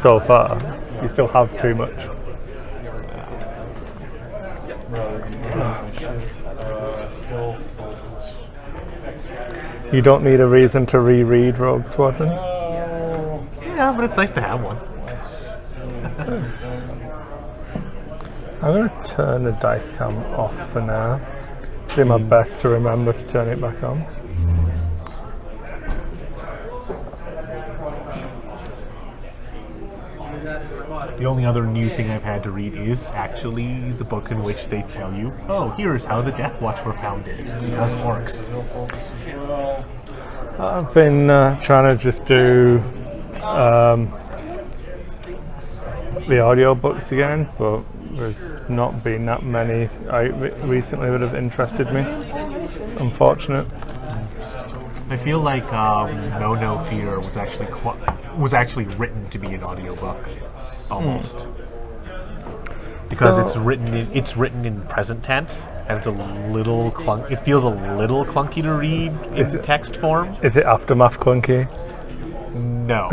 so far. You still have too much. You don't need a reason to reread Rogue Squadron. Yeah, but it's nice to have one. I'm going to turn the dice cam off for now. Do my best to remember to turn it back on. The only other new thing I've had to read is actually the book in which they tell you, oh, here's how the Death Watch were founded, because orcs. I've been trying to just do the audiobooks again, but there's not been that many out recently that have interested me. It's unfortunate. I feel like Know No Fear was actually written to be an audiobook, almost. Because So- it's written in present tense, and it's a little it feels a little clunky to read in text form. Is it Aftermath clunky? No,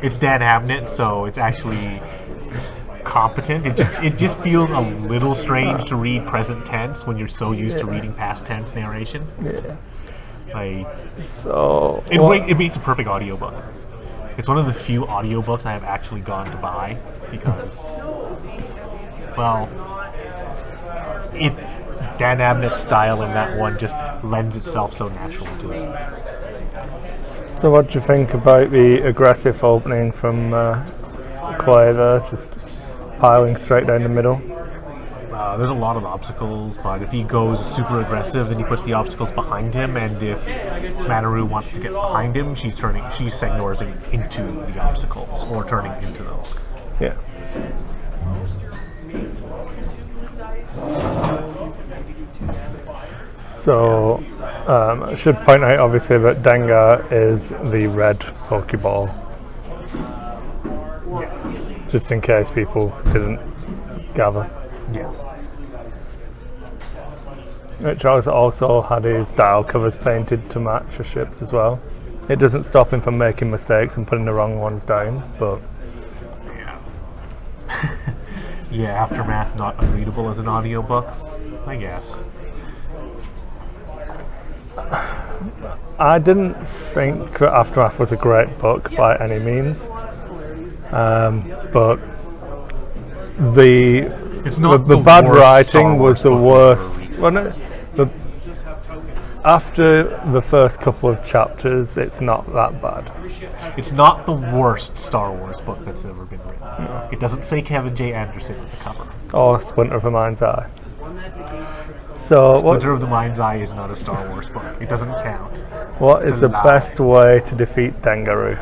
it's Dan Abnett, so it's actually competent. It just feels a little strange to read present tense when you're so used to reading past tense narration. Yeah. So it makes a perfect audiobook. It's one of the few audiobooks I have actually gone to buy because, well, Dan Abnett's style in that one just lends itself so naturally to it. So what do you think about the aggressive opening from Clay there, just piling straight down the middle? There's a lot of obstacles, but if he goes super aggressive, then he puts the obstacles behind him, and if Manaru wants to get behind him, she's signoring into the obstacles, or turning into those. Yeah. So, I should point out obviously that Dengar is the red Pokeball. Yeah. Just in case people didn't gather. Yeah. Charles also had his dial covers painted to match the ships as well. It doesn't stop him from making mistakes and putting the wrong ones down, but... Yeah. Yeah, Aftermath not unreadable as an audiobook, I guess. I didn't think that Aftermath was a great book by any means, but the bad writing was the worst. Well, no, after the first couple of chapters, it's not that bad. It's not the worst Star Wars book that's ever been written. No. It doesn't say Kevin J. Anderson on the cover. Or Splinter of the Mind's Eye. So Splinter of the Mind's Eye is not a Star Wars book. It doesn't count. What is the best way to defeat Dengaru?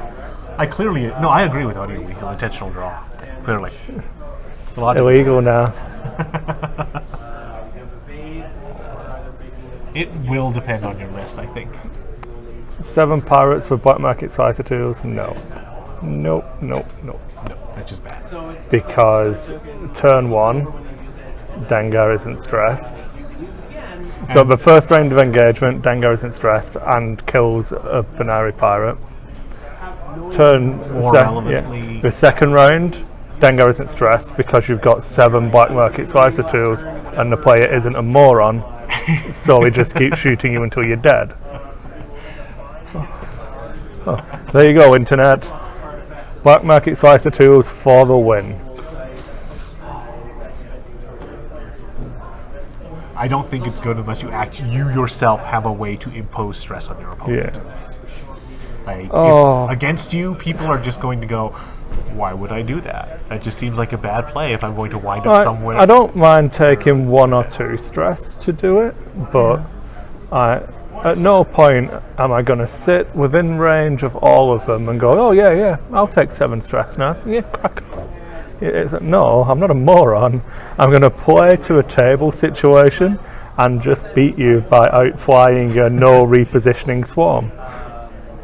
I agree with Audio Week on intentional draw. Clearly. It's illegal now. It will depend on your list, I think. 7 pirates with black market slicer tools? No. Nope. No, that's just bad. Because turn 1, Dengar isn't stressed. So the first round of engagement, Dengar isn't stressed and kills a Banari pirate. The second round, Dengar isn't stressed because you've got 7 black market slicer tools and the player isn't a moron, so he just keeps shooting you until you're dead. Oh, there you go, internet. Black market slicer tools for the win. I don't think it's good unless you yourself have a way to impose stress on your opponent. Yeah. If against you, people are just going to go, why would I do that? That just seems like a bad play if I'm going to wind up somewhere. I don't mind taking 1 or 2 stress to do it, but at no point am I going to sit within range of all of them and go, oh yeah, I'll take 7 stress now. So, yeah, crack on. It's like, no, I'm not a moron. I'm going to play to a table situation and just beat you by outflying a no repositioning swarm.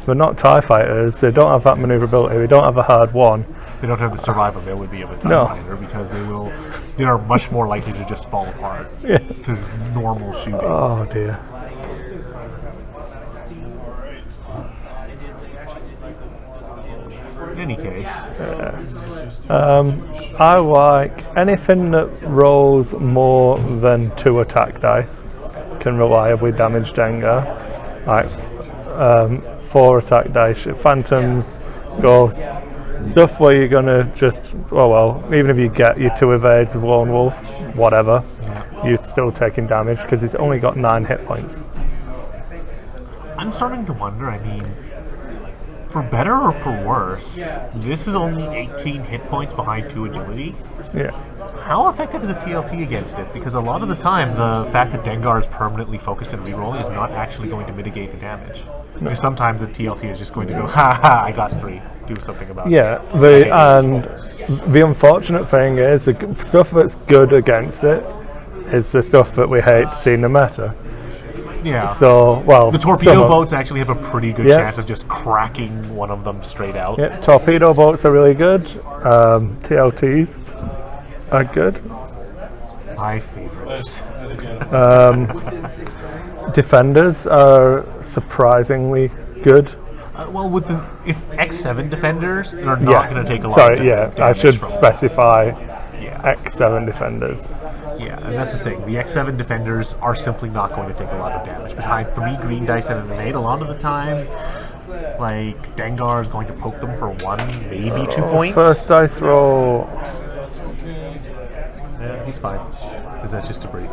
They're not TIE fighters, they don't have that maneuverability, they don't have a hard one. They don't have the survivability of a TIE fighter because they are much more likely to just fall apart to normal shooting. Oh dear. In any case, I like anything that rolls more than 2 attack dice can reliably damage Dengar. Like 4 attack dice, phantoms, ghosts, stuff where you're gonna just, even if you get your 2 evades with Lone Wolf, whatever, you're still taking damage because it's only got 9 hit points. I'm starting to wonder, I mean, for better or for worse, this is only 18 hit points behind 2 agility. Yeah. How effective is a TLT against it? Because a lot of the time, the fact that Dengar is permanently focused and rerolling is not actually going to mitigate the damage. Because sometimes the TLT is just going to go, ha ha, I got 3, do something about it. Yeah, the unfortunate thing is, the stuff that's good against it is the stuff that we hate to see in the meta. Yeah. So, the torpedo boats actually have a pretty good chance of just cracking one of them straight out. Yeah, torpedo boats are really good. TLTs are good. My favorites. Defenders are surprisingly good. With the X7 defenders, they're not going to take a lot of damage. I should from specify X7 defenders. Yeah, and that's the thing. The X7 defenders are simply not going to take a lot of damage. Behind 3 green dice and an innate, a lot of the times, like, Dengar is going to poke them for 1, maybe 2 points. First dice roll. Yeah, he's fine. Because that's just debris.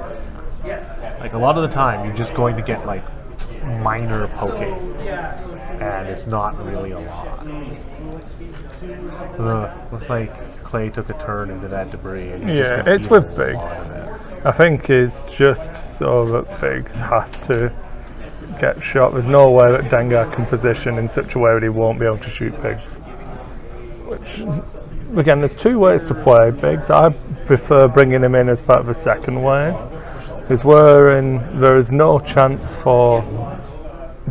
Like, a lot of the time, you're just going to get, like, minor poking. And it's not really a lot. Looks like Clay took a turn into that debris. And It's with Biggs. I think it's just so that Biggs has to get shot. There's no way that Dengar can position in such a way that he won't be able to shoot Biggs. Which, again, there's 2 ways to play Biggs. I prefer bringing him in as part of a second wave, because there is no chance for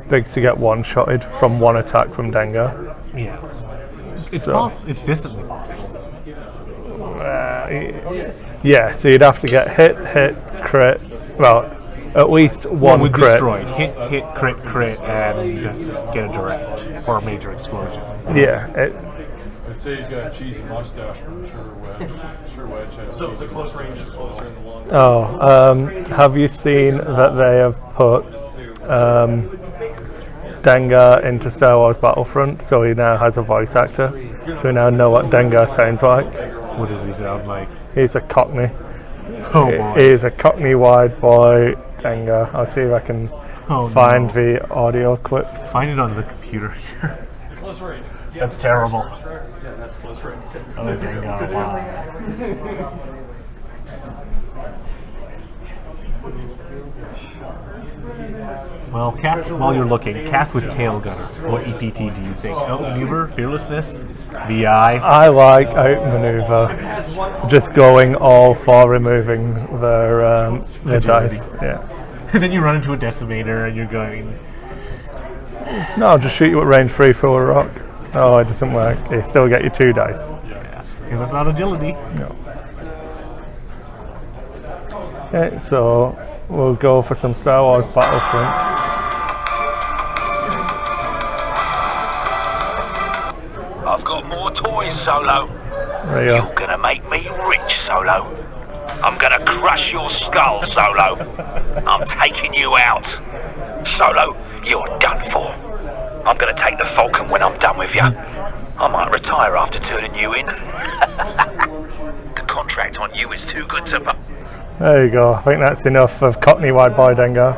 Biggs to get one-shotted from 1 attack from Dengar. Yeah. It's distantly possible. So you'd have to get hit, crit. Well, at least 1 crit. Destroyed. Hit, crit, and get a direct or a major explosion. Yeah. I'd say he's got a cheesy mustache from Sure Wedge. So the close range is closer in the long. Have you seen that they have put Dengar into Star Wars Battlefront, so he now has a voice actor, so we now know what Dengar sounds like. What does he sound like? He's a Cockney. Oh boy. He's a Cockney wide boy Dengar. I'll see if I can find the audio clips. Find it on the computer here. Close range. That's terrible. Yeah, that's close range. Oh, Dengar, wow. Well, while you're looking, Kath with Tail Gunner. What EPT do you think? Outmaneuver, Fearlessness, VI? I like outmaneuver. Just going all for removing their dice. Yeah. And then you run into a Decimator and you're going... No, I'll just shoot you at range 3 through a rock. Oh, it doesn't work. You still get your 2 dice. Yeah, because that's not agility. No. Okay, so we'll go for some Star Wars Battlefronts. I've got more toys, Solo. There you go. You're gonna make me rich, Solo. I'm gonna crush your skull, Solo. I'm taking you out. Solo, you're done for. I'm gonna take the Falcon when I'm done with you. I might retire after turning you in. The contract on you is too good to... There you go. I think that's enough of Cockney Wide Boy Dengar.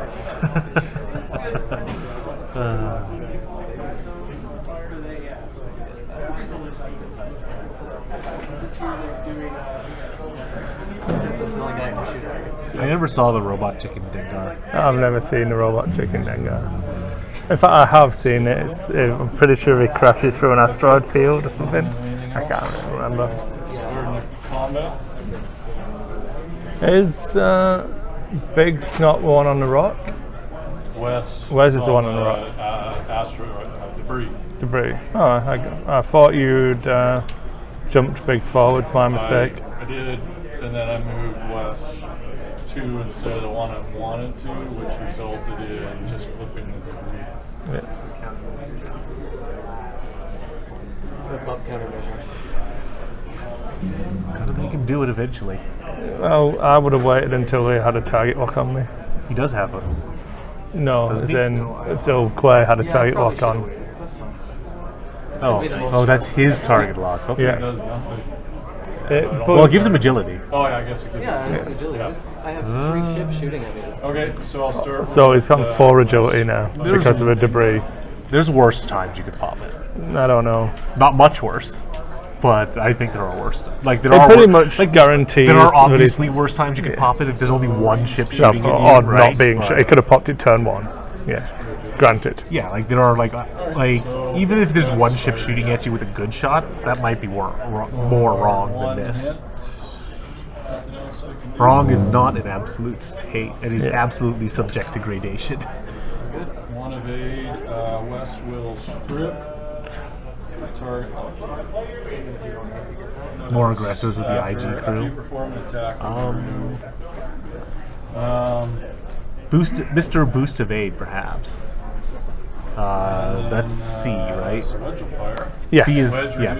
I never saw the Robot Chicken Dengar. I've never seen the Robot Chicken Dengar. In fact, I have seen it. I'm pretty sure he crashes through an asteroid field or something. I can't remember. Combat. Is Biggs not the one on the rock? Wes is the one on the rock. Debris. Debris. Oh, I thought you'd jumped Biggs forwards. My mistake. I did, and then I moved west 2 instead of the one I wanted to, which resulted in just flipping the debris. Yeah. above countermeasures. Gotta make him do it eventually. Well, I would have waited until he had a target lock on me. He does have a. No, Doesn't as he? in until Quay had a Yeah, I target probably lock on. should've waited. That's fine. It's Oh, gonna be the most oh, that's his target lock. Okay. Yeah. Does nothing. Well, it gives him agility. Oh yeah, I guess it could. Yeah, it's agility. I have 3 ships shooting at me. Okay, so I'll start. So with, he's got 4 agility now because of the debris. There's worse times you could pop it. I don't know. Not much worse, but I think there are worse. Like there It are pretty wor- much guarantees There are that he's obviously worse times you could pop it if there's only one ship no, shooting at you, or right? not being. But- It could have popped it turn 1. Yeah, granted. Yeah, like there are like even if there's one ship shooting at you with a good shot, that might be more wrong than this. Wrong is not an absolute state. It is Yeah. absolutely subject to gradation. One evade. West will strip. Target. More aggressors with the IG After you crew. perform an attack. Boost, Mr. Boost Evade, perhaps. That's C, right? So wedge will fire. Yes. B is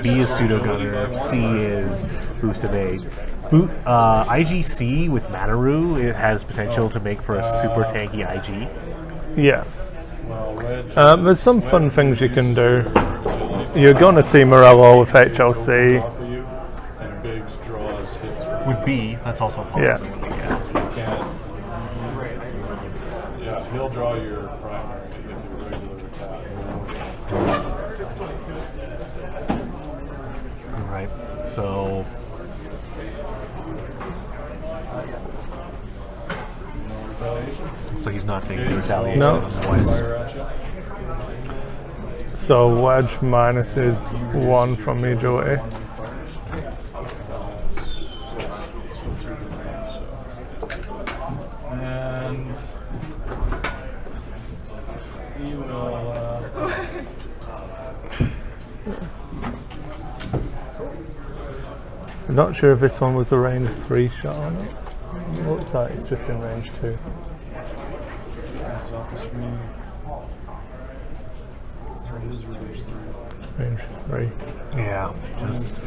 B is pseudo gunner. C is boost evade. IGC with Manaru, it has potential to make for a super tanky IG. Yeah. Well, wedge. There's some fun things you can do. You're going to see Morello with HLC. For you, and Biggs draws hits from With B, that's also a Yeah. possibility. Yeah. can't. Yeah, he'll draw your primary and get the regular attack. All right. So looks like he's not taking the retaliation. No. Otherwise, Fire at you. So wedge minuses 1 from the agility. And he will. I'm not sure if this one was a range 3 shot or not. Looks like it's just in range 2. Range 3. yeah. Just,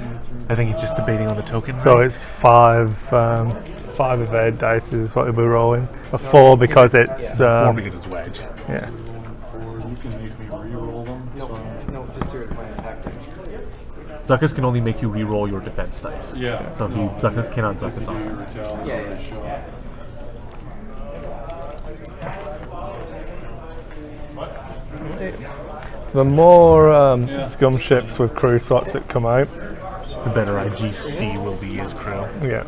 I think he's just debating on the token. So right? it's 5 evade dice is what we'll be rolling. A 4 because it's Or because it's wedge. yeah. Or you can make me re-roll them. No, just do it by tactics. Zuckus can only make you re-roll your defense dice. Yeah. So he Zuckus cannot Zuckus off. Yeah. The more scum ships with crew slots that come out, The better IGC will be his crew. yeah.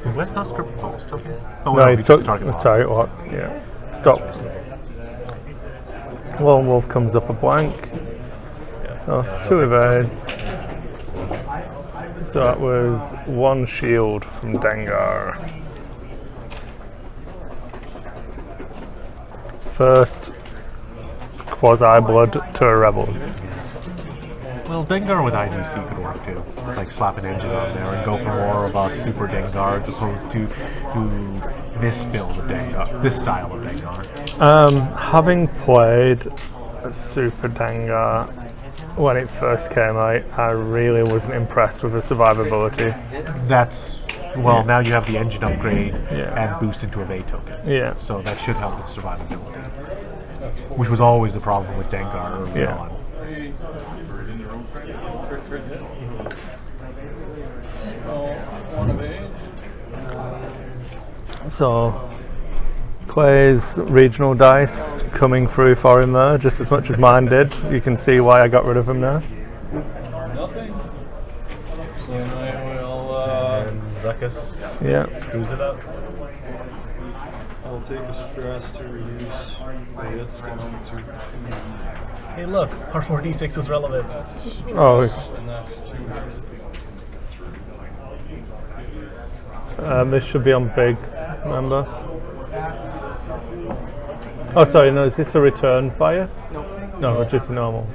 Is West not script focus token? Oh, No, he he took the target the lock. target lock. Yeah. Stop. Lone Wolf comes up a blank. So 2 evades. So that was 1 shield from Dengar. First quasi blood to a rebels. Well, Dengar with IGC could work too. Like slap an engine on there and go for more of a super Dengar as opposed to this build of Dengar, this style of Dengar. Having played a Super Dengar when it first came out, I really wasn't impressed with the survivability. That's, well, now you have the engine upgrade Yeah. and boost into evade token. Yeah. So that should help with survivability. Which was always the problem with Dengar early Yeah. on. So Clay's regional dice coming through for him there, just as much as mine did. You can see why I got rid of him now. Nothing. So then I will. Zuckus Yeah. screws it up. I'll take a stress to reduce the hits down to 2. Hey, look, R4D6 was relevant. That's a stress, Oh, and that's 2 hits. This should be on Biggs, remember? Oh, sorry, no, is this a return fire? No, it's just normal.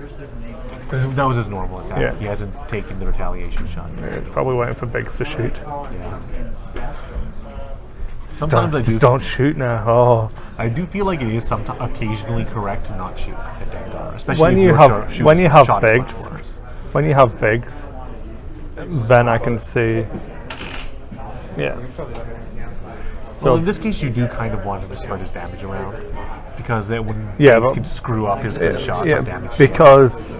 That was his normal attack. Yeah. He hasn't taken the retaliation shot. Yeah, it's probably waiting for Biggs to shoot. Yeah. sometimes I do. Just don't shoot now. Oh, I do feel like it is occasionally correct to not shoot at Dengar, especially when if you your have shoot when you have shot is much bigs, worse. when you have bigs, then I can see. Yeah. Well, So in this case, you do kind of want him to spread his damage around, because then when Yeah, bigs but- can screw up his good shots yeah, on damage. because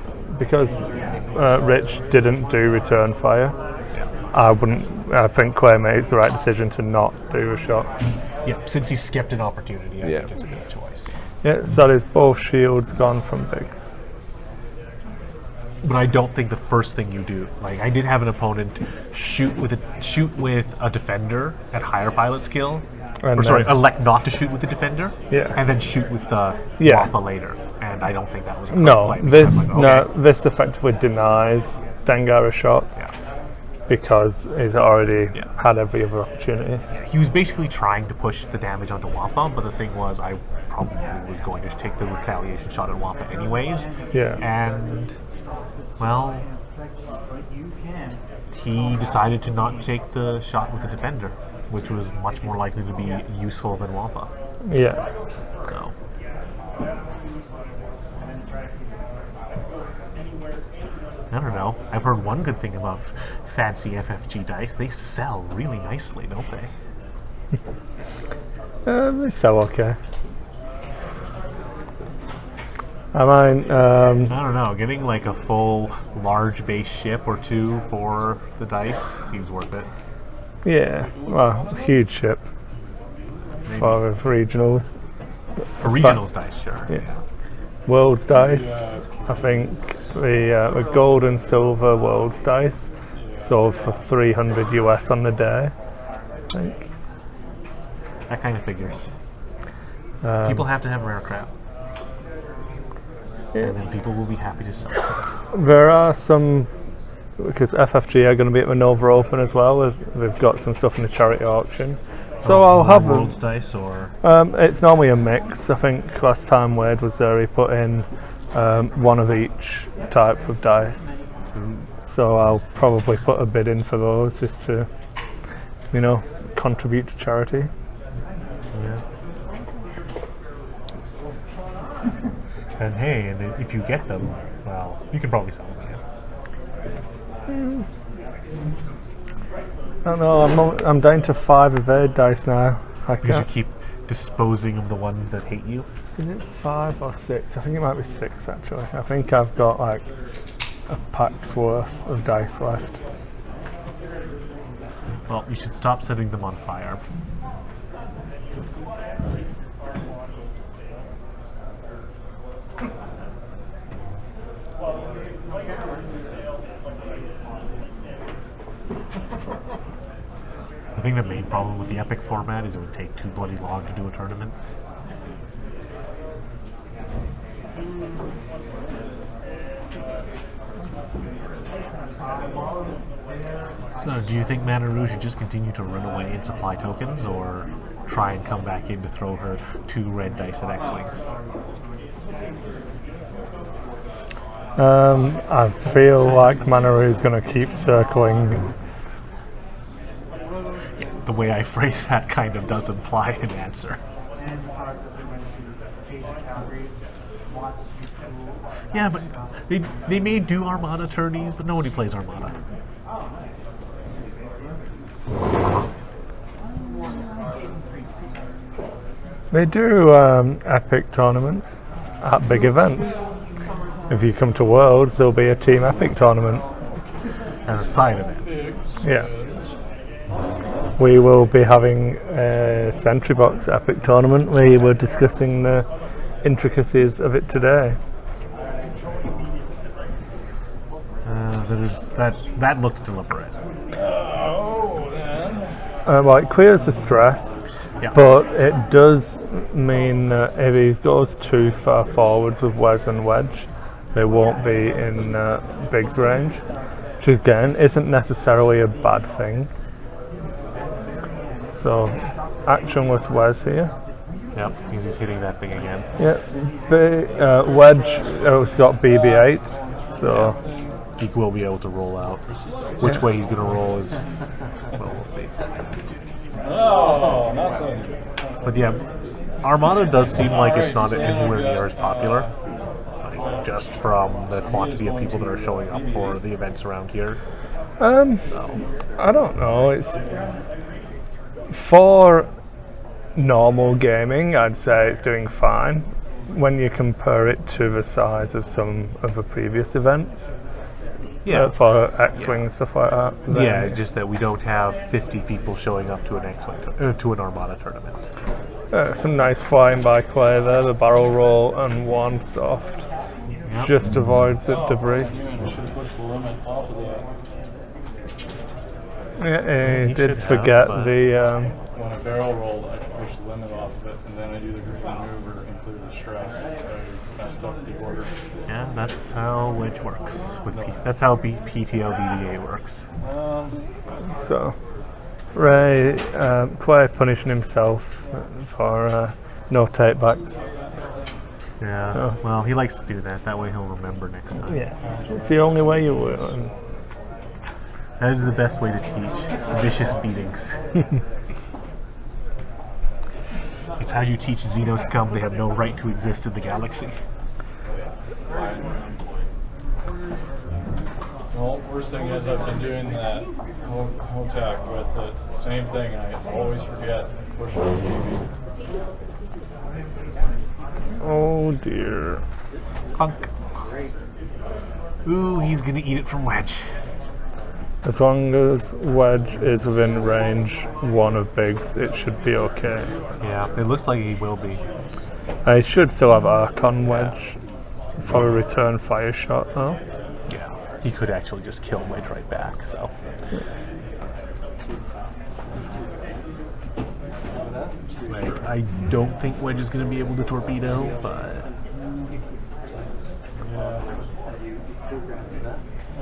Rich didn't do return fire. I wouldn't. I think Clay makes the right decision to not do a shot. Yeah, since he skipped an opportunity, I Yeah. think it's a good choice. Yeah, so there's both shields gone from bigs. But I don't think the first thing you do, like I did have an opponent shoot with a defender at higher pilot skill, And or sorry, then- elect not to shoot with the defender, Yeah. and then shoot with the Yeah. Wampa later. And I don't think that was a No, correct play, because this I'm like, okay. this effectively denies Dengar a shot Yeah. because he's already Yeah. had every other opportunity. He was basically trying to push the damage onto Wampa, but the thing was, I probably was going to take the retaliation shot at Wampa anyways. Yeah. And, well, he decided to not take the shot with the defender, which was much more likely to be useful than Wampa. Yeah. So. I don't know. I've heard one good thing about fancy FFG dice. They sell really nicely, don't they? They sell okay. I mean, I don't know. Getting like a full large base ship or two for the dice seems worth it. yeah, well, huge ship Maybe. for regionals. A regionals dice, sure. Yeah. World's dice. I think the gold and silver world's dice sold for 300 US on the day. I think. That kind of figures. Um, People have to have rare crap. Yeah. And then people will be happy to sell it. There are some, because FFG are going to be at the Nova Open as well. They've got some stuff in the charity auction. So I'll have them. World's dice or It's normally a mix. I think last time Wade was there, he put in one of each type of dice. So I'll probably put a bid in for those just to, contribute to charity. yeah. And hey, and if you get them, well, you can probably sell them again. I don't know. I'm down to 5 evade dice now. I Because you can't. keep disposing of the ones that hate you. Is it 5 or 6? I think it might be 6 actually. I think I've got like a pack's worth of dice left. Well, you should stop setting them on fire. I think the main problem with the Epic format is it would take too bloody long to do a tournament. So, do you think Manaru should just continue to run away and supply tokens, or try and come back in to throw her 2 red dice at X-Wings? I feel like Manaru is going to keep circling. The way I phrase that kind of does imply an answer. Yeah, but they may do Armada tourneys, but nobody plays Armada. They do epic tournaments at big events. If you come to Worlds, there'll be a Team Epic tournament. As a side event. Yeah. We will be having a Sentry Box Epic tournament. We were discussing the intricacies of it today. That looked deliberate. Well, it clears the stress, Yeah. but it does mean that if he goes too far forwards with Wes and Wedge, they won't be in Big's range, which again isn't necessarily a bad thing. So, actionless Wes here. Yep, he's hitting that thing again. Yeah, Wedge has got BB-8, so He will be able to roll out. Which way he's going to roll is, well, we'll see. Oh, nothing. But yeah, Armada does seem like it's not anywhere near as popular. Like, just from the quantity of people that are showing up for the events around here. I don't know. It's for normal gaming, I'd say it's doing fine when you compare it to the size of some of the previous events. For X-Wing and stuff like that. Yeah, it's just that we don't have 50 people showing up to an X-Wing to an Armada tournament. Some nice flying by Clay there, the barrel roll and one soft. Yep. Just avoids the debris. You should push the limit off of that. Yeah, he He did should have, forget but- the. When I barrel rolled, I push the limit off of it, and then I do the green maneuver and clear the stress. I messed up the order. Yeah, that's how Wedge works. That's how PTO BDA works. So, Ray, Clay punishing himself for no take backs. Yeah, Oh. well, he likes to do that. That way he'll remember next time. Yeah, it's the only way you will. That is the best way to teach vicious beatings. It's how you teach Xeno scum they have no right to exist in the galaxy. Well, worst thing is I've been doing that HOTAC with it. Same thing, and I always forget. Push it on TV. Oh dear. Clunk. Ooh, he's gonna eat it from Wedge. As long as Wedge is within range one of Biggs, it should be okay. Yeah, it looks like he will be. I should still have Archon Wedge for a return fire shot though. Yeah, he could actually just kill Wedge right back, so. Like, I don't think Wedge is gonna be able to torpedo, but.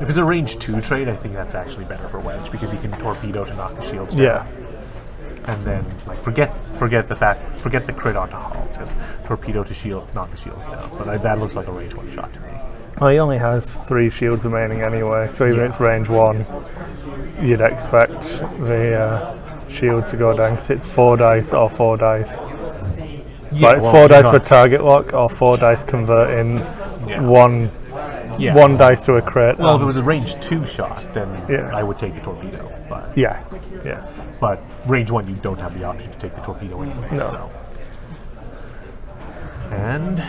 If it's a range 2 trade, I think that's actually better for Wedge because he can torpedo to knock the shields down. Yeah. And then, like, forget the crit onto Hull. Just torpedo to shield, knock the shields down. But that looks like a range 1 shot to me. Well, he only has 3 shields remaining anyway, so even if it's range 1, you'd expect the shield to go down, 'cause it's 4 dice or 4 dice. But it's 4 dice for target lock or 4 dice converting one dice to a crit. Well, if it was a range 2 shot, then Yeah. I would take the torpedo. But yeah. but range 1, you don't have the option to take the torpedo anyway. No. So. And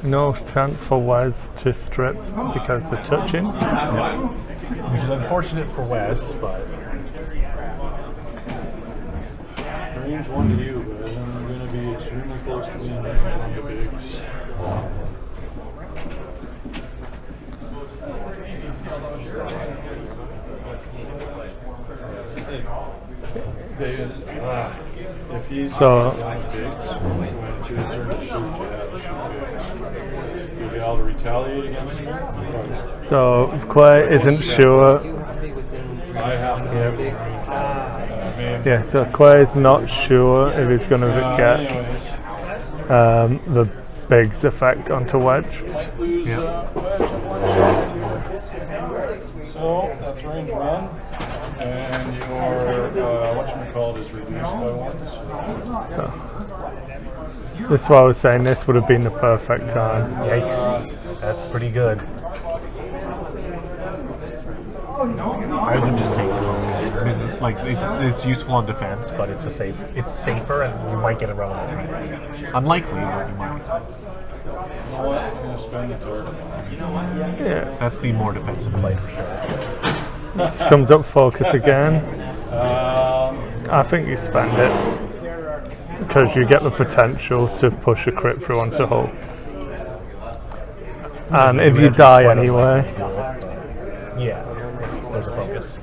No chance for Wes to strip because they're touching. which is unfortunate for Wes, but Range 1 to you, but I'm going to be extremely close to being range 1 to Biggs. David, if he's So- down Biggs, when it's your turn to shoot, you have to shoot Biggs. You'll be able to retaliate against him. So Clay isn't sure. You have to be within I have to have Biggs. Yeah, so Clay's not sure if he's going to get anyways, the Biggs effect onto Wedge. might lose Yeah. Wedge. So that's range 1, and your whatchamacallit is reduced by 1. This is why I was saying this would have been the perfect time. yikes, that's pretty good. I would just take it. I mean, like it's useful on defense, but it's safer, and you might get around it. Unlikely, but you might. You know what? I'm going to spend the turn. Yeah. That's the more defensive play for sure. Comes up focus again. I think you spend it because you get the potential to push a crit through onto Hull. And if you die anyway, Yeah, there's a focus.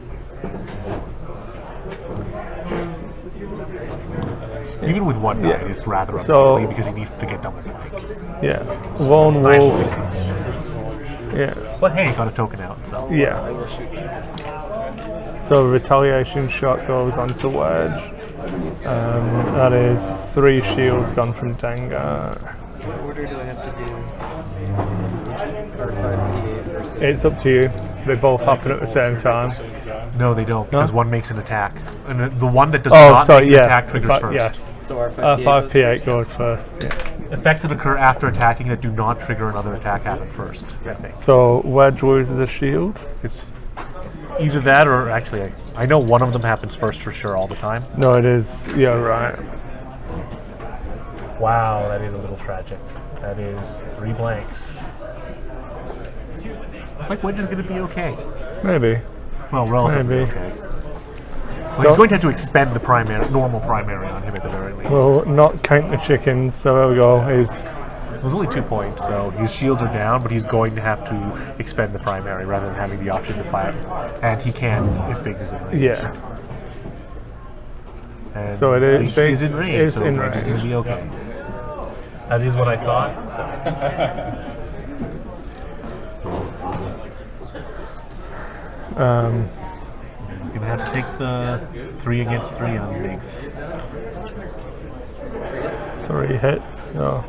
Even with 1 die, Yeah. it's rather So- unlikely because he needs to get double blank. yeah, lone wolf. Yeah, But hey, got a token out, so. yeah. So retaliation shot goes onto Wedge. That is 3 shields gone from Dengar. What order do I have to do? Or 5 PA versus It's up to you. They both happen at the same time. No, they don't, because one makes an attack. And the one that does Oh, not sorry, make an yeah. attack triggers first. Yes. So our 5 5p8 goes first. Yeah. Effects that occur after attacking that do not trigger another attack happen first, I think. So Wedge loses a shield. It's either that or actually, I know one of them happens first for sure all the time. No, it is. Yeah, right. Wow, that is a little tragic. That is 3 blanks. It's like Wedge is going to be okay. Maybe. Well, relatively Maybe. okay. Well, he's going to have to expend the normal primary on him at the very least. We'll not count the chickens, so there we go. He's There's only 2 points, so his shields are down, but he's going to have to expend the primary rather than having the option to fire. And he can if Biggs is in range. yeah. And So it is- Biggs is in range, is so in Wedge is going range. to be okay. That is what I thought. So. Gonna have to take the 3 against 3 on Biggs. 3 hits. So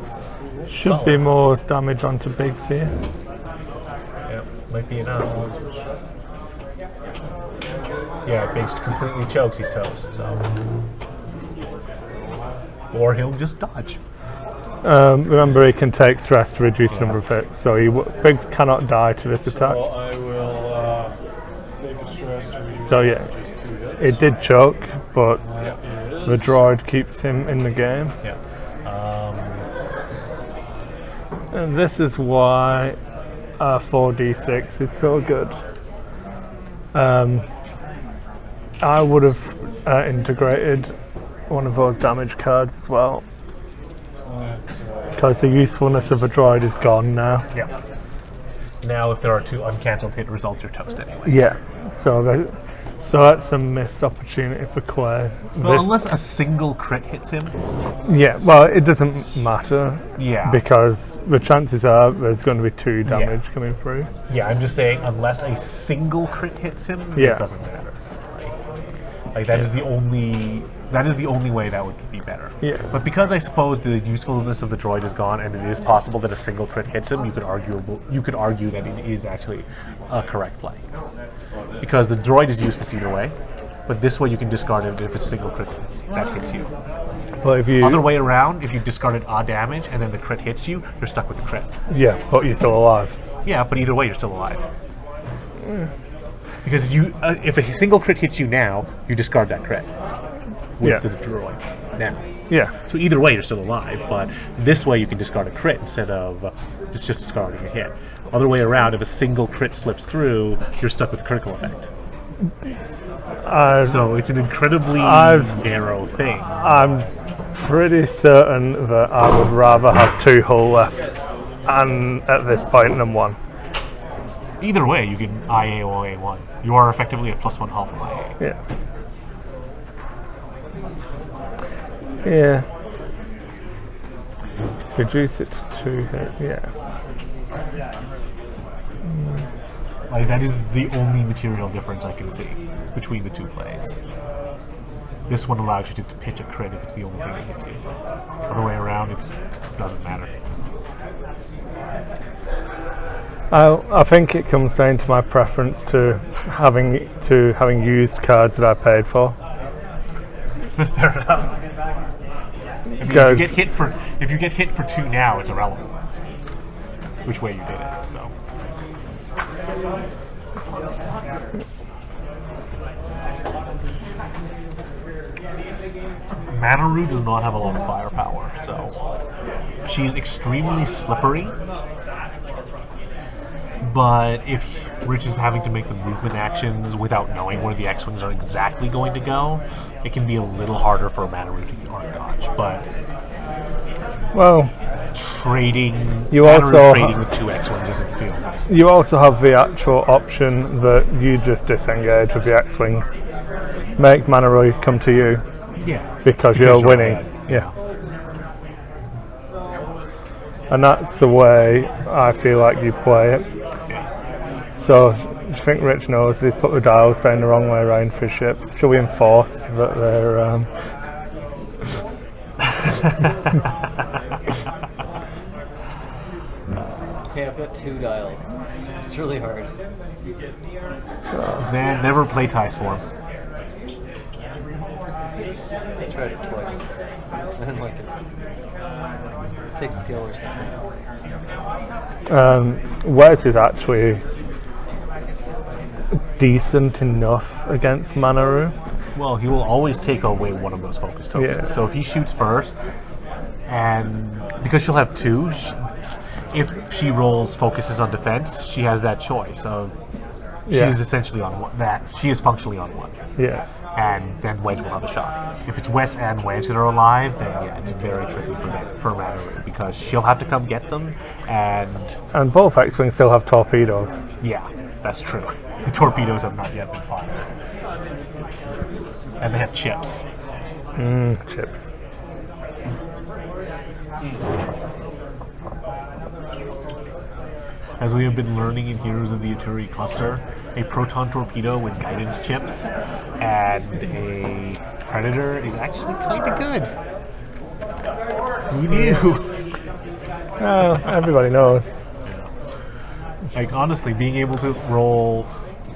should be more damage onto Biggs here. Yep, might be enough. Yeah, Biggs completely chokes, he's toast, so. Or he'll just dodge. Remember, he can take stress to reduce the number of hits, so Biggs cannot die to this attack. Well, I will take a stress to reduce So yeah, just 2 hits. it did choke, but Here it the is. droid keeps him in the game. Yeah. And this is why 4d6 is so good. I would have integrated one of those damage cards as well, because the usefulness of a droid is gone now. Yeah. Now, if there are 2 uncancelled hit results, you're toast anyway. Yeah, so that's a missed opportunity for Clay. Well, unless a single crit hits him. Yeah, well, it doesn't matter. Yeah. Because the chances are there's going to be 2 damage coming through. Yeah, I'm just saying, unless a single crit hits him, Yeah. it doesn't matter. Like that is the only way that would be better. Yeah. But because I suppose the usefulness of the droid is gone, and it is possible that a single crit hits him, you could argue that it is actually a correct play. Because the droid is useless either way, but this way you can discard it if it's a single crit that hits you. But if you, Other way around, if you discarded odd damage and then the crit hits you, you're stuck with the crit. yeah, but you're still alive. Yeah, but either way, you're still alive. Because if a single crit hits you now, you discard that crit with Yeah. the droid now. Yeah, So either way, you're still alive, but this way you can discard a crit instead of just discarding a hit. Other way around, if a single crit slips through, you're stuck with the critical effect. So it's an incredibly narrow thing. I'm pretty certain that I would rather have 2 hull left, and at this point than 1. Either way, you can IA or A1. You are effectively a +1 hull from IA. Yeah. Yeah. Let's reduce it to 2 hits. Yeah. Like that is the only material difference I can see between the 2 plays. This one allows you to pitch a crit if it's the only thing that hits you. Other way around, it doesn't matter. I think it comes down to my preference to having used cards that I paid for. Fair enough. I mean, Because if you get hit for 2 now, it's irrelevant which way you did it. So. Manaru does not have a lot of firepower, so she's extremely slippery. But if Rich is having to make the movement actions without knowing where the X-Wings are exactly going to go, it can be a little harder for Manaru to arc dodge. But well, trading also trading with 2 X-Wings doesn't feel right. you also have the actual option that you just disengage with the X-Wings. Make Manaroi come to you. Yeah. Because you're winning. ahead. Yeah. And that's the way I feel like you play it. So, do you think Rich knows that he's put the dials down the wrong way around for ships? Shall we enforce that they're... Okay, I've got 2 dials. It's really hard. Man, never play Ty's form. I tried it twice. I didn't like it. Takes skill or something. Wes is actually decent enough against Manaru. Well, he will always take away one of those focus tokens. Yeah. So if he shoots first, and because she'll have 2, if she rolls focuses on defense, she has that choice of Yeah. she's essentially on that. She is functionally on 1. Yeah. And then Wedge will have a shot. If it's Wes and Wedge that are alive, then yeah, it's very tricky for Manaru because she'll have to come get them, and And both X-Wings still have torpedoes. yeah, that's true. The torpedoes have not yet been fired. And they have chips. Chips. As we have been learning in Heroes of the Eturi cluster, a proton torpedo with guidance chips and a predator is actually kind of good. Who knew? Well, everybody knows. Like honestly, being able to roll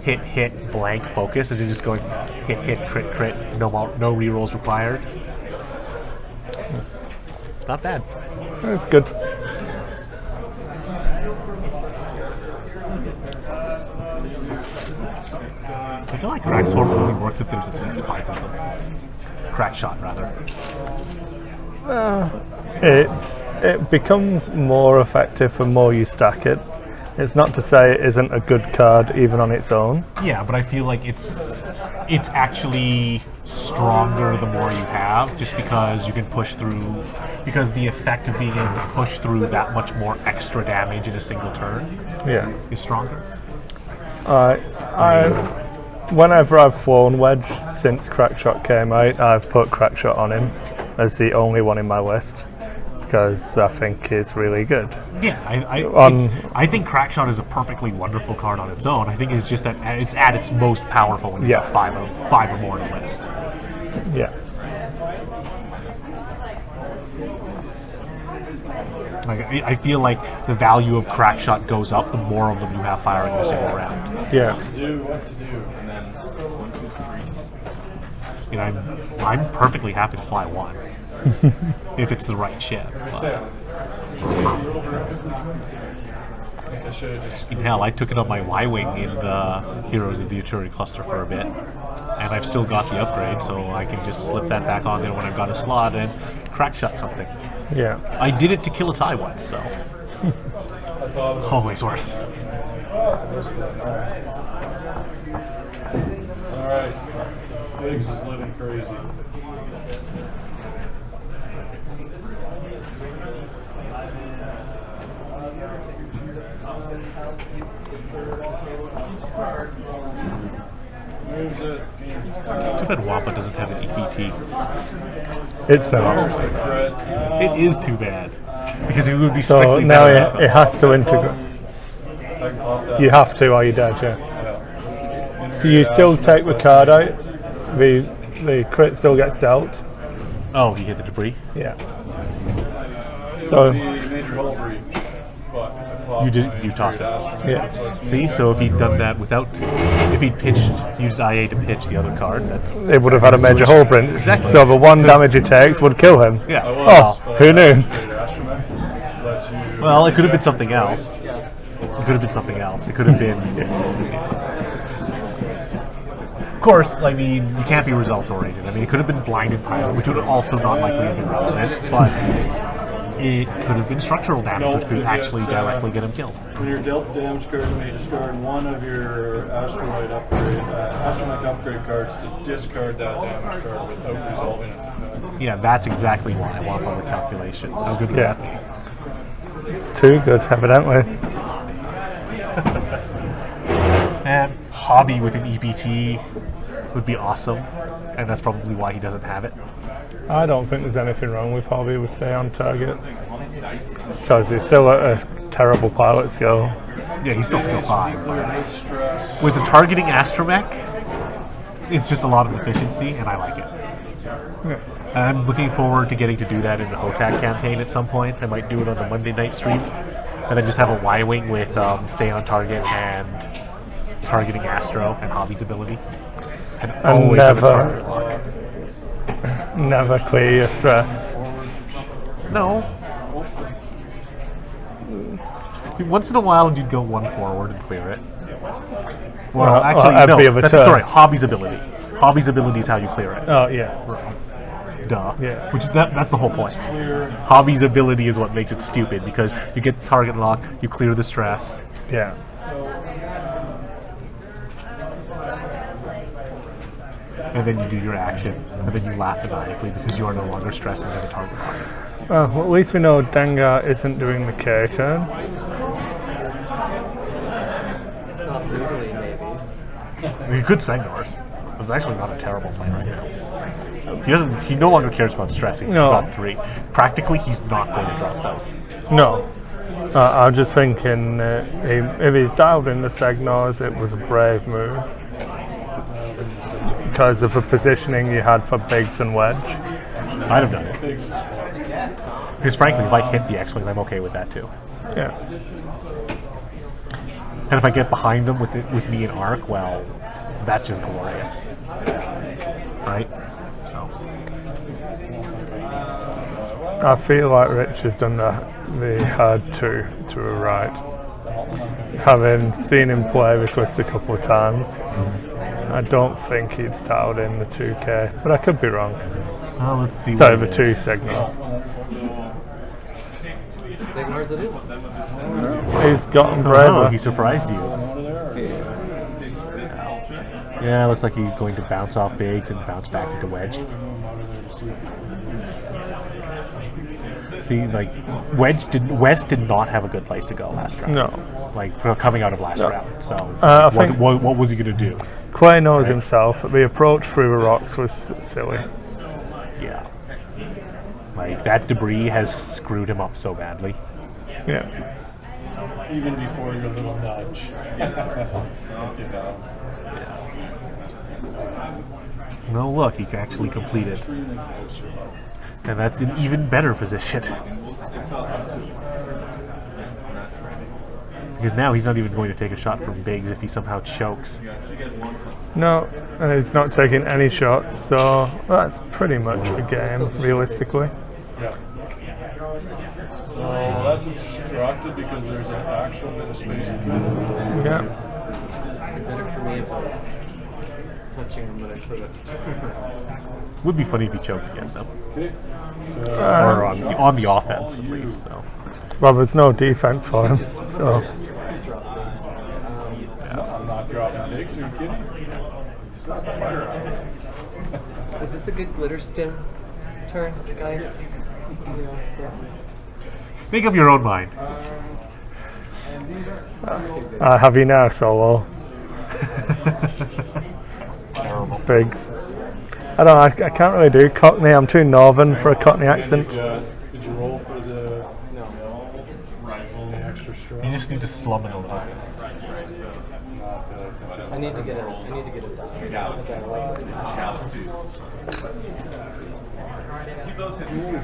hit blank focus and then just going hit crit no rerolls required. Not bad. That's good. I feel like crack sword only works if there's at least 5 of them. Crack shot rather. It becomes more effective the more you stack it. It's not to say it isn't a good card even on its own. Yeah, but I feel like it's actually stronger the more you have, just because you can push through, because the effect of being able to push through that much more extra damage in a single turn Yeah. is stronger. Whenever I've flown Wedge since Crackshot came out, I've put Crackshot on him as the only one in my list because I think he's really good. Yeah, I think Crackshot is a perfectly wonderful card on its own. I think it's just that it's at its most powerful when you Yeah. have five or more in the list. Yeah. Like I feel like the value of Crackshot goes up the more of them you have firing in a single round. Yeah. Do what to do, and then 1, 2, 3. You know, I'm perfectly happy to fly 1 if it's the right ship. But, I should have just. hell, I took it on my Y-wing in the Heroes of the Eturi cluster for a bit, and I've still got the upgrade, so I can just slip that back on there when I've got a slot and Crackshot something. Yeah. I did it to kill a TIE once, so I thought of it. always worth. Alright. Biggs is living crazy. Moves it. Too bad Wampa doesn't have an EPT. It's been on. Threat. It is too bad, because it would be So strictly now better. it has to integrate. I can pop that. You have to or you're dead, yeah. Yeah. So you still take the card out, the crit still gets dealt. Oh, you hit the debris? Yeah. So, Major hull breach, but I popped You did- my you tossed it. Astromech, Yeah. so it's See, so if he'd done that without, if he'd used IA to pitch the other card, that, it would have had a major hull print. Exactly. So the 1 damage it takes would kill him. yeah. I Oh, was, but who knew? Astromech lets you. Well, it could have been something else. It could have been something else. It could have been. Of course, I mean, you can't be result oriented. I mean, it could have been blinded pilot, which would also not likely have been relevant, but it could have been structural damage, which could actually directly get him killed. When you're dealt the damage card, you may discard one of your astromech upgrade cards to discard that damage card without resolving its effect. Yeah, that's exactly why I want public calculation. How good would Yeah. that be? Too good, evidently. And Hobby with an EPT would be awesome, and that's probably why he doesn't have it. I don't think there's anything wrong with Hobby with stay on target. Because he's still at a terrible pilot skill. Yeah, he's still skill 5. But Stress. with the targeting Astromech, it's just a lot of efficiency, and I like it. And I'm looking forward to getting to do that in the HOTAC campaign at some point. I might do it on the Monday night stream. and then just have a Y-wing with stay on target and targeting Astro and Hobby's ability. And always have a target lock. Never clear your stress. No. Once in a while, you'd go one forward and clear it. Well, Or actually, every no. other That's, turn. sorry, Hobby's ability. Hobby's ability is how you clear it. Oh yeah. Duh. Yeah. Which is that's the whole point. Hobby's ability is what makes it stupid because you get the target lock, you clear the stress. Yeah. And then you do your action, and then you laugh maniacally because you are no longer stressing at the target lock. Well, at least we know Dengar isn't doing the K turn. Not brutally, maybe. He could Segnors. It's actually not a terrible plan right now. He doesn't. He no longer cares about stress because No. he's got 3. Practically, he's not going to drop those. No. I'm just thinking if he's dialed in the Segnors, it was a brave move. Because of the positioning you had for Biggs and Wedge. I'd have done it. Because frankly, if I hit the X-Wings, I'm okay with that too. Yeah. And if I get behind them with me and Arc, well, that's just glorious. Right? So. I feel like Rich has done the hard to a right. Having seen him play with Twist a couple of times, I don't think he's dialed in the 2K, but I could be wrong. Well, let's see. Sorry, what the it 2 is. signals. Signors it is. He's gotten Oh, braver. he surprised you. Yeah, looks like he's going to bounce off Biggs and bounce back into Wedge. See, like West did not have a good place to go last round. No. Like coming out of last round. So I think- what was he going to do? Quay knows himself that the approach through the rocks was silly. Yeah. Like that debris has screwed him up so badly. Yeah. Even before your little nudge. Well, look, he actually completed. And that's an even better position. Because now he's not even going to take a shot from Biggs if he somehow chokes. No, and he's not taking any shots, so that's pretty much the game, realistically. Yeah. So that's obstructed because there's an actual bit of space between them. Yeah. It'd be better for me if I was touching him when I threw it. Would be funny if he choked again, though. Okay. Or on the offense, at least. So. Well, there's no defense for him, so I'm not dropping Biggs, are you kidding? Is this a good glitter stim turn, guys? Make up your own mind. have you now, Solo? Terrible. Biggs. I don't know, I can't really do Cockney, I'm too northern for a Cockney accent. Did you roll for the extra straw? You just need to slum it a little bit. I need to get it done. Because I like it.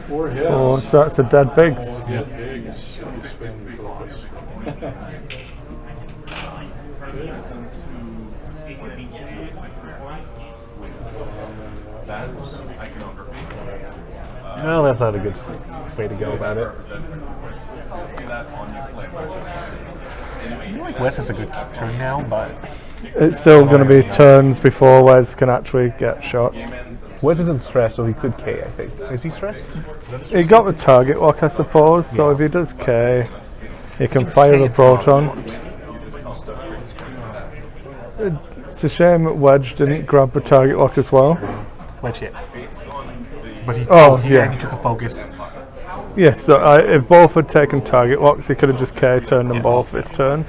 4 hits. Oh, so that's a dead Biggs. Yeah, Biggs. Spin focus. No, that's not a good way to go about it. I feel like Wes has a good turn now, but It's still going to be turns before Wes can actually get shots. Wes isn't stressed, so he could K, I think. Is he stressed? He got the target lock, I suppose, so if he does K, he can fire the proton. It's a shame that Wedge didn't grab the target lock as well. Wedge hit. But he, yeah. he took a focus. Yes, so if both had taken target locks, he could have just K turned them both this turn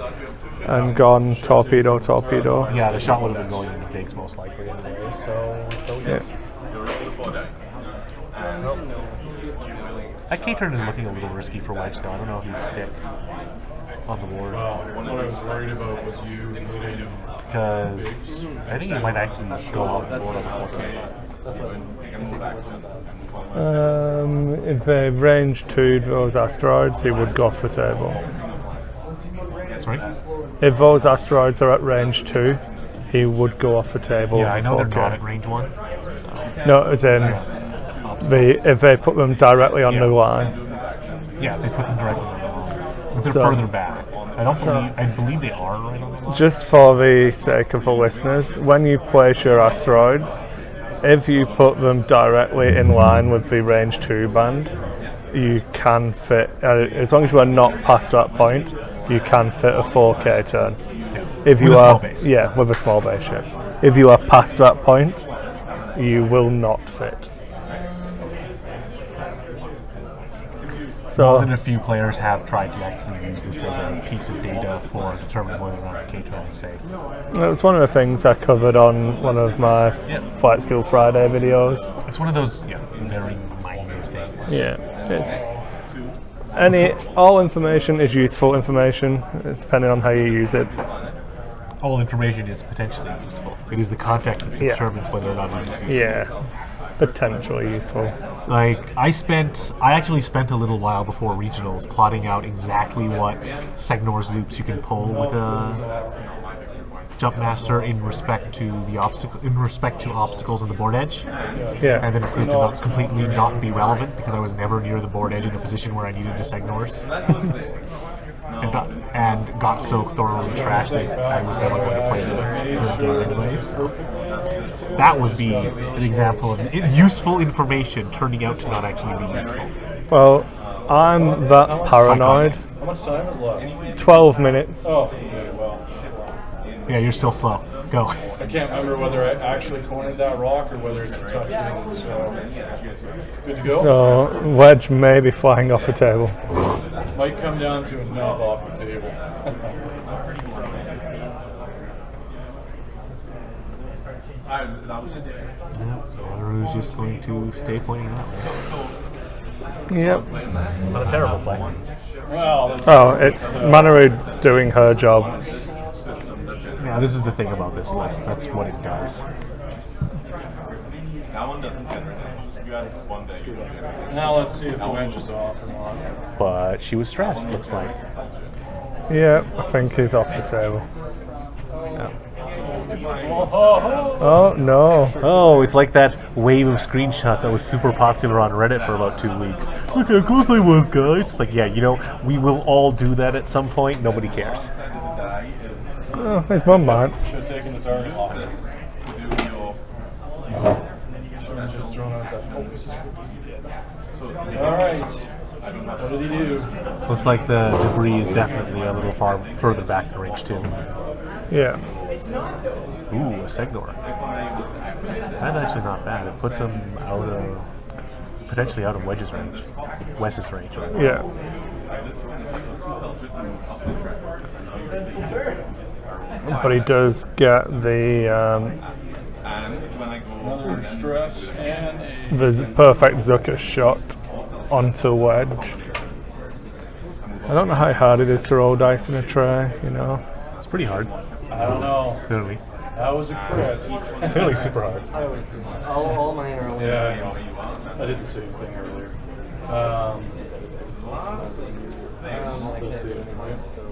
and gone torpedo, torpedo. Yeah, the shot would have been going into Biggs most likely anyway, so yes. That K turn is looking a little risky for Wedge though. I don't know if he'd stick on the board. What I was worried about was you hitting Because I think he might actually go off the board on the 14. If they range 2 those asteroids, he would go off the table. Sorry? If those asteroids are at range 2, he would go off the table. Yeah, I know they're 4K. not at range 1. No, as in, if they put them directly on the Yeah. line. Yeah, they put them directly on the line. If they're So- further back. I believe they are right on the line. Just for the sake of the listeners, when you place your asteroids, if you put them directly in line with the range 2 band, you can fit, as long as you are not past that point, you can fit a 4K turn. If you With a are, small base. yeah, with a small base, yeah. If you are past that point, you will not fit. More So than a few players have tried to actually use this as a piece of data for determining whether or not a K-turn is safe. that was one of the things I covered on one of my Yeah. Flight Skill Friday videos. It's one of those very minor things. Yeah, all information is useful information, depending on how you use it. All information is potentially useful. It is the context that Yeah. determines whether or not it is useful. Yeah, potentially useful. Like I actually spent a little while before regionals plotting out exactly what Segnor's loops you can pull with a Jumpmaster in respect to obstacles on the board edge, Yeah, and then it proved to not completely not be relevant because I was never near the board edge in a position where I needed to Segnors. and got so thoroughly trashed that I was never going to play the game anyways. That would be an example of useful information turning out to not actually be useful. well, I'm that paranoid. How much time is left? 12 minutes. Oh, okay, well. Yeah, you're still slow. Go. I can't remember whether I actually cornered that rock or whether it's a touchdown. So, good to go. So, wedge may be flying off the table. Might come down to a nub off the table. Maru's just going to stay pointing out. Yep. Not a terrible play. Well, that's, Oh, it's Manaru doing her job. Yeah, this is the thing about this list. That's what it does. That one doesn't generate. You had one day. now let's see if the wedge is off or not. But she was stressed, looks like. Yeah, I think he's off the table. Oh, Oh, no. Oh, it's like that wave of screenshots that was super popular on Reddit for about 2 weeks. Look how close I was, guys. It's like, yeah, you know, we will all do that at some point. Nobody cares. Oh, his mum might. should have taken the target lock. Should have just thrown out that. Oh, this is good. All right. What did he do? Looks like the debris is definitely a little further back than range 2. Yeah. Ooh, a Segnor. That's actually not bad. It puts him out of, potentially out of Wedge's range. Wes's range. Yeah. But he does get the Another stress and the perfect Zucker shot onto wedge. I don't know how hard it is to roll dice in a tray, you know. It's pretty hard, I don't know. clearly. That was a crit. Clearly super hard. I always do. All mine are always. Yeah, I know. I did the same thing earlier. I can't do it anymore. So.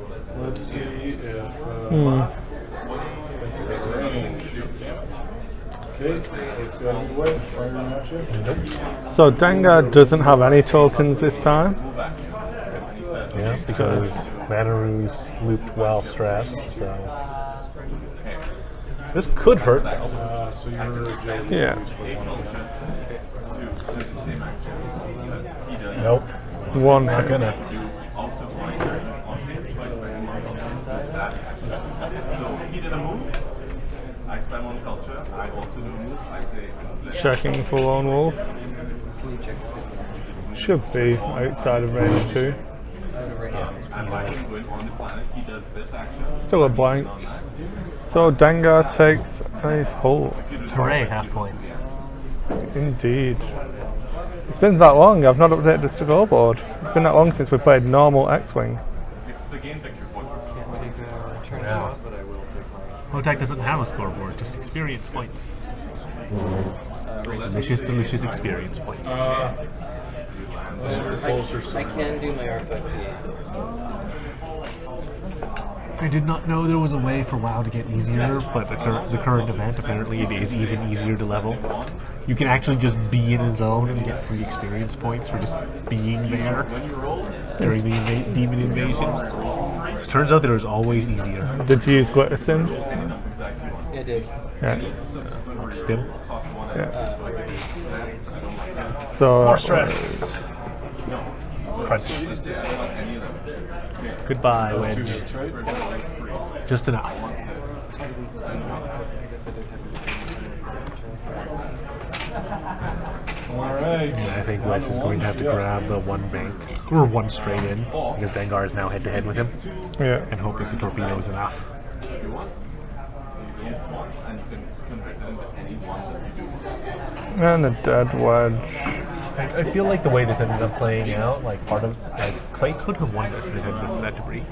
Let's see if. Okay, let's go either way. Fire in action. So Dengar doesn't have any tokens this time. Yeah, because Manaru's looped while stressed, so. This could hurt though. So you're agility. Yeah. Nope. One Not gonna. So he did a move. I spam on culture. I also do a move. I say. checking for Lone Wolf. Can you check? Should be outside of range 2. I'm going on the planet. He does this action. Still a blank. So Dengar takes a hole. Hooray, half points. Indeed. It's been that long, I've not updated the scoreboard. It's been that long since we played normal X-Wing. It's the game texture point. Can't take a turn Yeah. shot, but I will take my. Hotak doesn't have a scoreboard, just experience points. Delicious experience points. Closer, I can do my R5PA. I did not know there was a way for WoW to get easier, but the current event, apparently it is even easier to level. You can actually just be in a zone and get free experience points for just being there during the demon invasion. So it turns out that it was always easier. Did you use Glittersim? It is. Yeah. Stim. Yeah. So More stress. Crunch. Goodbye, 2 Wedge. hits, right? Just enough. Alright. I think Wes is going to have to grab the one bank, or one straight in, because Dengar is now head to head with him, yeah. and hope that the torpedo is enough. And a dead wedge. I feel like the way this ended up playing out, like part of Clay could have won this if it hadn't been for that debris.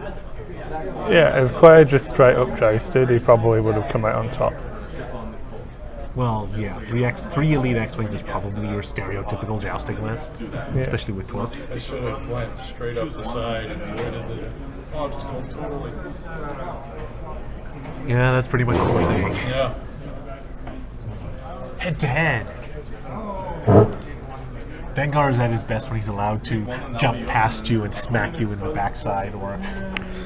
Yeah, if Clay just straight up jousted, he probably would have come out on top. Well, yeah, 3 elite X-Wings is probably your stereotypical jousting list, especially with Torps. I should have went straight up the side and avoided the obstacles totally. Yeah, that's pretty much what we're saying. Yeah. Head to head. Dengar is at his best when he's allowed to jump past you and smack you in the backside, or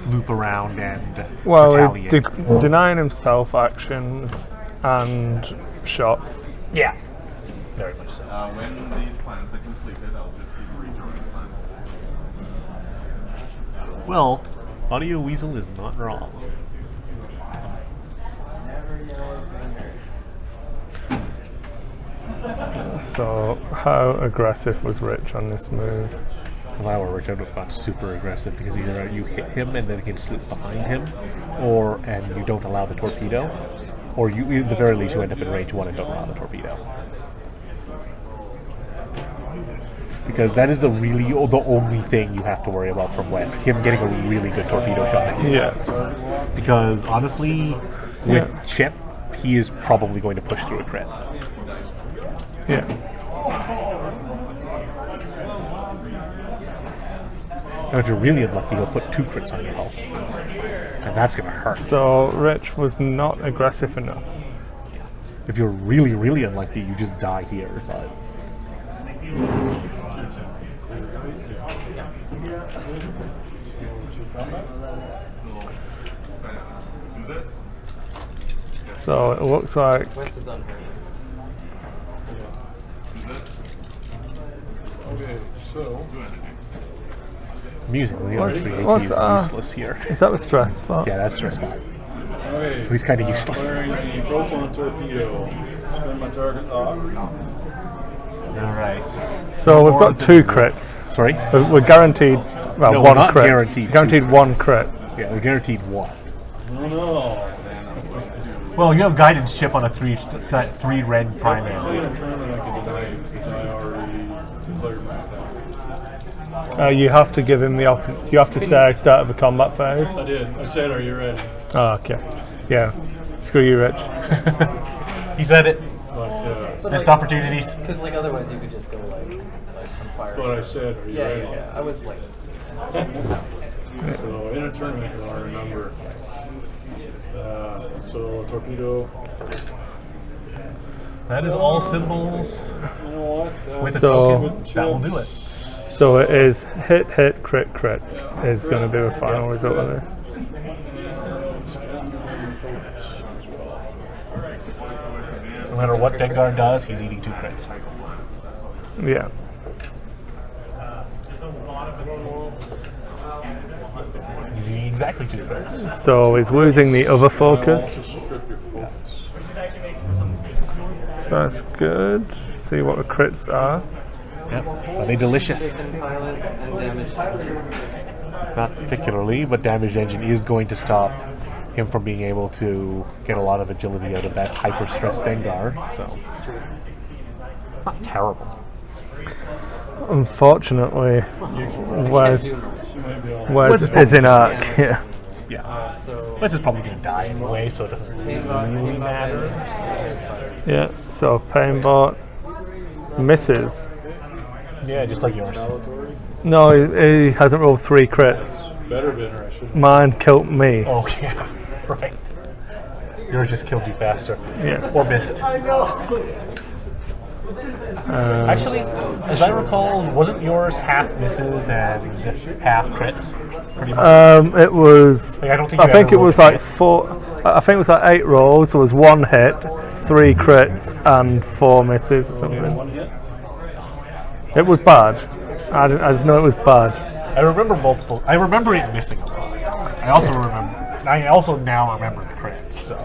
loop around and Well, retaliate. denying himself actions and shots. Yeah, very much so. When these plans are completed, I'll just keep redrawing plans. Well, Audio Weasel is not wrong. So, how aggressive was Rich on this move? Wow, Rich would have got super aggressive because either you hit him and then he can slip behind him, and you don't allow the torpedo, or you, at the very least, you end up in range 1 and don't allow the torpedo. Because that is the only thing you have to worry about from West. Him getting a really good torpedo shot at you. Yeah. Because honestly, with Chip, he is probably going to push through a crit. Yeah. And if you're really unlucky, he'll put 2 crits on your hull. And that's going to hurt. So, Rich was not aggressive enough. If you're really, really unlucky, you just die here. But So, it looks like West is unhurt. Okay, so musically, What's- honestly, what's, he's useless here. is that the stress spot? Yeah, that's stress spot. okay. So he's kind of useless. Firing the proton torpedo. Spin my target off. Alright. So we've got 2 crits. Sorry? We're guaranteed, well, No, 1 we're not crit. guaranteed Guaranteed 2 1 crit. Yeah, we're guaranteed 1. Oh no. Well, you have guidance chip on a 3 red primary. I'm determined I can deny it because I already declared my attack. You have to give him the option. You have to say start of the combat phase. I did. I said, are you ready? Oh, okay. Yeah. Screw you, Rich. He said it. But Missed opportunities. Because like otherwise you could just go like on fire. I said, are you Yeah, ready? yeah. I was like, So in a tournament, you'll remember. So torpedo. That is all symbols. You know what? With a So- token, that will do it. So it is hit, crit, crit is going to be the final result of this. No matter what Dengar does, he's eating 2 crits. Yeah. He's eating exactly 2 crits. So he's losing the other focus. Strip your focus. So that's good. See what the crits are. Yep. Are they delicious? pilot and damage engine. Not particularly, but Damaged Engine is going to stop him from being able to get a lot of agility out of that hyper-stressed Dengar, so not terrible. Unfortunately, Wes Wes is is in arc. Yeah. Yeah. So Wes is probably going to die anyway, so it doesn't really matter. Yeah. So Painbot misses. Yeah, just like yours. No, he hasn't rolled 3 crits. Better binner, I should. Mine killed me. Oh yeah, right. Yours just killed you faster. Yeah. Or missed. Actually, as I recall, wasn't yours half misses and half crits? Pretty much. It was. Like, I don't think I you think ever it was rolled a like 4. I think it was like 8 rolls. There was 1 hit, 3 crits, and 4 misses or something. One hit. It was bad. I just know it was bad. I remember multiple. I remember it missing a lot. I also remember. I also now remember the crits. So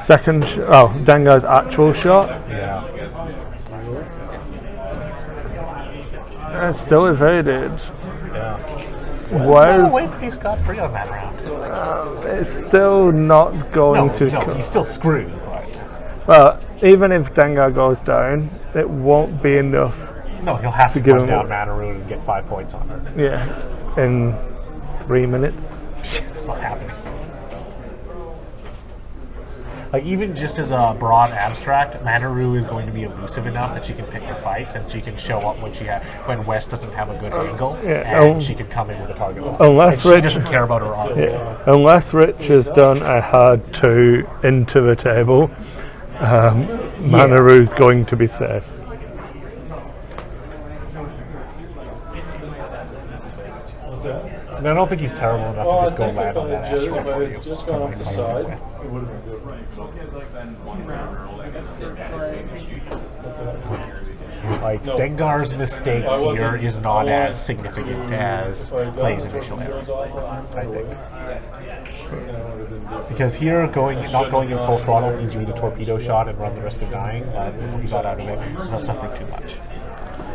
Second. Dengar's actual shot. yeah. It's still evaded. Yeah. Where's Away pretty scot-free on that round. it's still not going to. No, he's still screwed. But even if Dengar goes down, it won't be enough. No, he'll have to give put him down a- Manaroo and get 5 points on her. Yeah, in 3 minutes. It's not happening. Like, even just as a broad abstract, Manaroo is going to be elusive enough that she can pick her fights and she can show up when West doesn't have a good angle, yeah, and she can come in with a target. Unless and she Rich- doesn't care about her arm. Yeah. Unless Rich has done a hard 2 into the table, Manaroo's going to be safe. And I don't think he's terrible enough to just go land on that asteroid If I for you. had just gone off the side, it would have been good. Like, Dengar's mistake here is not as significant as Clay's initial error, I think. Because here, not going in full throttle means you need a torpedo shot and run the risk of dying, but he got out of it without suffering too much.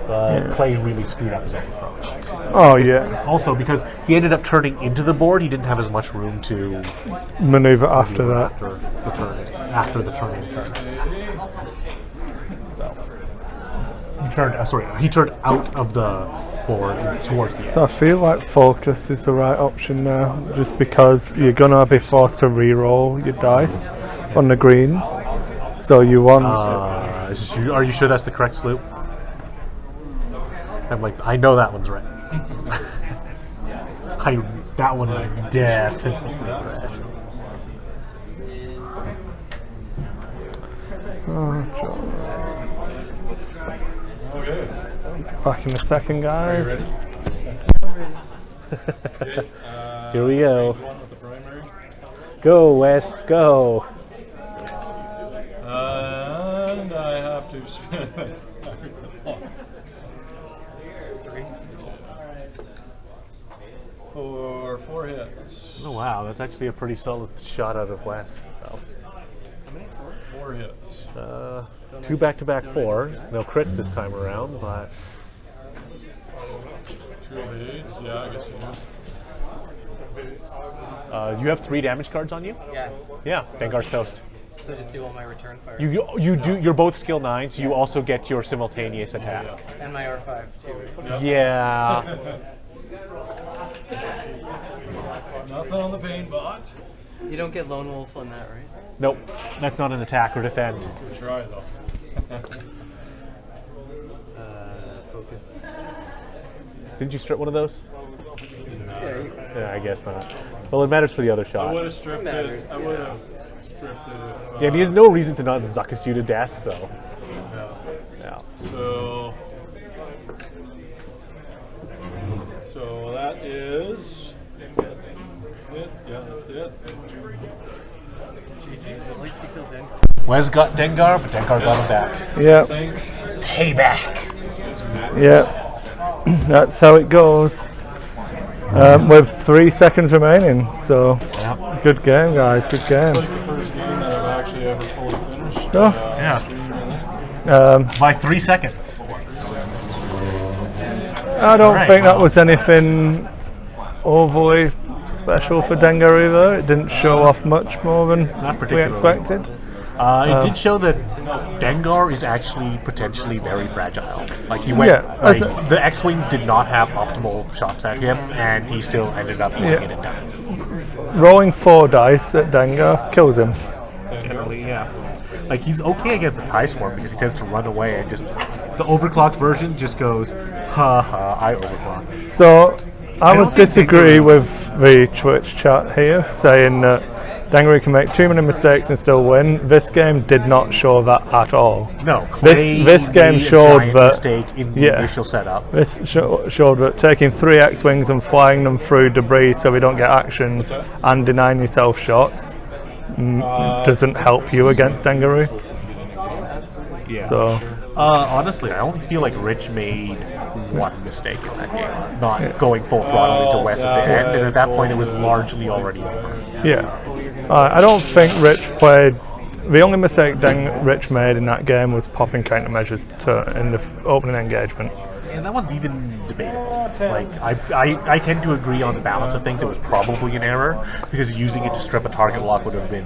But Clay really screwed up his own approach. Oh yeah, Also, because he ended up turning into the board, he didn't have as much room to maneuver after that. after the turn in turn. So he turned out of the board towards the end. So I feel like focus is the right option now, just because you're gonna be forced to re-roll your dice on the greens. So you want. Are you sure that's the correct sloop? I'm like, I know that one's right. That one is definitely right. Okay. Back in a second, guys. Here we go. One with the primary. Go, Wes, go. And I have to spin it. For 4 hits. Oh wow, that's actually a pretty solid shot out of Wes. So. 4 hits. 2 back-to-back 4s. No crits this time around, but 2 evades. Yeah, I guess you do. you have 3 damage cards on you? Yeah. Yeah, Dengar's toast. So just do all my return fire. You do. You're both skill 9s. You also get your simultaneous attack. And my R5 too. Yeah. Nothing on the pain bot. You don't get Lone Wolf on that, right? Nope. That's not an attack or defend. Good try though. Focus. Didn't you strip one of those? Yeah, Yeah, I guess not. Well, it matters for the other I shot. would have stripped matters, it. I would have stripped it if. Yeah, and he has no reason to not Zuckus you to death, so. Yeah. Yeah. So that is it. Yeah, that's it. GG. At least you killed Den. Wes got Dengar, but Dengar got him back. Yeah, Payback. yeah. That's how it goes. With 3 seconds remaining, so Yeah. good game, guys. Good game. Like the first game that I've actually ever fully finished. Oh. Yeah. Um, By 3 seconds. I don't Right. think that was anything overly special for Dengar either. It didn't show off much more than Not we particularly. expected. It did show that Dengar is actually potentially very fragile. Like he went, Yeah, like, as the X-wings did not have optimal shots at him, and he still ended up Yeah. getting it done. Rolling 4 dice at Dengar kills him. Generally, yeah. Like he's okay against a TIE Swarm because he tends to run away and just The overclocked version just goes, ha ha, I overclocked. So I don't would think disagree with the Twitch chat here, saying that Dangaroo can make too many mistakes and still win. This game did not show that at all. No, Clay This game made a showed giant that- mistake in the yeah. initial setup. This showed that taking 3 X-Wings and flying them through debris so we don't get actions and denying yourself shots doesn't help you against Dangaroo. Yeah. So Honestly, I only feel like Rich made one mistake in that game, not going full throttle into West at the end, and at that point it was largely already over. yeah, I don't think Rich played. The only mistake Rich made in that game was popping countermeasures in the opening engagement. And that one's even debatable. Like, I tend to agree on the balance of things. It was probably an error, because using it to strip a target lock would have been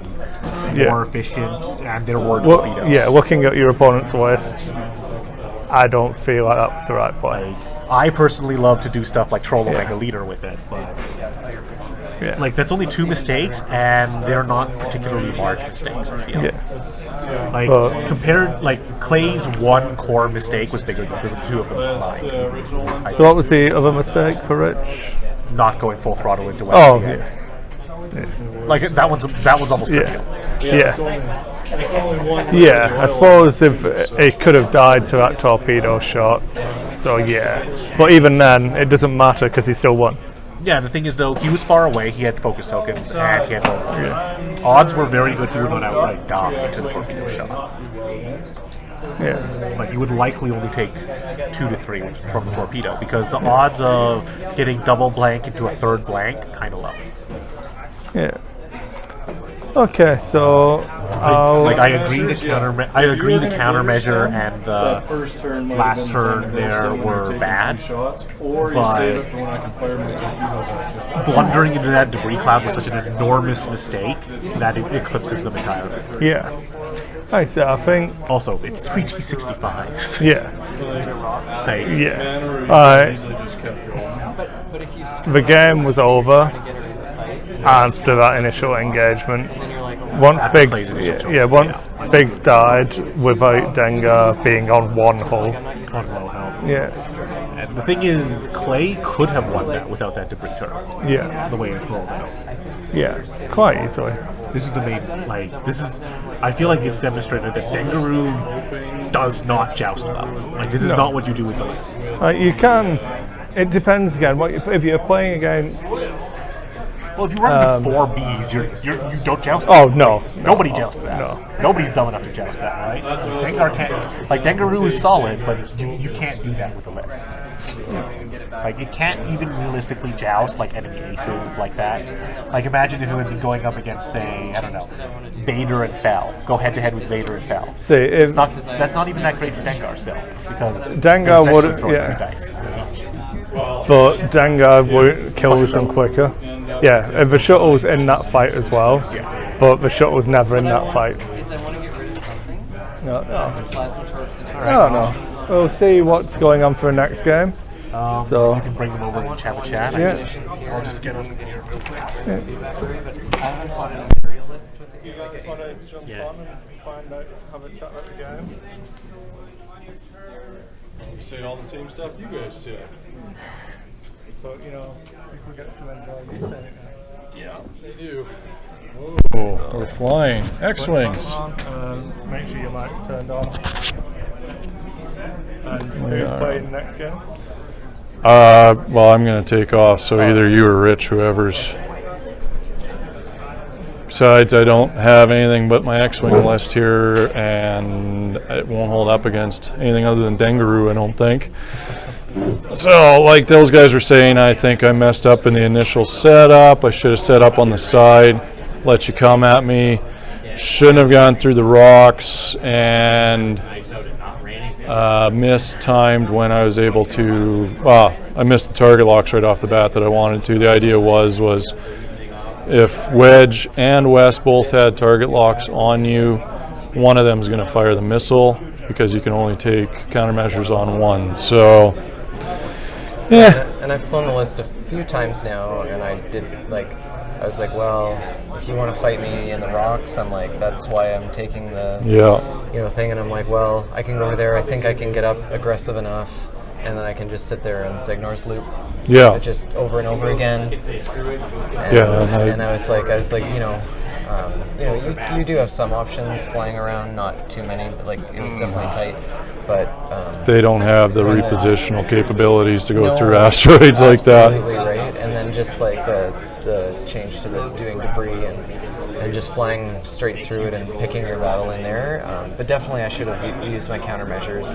more efficient, and there were torpedoes. Yeah, looking at your opponent's list, I don't feel like that was the right play. I personally love to do stuff like troll a Mega Leader with it, but Yeah. like that's only 2 mistakes, and they're not particularly large mistakes, I feel. Yeah. Like compared, like Clay's one core mistake was bigger than the 2 of them combined. The original one. So what was the other mistake for Rich? Not going full throttle into West. Oh, at the end. yeah. Like that one's almost trivial. Yeah. It's only one. Yeah, I suppose if it could have died to that torpedo shot, so yeah. But even then, it doesn't matter because he still won. Yeah, the thing is though, he was far away, he had focus tokens, and he had no odds were very good he would not outright die into the torpedo shot. Yeah, But he would likely only take 2 to 3 from the torpedo, because the odds of getting double blank into a third blank kind of low. yeah. Okay, so Like I agree the countermeasure and That the first turn might have last been the time turn to go there sit when you're were taking bad, 3 shots, or you but- save it for when I can fire my torpedoes after. blundering into that debris cloud was such an enormous mistake that it eclipses them entirely. yeah. I see. I think Also, it's 3T65s. yeah, Like, yeah. Mannery easily just kept going. But if you The game was over get her in the fight, after that initial engagement. then you're like, Once After Biggs, Clay's initial choice, yeah, once Biggs died without Dengar being on one hull. on low health. Yeah, And the thing is, Clay could have won that without that debris turn. yeah, The way it rolled out. yeah, quite easily. This is the main, like, this is, I feel like it's demonstrated that Dangaroo does not joust well. Like, this is No. not what you do with the list. You can. It depends again. If you're playing against? Well, if you run the 4 Bs, you don't joust Oh that. no, Nobody jousts that. No. Nobody's dumb enough to joust that, right? Dengar can't. Like, Dangaroo is solid, but you can't do that with the list. Like, it can't even realistically joust, like, enemy aces like that. Like, imagine if it would be going up against, say, I don't know, Vader and Fel. Go head-to-head with Vader and Fel. See, if That's not even that great for Dengar still, because Dengar he's would- actually throwing yeah. 3 dice. but Dengar kills them quicker. Yeah, if the shuttle's in that fight as well, but the shuttle's never in that fight. is I want to get rid of something. No, no. Plasma torps and I don't know. We'll see what's going on for the next game. So You can bring them over and chat with chat. yeah, I'll just get them. I haven't fought an imperialist with the Yeah. find out, have a chat about the game. You say all the same stuff you guys said. But you know, people get to enjoy you saying it. Yeah, they do. Oh, we're flying. X-Wings. Make sure your mic's turned on. And We who's are. playing the next game? Well, I'm going to take off, so either you or Rich, whoever's. Besides, I don't have anything but my X-Wing list here, and it won't hold up against anything other than Dangaroo, I don't think. So, like those guys were saying, I think I messed up in the initial setup. I should have set up on the side, let you come at me. Shouldn't have gone through the rocks, and mistimed when I was able to. I missed the target locks right off the bat that I wanted to. The idea was if Wedge and West both had target locks on you, one of them is going to fire the missile because you can only take countermeasures on one. So, yeah. And I've flown the list a few times now, and I did like I was like, well, if you want to fight me in the rocks, I'm like, that's why I'm taking the thing. And I'm like, well, I can go over there. I think I can get up aggressive enough, and then I can just sit there and Signor's loop. Yeah. Just over and over again. And and I was like, you do have some options flying around, not too many, but like it was definitely tight. But they don't have the repositional capabilities to go through asteroids like that. Absolutely right. And then just like the change to the doing debris and just flying straight through it and picking your battle in there. But definitely I should have used my countermeasures.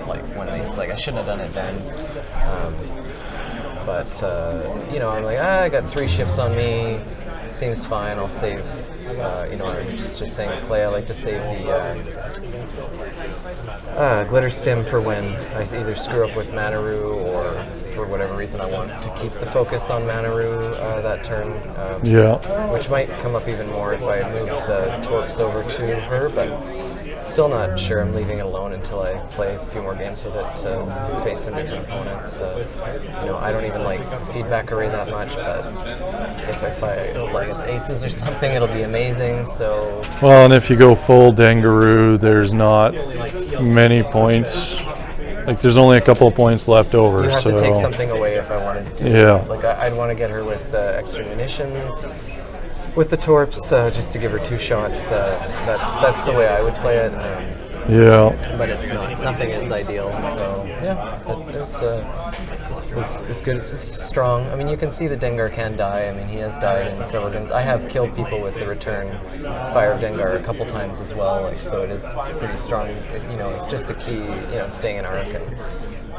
Like one of these, like I shouldn't have done it then. I'm like, I got 3 ships on me. Seems fine. I'll save. I was just saying to Clay, I like to save the glitter stim for when I either screw up with Manaru or for whatever reason I want to keep the focus on Manaru that turn. Which might come up even more if I move the torps over to her, but still not sure. I'm leaving it alone until I play a few more games with it to face some different opponents. I don't even like feedback array that much, but if I like it's aces or something, it'll be amazing. So well, and if you go full Dengaroo, there's not many points. Like there's only a couple of points left over. You have to take something away if I wanted to do it. Like I'd want to get her with extra munitions. With the torps, just to give her 2 shots, that's the way I would play it. But it's not. Nothing is ideal. So it's good. It's strong. I mean, you can see the Dengar can die. I mean, he has died in several games. I have killed people with the return fire of Dengar a couple times as well. Like, so it is pretty strong. It's just a key. Staying in arc, and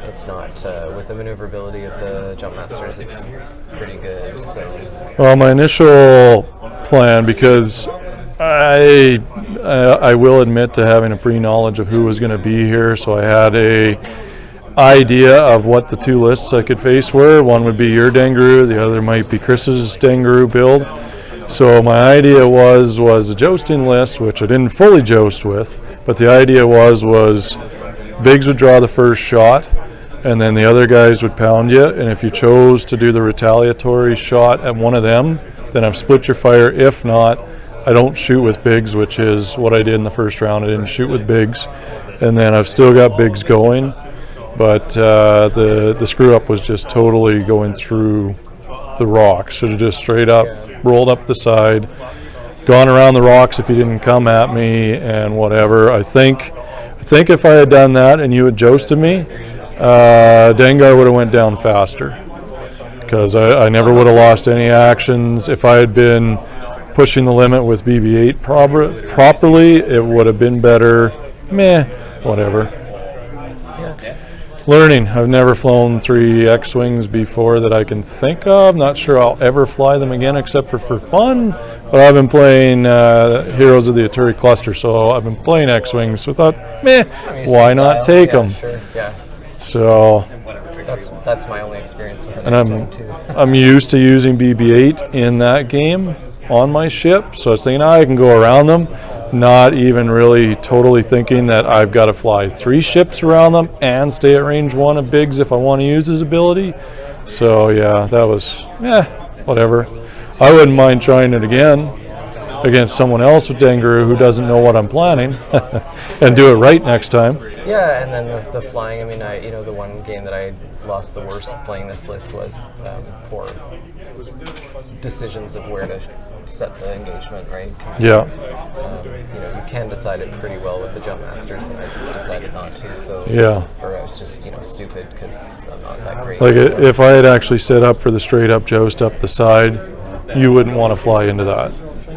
it's not with the maneuverability of the jump masters. It's pretty good. So. Well, my initial plan, because I will admit to having a pre-knowledge of who was going to be here, so I had a idea of what the 2 lists I could face were. One would be your Dengaroo, the other might be Chris's Dengaroo build. So my idea was a jousting list, which I didn't fully joust with, but the idea was Biggs would draw the first shot, and then the other guys would pound you, and if you chose to do the retaliatory shot at one of them, then I've split your fire. If not, I don't shoot with Biggs, which is what I did in the first round. I didn't shoot with Biggs, and then I've still got Biggs going, but the screw up was just totally going through the rocks. Should have just straight up rolled up the side, gone around the rocks if he didn't come at me, and whatever. I think if I had done that and you had jousted me, Dengar would have went down faster, because I never would have lost any actions. If I had been pushing the limit with BB-8 properly, it would have been better. Whatever. Learning. I've never flown 3 X-Wings before that I can think of. Not sure I'll ever fly them again except for fun. But I've been playing Heroes of the Aturi Cluster, so I've been playing X-Wings. So I thought, why not take them? Sure. Yeah. So that's my only experience with an and X-Wing too. I'm used to using BB-8 in that game on my ship, so I was thinking I can go around them, not even really totally thinking that I've got to fly 3 ships around them and stay at range 1 of Biggs if I want to use his ability. So yeah, that was whatever. I wouldn't mind trying it again against someone else with Dengaroo who doesn't know what I'm planning and do it right next time. Yeah, and then the flying. I mean, the one game that I lost the worst playing this list was poor decisions of where to set the engagement, right? Yeah. You can decide it pretty well with the jump masters, and I decided not to. So or I was just stupid because I'm not that great. Like if I had actually set up for the straight up joust up the side, you wouldn't want to fly into that.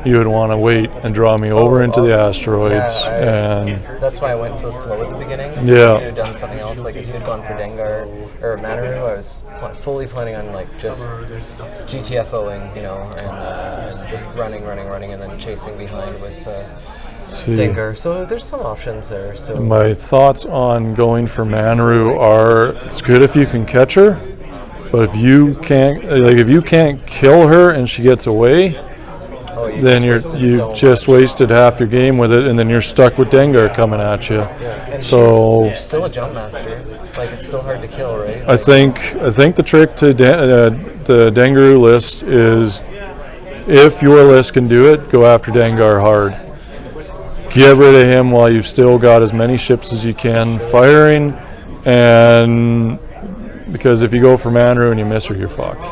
You would want to wait and draw me over into the asteroids, and that's why I went so slow at the beginning. Yeah. If you had done something else, like if you'd gone for Dengar or Manaru, I was fully planning on like just GTFOing, and just running, and then chasing behind with Dengar. So there's some options there. So my thoughts on going for Manaru are: it's good if you can catch her, but if you can't kill her and she gets away, then you've just wasted half your game with it, and then you're stuck with Dengar coming at you. Yeah, and so she's still a jump master. Like it's still hard to kill, right? I think the trick to the Dengaroo list is if your list can do it, go after Dengar hard. Get rid of him while you've still got as many ships as you can firing, and because if you go for Manru and you miss her, you're fucked.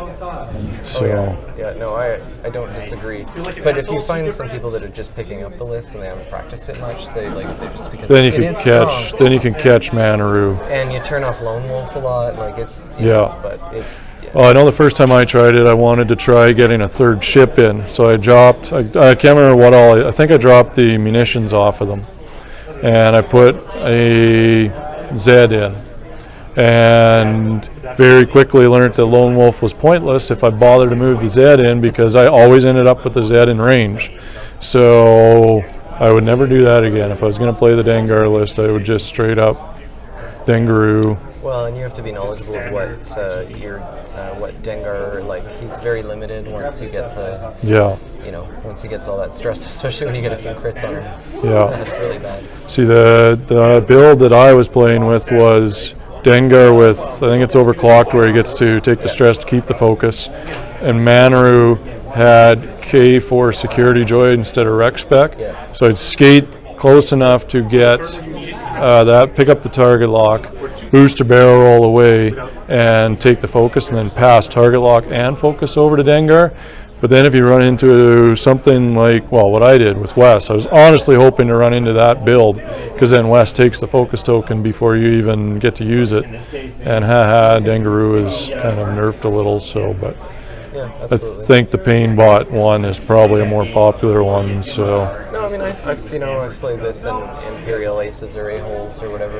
So. Yeah, no, I don't disagree. But if you find some people that are just picking up the list and they haven't practiced it much, they're just because Then you it can is catch. strong. Then you can catch Manru. And you turn off Lone Wolf a lot, like it's but it's Well, I know the first time I tried it, I wanted to try getting a third ship in. So I dropped. I can't remember what all. I think I dropped the munitions off of them, and I put a Zed in. And very quickly learned that Lone Wolf was pointless if I bothered to move the Zed in, because I always ended up with the Zed in range. So I would never do that again. If I was going to play the Dengar list, I would just straight up Dengaroo. well, and you have to be knowledgeable of what Dengar, like, he's very limited once you get the once he gets all that stress, especially when you get a few crits on him. Yeah. That's really bad. See, the build that I was playing with was Dengar with, I think it's overclocked where he gets to take the stress to keep the focus, and Manru had K for security joy instead of Rec Spec. Yeah. So I'd skate close enough to get pick up the target lock, boost or barrel roll away, and take the focus, and then pass target lock and focus over to Dengar. But then if you run into something like, well, what I did with Wes, I was honestly hoping to run into that build, because then Wes takes the focus token before you even get to use it. And Dengaroo is kind of nerfed a little, so, but Yeah, I absolutely. think the Pain Bot one is probably a more popular one, so. No, I mean, I've played this in Imperial Aces or A-Holes or whatever,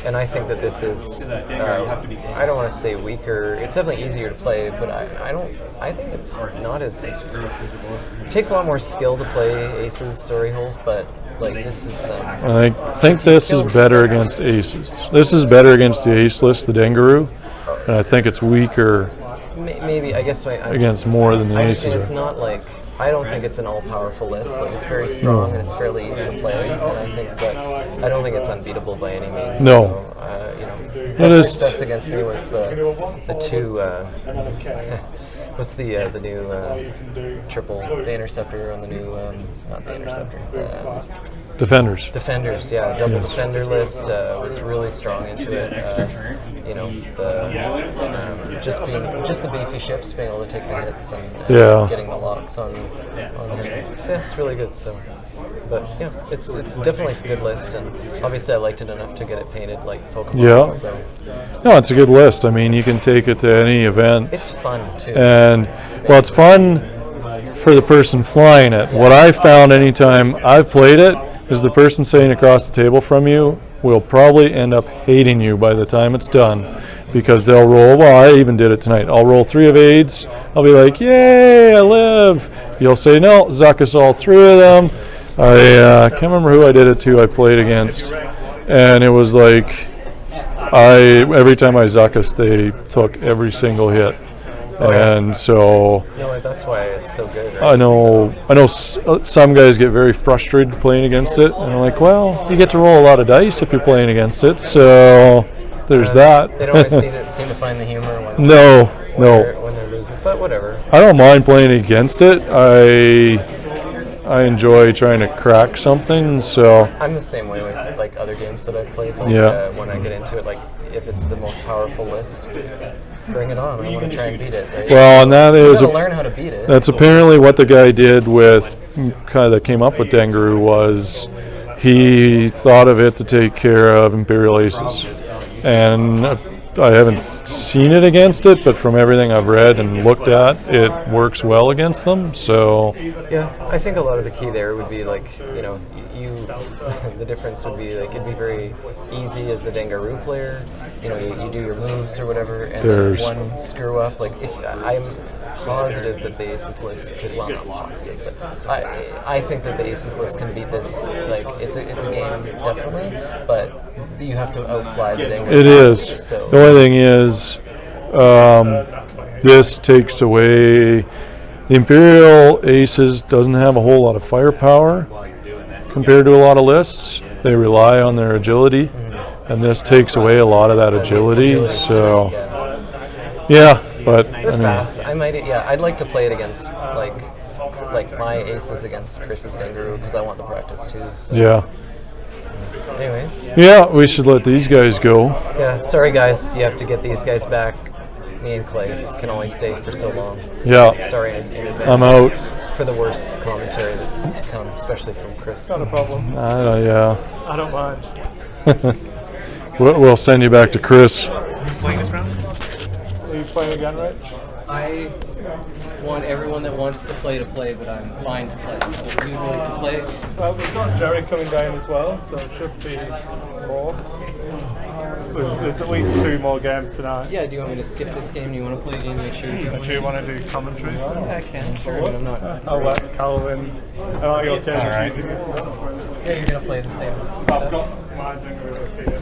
and I think that this is, I don't want to say weaker, it's definitely easier to play, but I think it's not as, it takes a lot more skill to play Aces or A-Holes, but like this is, I think this is better against Aces. This is better against the Ace list, the Dengaroo, and I think it's weaker maybe, I guess, against more than the I just Aces mean it's are. not like, I don't think it's an all-powerful list. Like, it's very strong and it's fairly easy to play, and I think that I don't think it's unbeatable by any means. No. So, best against me was the two. What's the new triple, the Interceptor on the new, not the Interceptor, Defenders. Defenders, yeah, double Defender list was really strong into it. Just the beefy ships being able to take the hits and getting the locks on him. So, yeah, it's really good. So, but yeah, it's definitely a good list, and obviously I liked it enough to get it painted like Pokemon. Yeah. So No, it's a good list. I mean, you can take it to any event. it's fun too. And, well, it's fun for the person flying it. What I found anytime I've played it is the person sitting across the table from you will probably end up hating you by the time it's done, because they'll roll, well, I even did it tonight, I'll roll 3 of aids, I'll be like, yay, I live. You'll say, no, Zuckus all 3 of them. I can't remember who I did it to, I played against, and it was like, every time I Zuckus, they took every single hit. And so That's why it's so good. Right? I know some guys get very frustrated playing against it, and I'm like, well, you get to roll a lot of dice if you're playing against it, so there's that. They don't always seem to find the humor when when they're losing, but whatever. I don't mind playing against it. I enjoy trying to crack something, so I'm the same way with like other games that I've played. Like, when I get into it, like if it's the most powerful list, bring it on. I want to try and beat it. Right? well, and that You is gotta learn how to beat it. that's apparently what the guy did with kind of that came up with Dengaroo was he thought of it to take care of Imperial Aces, and I haven't seen it against it, but from everything I've read and looked at, it works well against them. So Yeah, I think a lot of the key there would be like, the difference would be like it'd be very easy as the Dengaroo player. You do your moves or whatever, and then one screw up. Like if I'm positive that the Aces list could, well, not positive, but I think that the Aces list can beat this. Like it's a game definitely, but you have to outfly the Dengaroo. it is. So The only thing is, this takes away. The Imperial Aces doesn't have a whole lot of firepower compared to a lot of lists. They rely on their agility, and this takes away a lot of that agility. So, yeah, but They're fast. I'd like to play it against like like my aces against Chris's Dengaroo because I want the practice too. So. Yeah. Anyways. Yeah, we should let these guys go. Yeah, sorry guys, you have to get these guys back. Me and Clay can only stay for so long. Yeah. Sorry in advance. I'm out. For the worst commentary that's to come, especially from Chris. Not a problem. Yeah. I don't mind. We'll send you back to Chris. Playing this round? Are you playing again, Rich? I want everyone that wants to play, but I'm fine to play. So are you willing to play? Well, we've got Jerry coming down as well, so it should be more. There's at least 2 more games tonight. Yeah, do you want me to skip this game? Do you want to play a game? Make sure you Do you want to do commentary? Yeah, I can. Sure. I mean, I'm not. I'll let Calvin. I like your turn Alright. choosing it. Yeah, you're gonna play the same. I've got my Dengaroo here.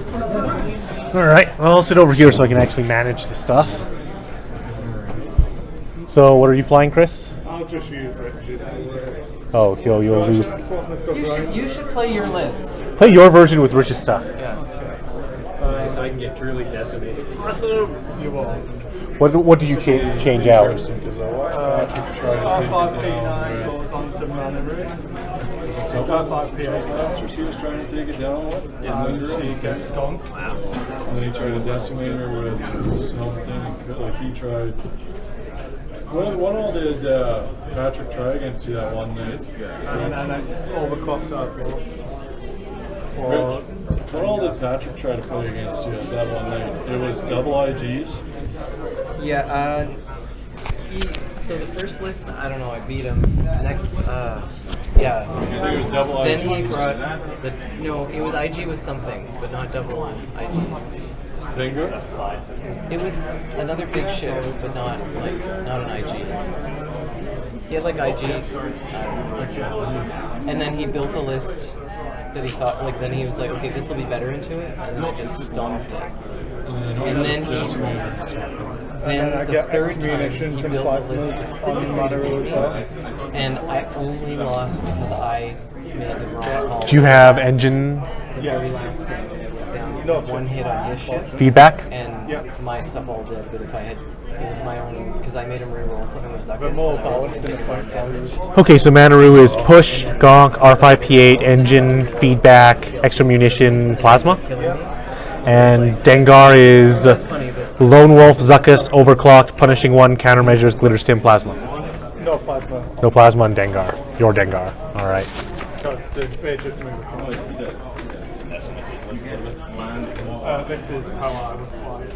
Alright, well, I'll sit over here so I can actually manage the stuff. So, what are you flying, Chris? I'll just use Rich's. Oh, you'll lose. You should play your list. Play your version with Rich's stuff. Yeah. So I can get truly decimated. You won't. What do you change out? Because I watched Patrick try to take R5 it down P9 with goes onto Manaroo. R5 R5 P8 Masters he was trying to take it down with. and he gets gone. And then he tried to decimate her with something. Like he tried. What all did Patrick try against you that one night? And it's overclocked up. Rich, what all did Patrick try to play against you that one night? It was double IGs. Yeah. So the first list, I don't know. I beat him. Next. Yeah. It was double Then IGs. he brought the no. It was IG with something, but not double IGs. Finger? It was another big ship, but not an IG. He had like IG, I don't know. And then he built a list that he thought then he was like, okay, this will be better into it, and then I just stomped it. And then the third time he built a list specifically to beat me, and I only lost because I made the wrong call. Do you have engine The very last thing, it was down one hit on his ship. feedback? And my stuff all did, but if I had, it was my own, because I made him reroll something with Zuckus, more and I would balanced only in take the one damage. Okay, so Manaroo is push, gonk, R5P8, engine, feedback, extra munition, plasma. Killing me. And Dengar is That's funny, but Lone Wolf, Zuckus, overclocked, punishing 1, countermeasures, glitter stim, plasma. No plasma. No plasma on Dengar. Your Dengar. Alright. Because they just move. This is how I would fly it.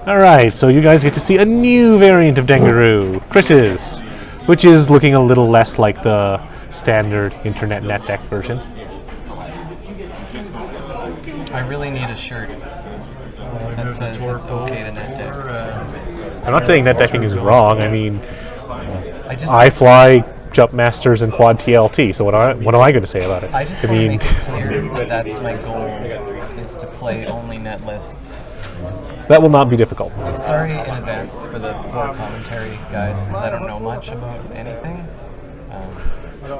Alright, so you guys get to see a new variant of Dengaroo, Chris's, which is looking a little less like the standard internet net deck version. I really need a shirt that says it's okay to net deck. I'm not saying net decking is wrong, I mean, I I fly Jump Masters and Quad TLT, so what am I going to say about it? I just want to make it clear that that's my goal, is to play only net lists. That will not be difficult. Sorry in advance for the poor commentary, guys, because I don't know much about anything.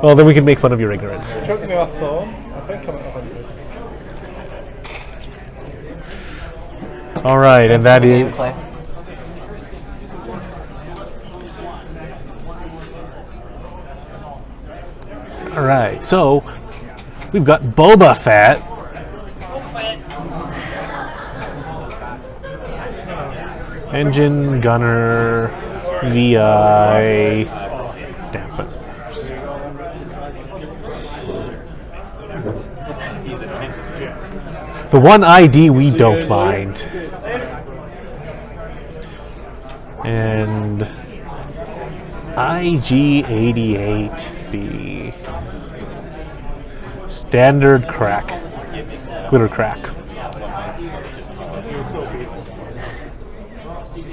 Well, then we can make fun of your ignorance. Chuck me off phone. I think I'm at 100. Alright, and that is... Gameplay. Alright, so we've got Boba Fett. Engine, gunner, VI. Damn it. The one ID we don't mind. And IG88B. Standard crack. Glitter crack.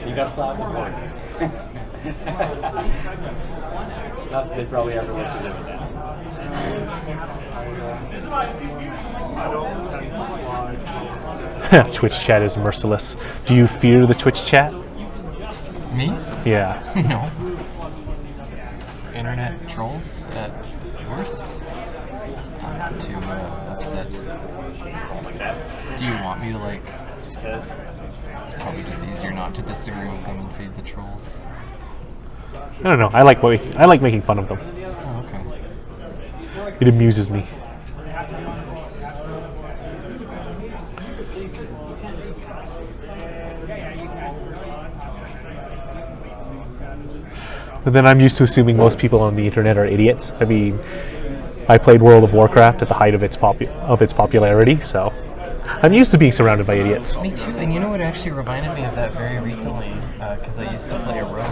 You got flat before. Not that they probably ever let you live with that. Twitch chat is merciless. Do you fear the Twitch chat? Me? Yeah. No. Internet trolls at worst? I'm not too upset. Do you want me to it's probably just easier not to disagree with them and feed the trolls. I don't know. I like making fun of them. Oh, okay. It amuses me. But then I'm used to assuming most people on the internet are idiots. I mean, I played World of Warcraft at the height of its popularity, so I'm used to being surrounded by idiots. Me too. And you know what actually reminded me of that very recently? Because I used to play a Rogue,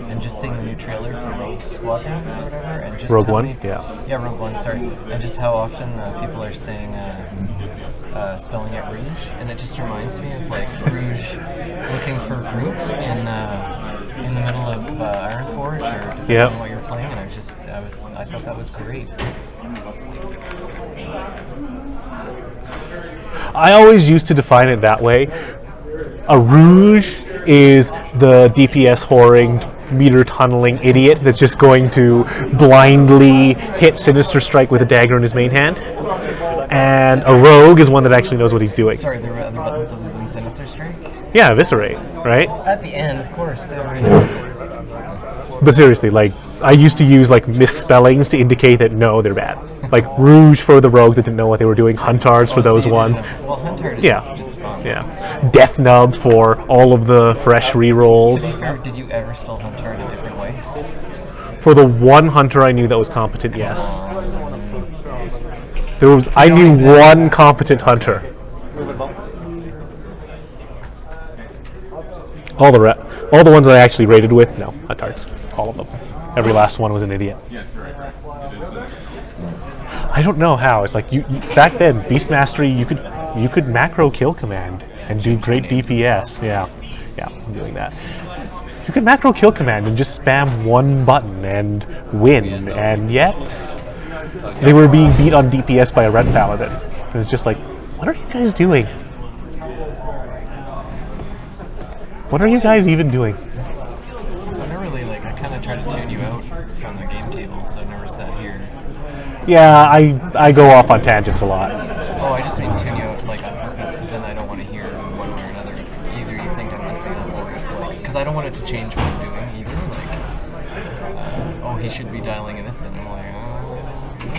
and just seeing the new trailer for Rogue Squadron or whatever, and just Rogue how One? many- Yeah. Rogue One. Sorry, and just how often people are saying spelling it Rouge, and it just reminds me of like Rouge looking for group in the middle of Ironforge, or depending Yep. on what you're playing. And I thought that was great. I always used to define it that way. A Rouge is the DPS whoring, meter tunneling idiot that's just going to blindly hit Sinister Strike with a dagger in his main hand. And a Rogue is one that actually knows what he's doing. Sorry, there were other buttons other than Sinister Strike? Yeah, Eviscerate, right? At the end, of course. But seriously, like, I used to use like misspellings to indicate that no, they're bad. Like Rouge for the rogues that didn't know what they were doing, Huntards for those ones. Well, Huntard is Yeah. just fun. Yeah. Death Nub for all of the fresh To be rerolls. fair, did you ever spell Huntard a different way? For the one hunter I knew that was competent, yes. I knew one competent hunter. All the ones that I actually rated with, no, Huntards. All of them. Every last one was an idiot. I don't know how. It's like you back then, Beast Mastery, you could macro kill command and do great DPS. Yeah, I'm doing that. You could macro kill command and just spam one button and win, and yet they were being beat on DPS by a Red Paladin. And it's just like, what are you guys doing? What are you guys even doing? So I never really, I kind of tried to tune you out from the game table, so I never sat here. Yeah, I go off on tangents a lot. Oh, I just mean tune you out, on purpose, because then I don't want to hear one way or another. Either you think I'm messing up, or it's because I don't want it to change what I'm doing either. Oh, he should be dialing in this, and I'm like, oh,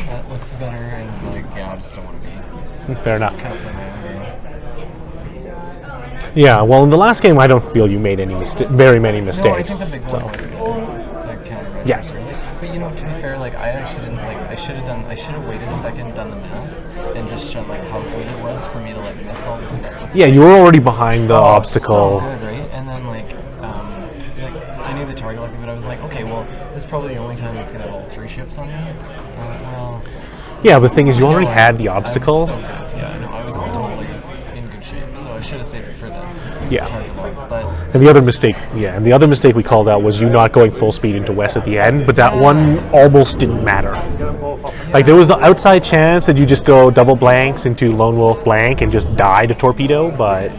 that looks better, and I just don't want to be. Fair enough. Kind of play my own game. Yeah, well, in the last game, I don't feel you made any very many mistakes. No, I think the big one was the counter Yeah. early. But to be fair, I actually didn't I should have waited a second, done the math, and just shown how good it was for me to miss all this stuff. Yeah, you were already behind the obstacle. So good, right? And then I knew the target but I was like, okay, well, this is probably the only time it's gonna have all 3 ships on me. Well. Yeah, but the thing is, you already had the obstacle. I was so good. Yeah, no, I was totally in good shape, so I should have saved it for the target lock. But And the other mistake we called out was you not going full speed into West at the end, but that one almost didn't matter. There was the outside chance that you just go double blanks into Lone Wolf blank and just die to torpedo, but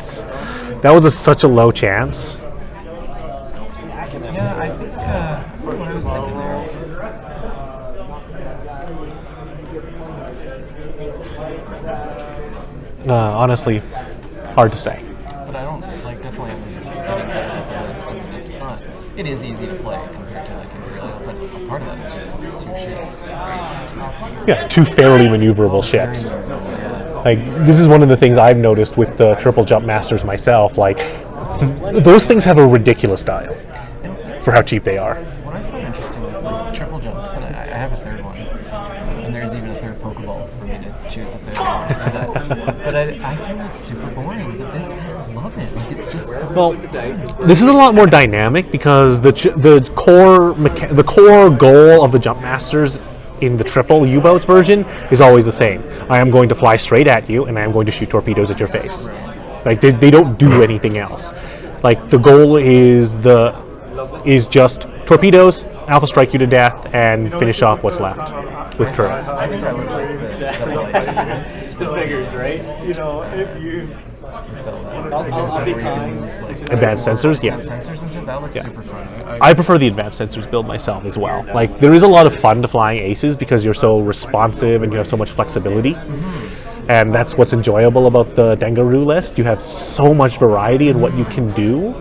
that was such a low chance. yeah, I think what I was thinking there. Honestly, hard to say. But I don't definitely am getting better at the list. I mean, it's not. It is easy to play compared to Imperial, but a part of that is just because it's 2 ships. Right? Yeah, 2 fairly maneuverable ships. Yeah. This is one of the things I've noticed with the triple jump masters myself. Those things have a ridiculous dial for how cheap they are. What I find interesting is triple jumps, and I have a third one, and there's even a third Pokeball for me to choose if I want to do that. But I find it super boring. But this, I love it. It's just so. Well, this is a lot more dynamic because the core goal of the jump masters in the triple U-boats version is always the same. I am going to fly straight at you, and I am going to shoot torpedoes at your face. They don't do anything else. The goal is just torpedoes, alpha strike you to death, and finish off what's left with turret. I think I would like the figures, right? If you. Advanced sensors, yeah. Sensors and stuff, that looks super fun. I prefer the advanced sensors build myself as well. There is a lot of fun to flying aces because you're so responsive and you have so much flexibility. And that's what's enjoyable about the Dengaroo list. You have so much variety in what you can do.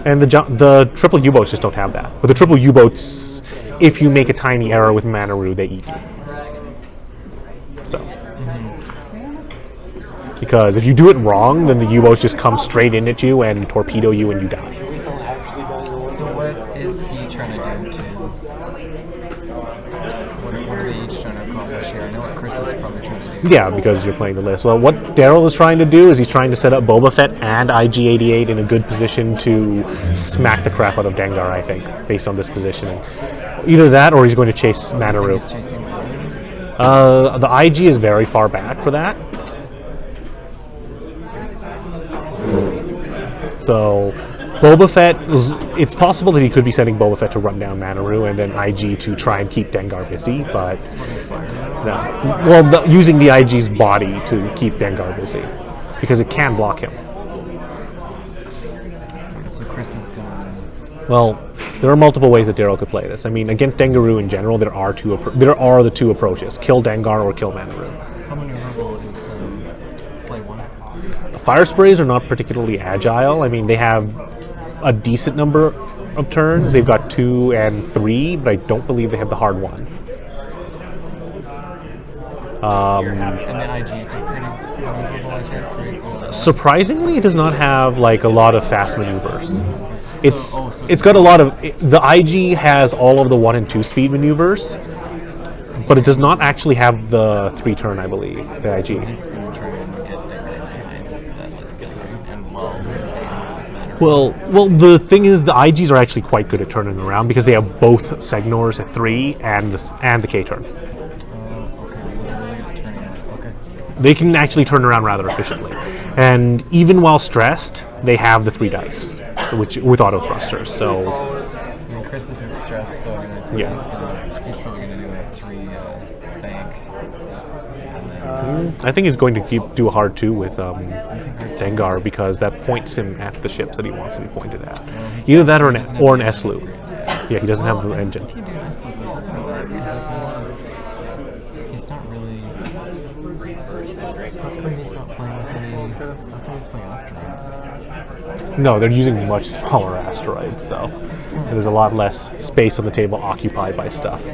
And the triple U-boats just don't have that. With the triple U-boats, if you make a tiny error with Manaru, they eat you. So. Because if you do it wrong, then the U-boats just come straight in at you and torpedo you and you die. So what is he trying to do to... What are they each trying to accomplish here? I know what Chris is probably trying to do. Yeah, because you're playing the list. Well, what Daryl is trying to do is he's trying to set up Boba Fett and IG-88 in a good position to smack the crap out of Dengar, I think, based on this positioning. Either that or he's going to chase Manaru. He's chasing Manaru? The IG is very far back for that. So, Boba Fett, it's possible that he could be sending Boba Fett to run down Manaru and then IG to try and keep Dengar busy, but no. Well, using the IG's body to keep Dengar busy, because it can block him. So Chris is gonna... Well, there are multiple ways that Daryl could play this. I mean, against Dengaru in general, there are the two approaches: kill Dengar or kill Manaru. How maneuverable is Slave 1? Fire sprays are not particularly agile. I mean, they have a decent number of turns. They've got 2 and 3, but I don't believe they have the hard one. And the IGs are pretty maneuverable, I think. Pretty cool. Surprisingly, it does not have like a lot of fast maneuvers. It's got a lot of... The IG has all of the 1 and 2 speed maneuvers, but it does not actually have the 3 turn, I believe, the IG. He's going to try and get behind that list then, and while staying with Well, the thing is, the IGs are actually quite good at turning around because they have both Segnors at 3 and the K turn. Okay, so they're really good at turning. Okay. They can actually turn around rather efficiently, and even while stressed, they have the 3 dice, which with auto thrusters. So. I mean, Chris isn't stressed, so he's probably going to do a 3 bank. And then, I think he's going to do a hard 2 with Dengar because that points him at the ships that he wants to be pointed at. Either that or an S-loop. Yeah, he doesn't have the engine. if you do S-loop, is that going to work? Because he's not really... How come he's not playing with any... How come he's playing asteroids? No, they're using much smaller asteroids, so there's a lot less space on the table occupied by stuff.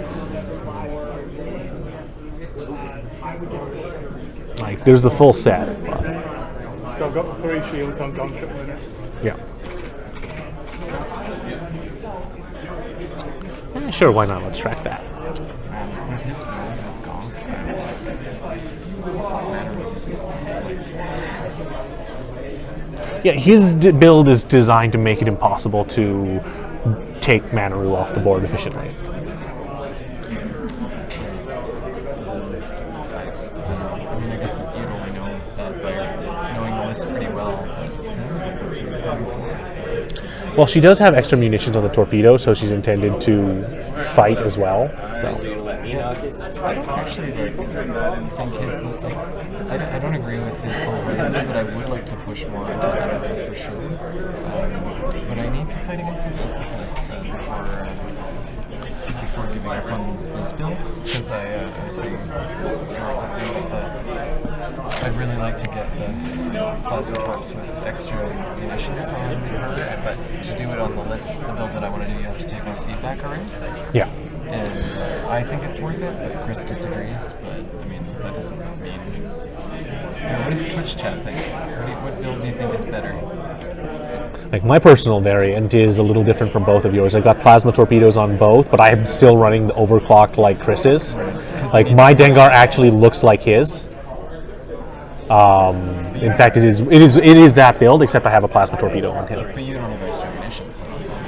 Like, there's the full set, but... So I've got 3 shields on gunship minutes. Yeah. Sure, why not? Let's track that. With his build with Gonk, Yeah, his build is designed to make it impossible to take Manaru off the board efficiently. I mean, I guess you'd only know that by knowing the list pretty well, but it seems like that's what he's going for. Well, she does have extra munitions on the torpedo, so she's intended to fight as well. So. I don't actually think his... I don't agree with his whole range, but I would like to push more into Manaru for sure. But I need to fight against the physicist before giving up on this build, because I was saying that I'd really like to get the plasma torps with extra munitions on her, but to do it on the list, the build that I want to do, you have to take off feedback already. Yeah. And I think it's worth it, but Chris disagrees. But I mean, that doesn't mean. What does Twitch chat think? What build do you think is better? Like, my personal variant is a little different from both of yours. I got plasma torpedoes on both, but I am still running the overclocked like Chris's. Right. Like, my Dengar actually looks like his. In fact, it is that build, except I have a plasma torpedo on him. But you don't have extra munitions.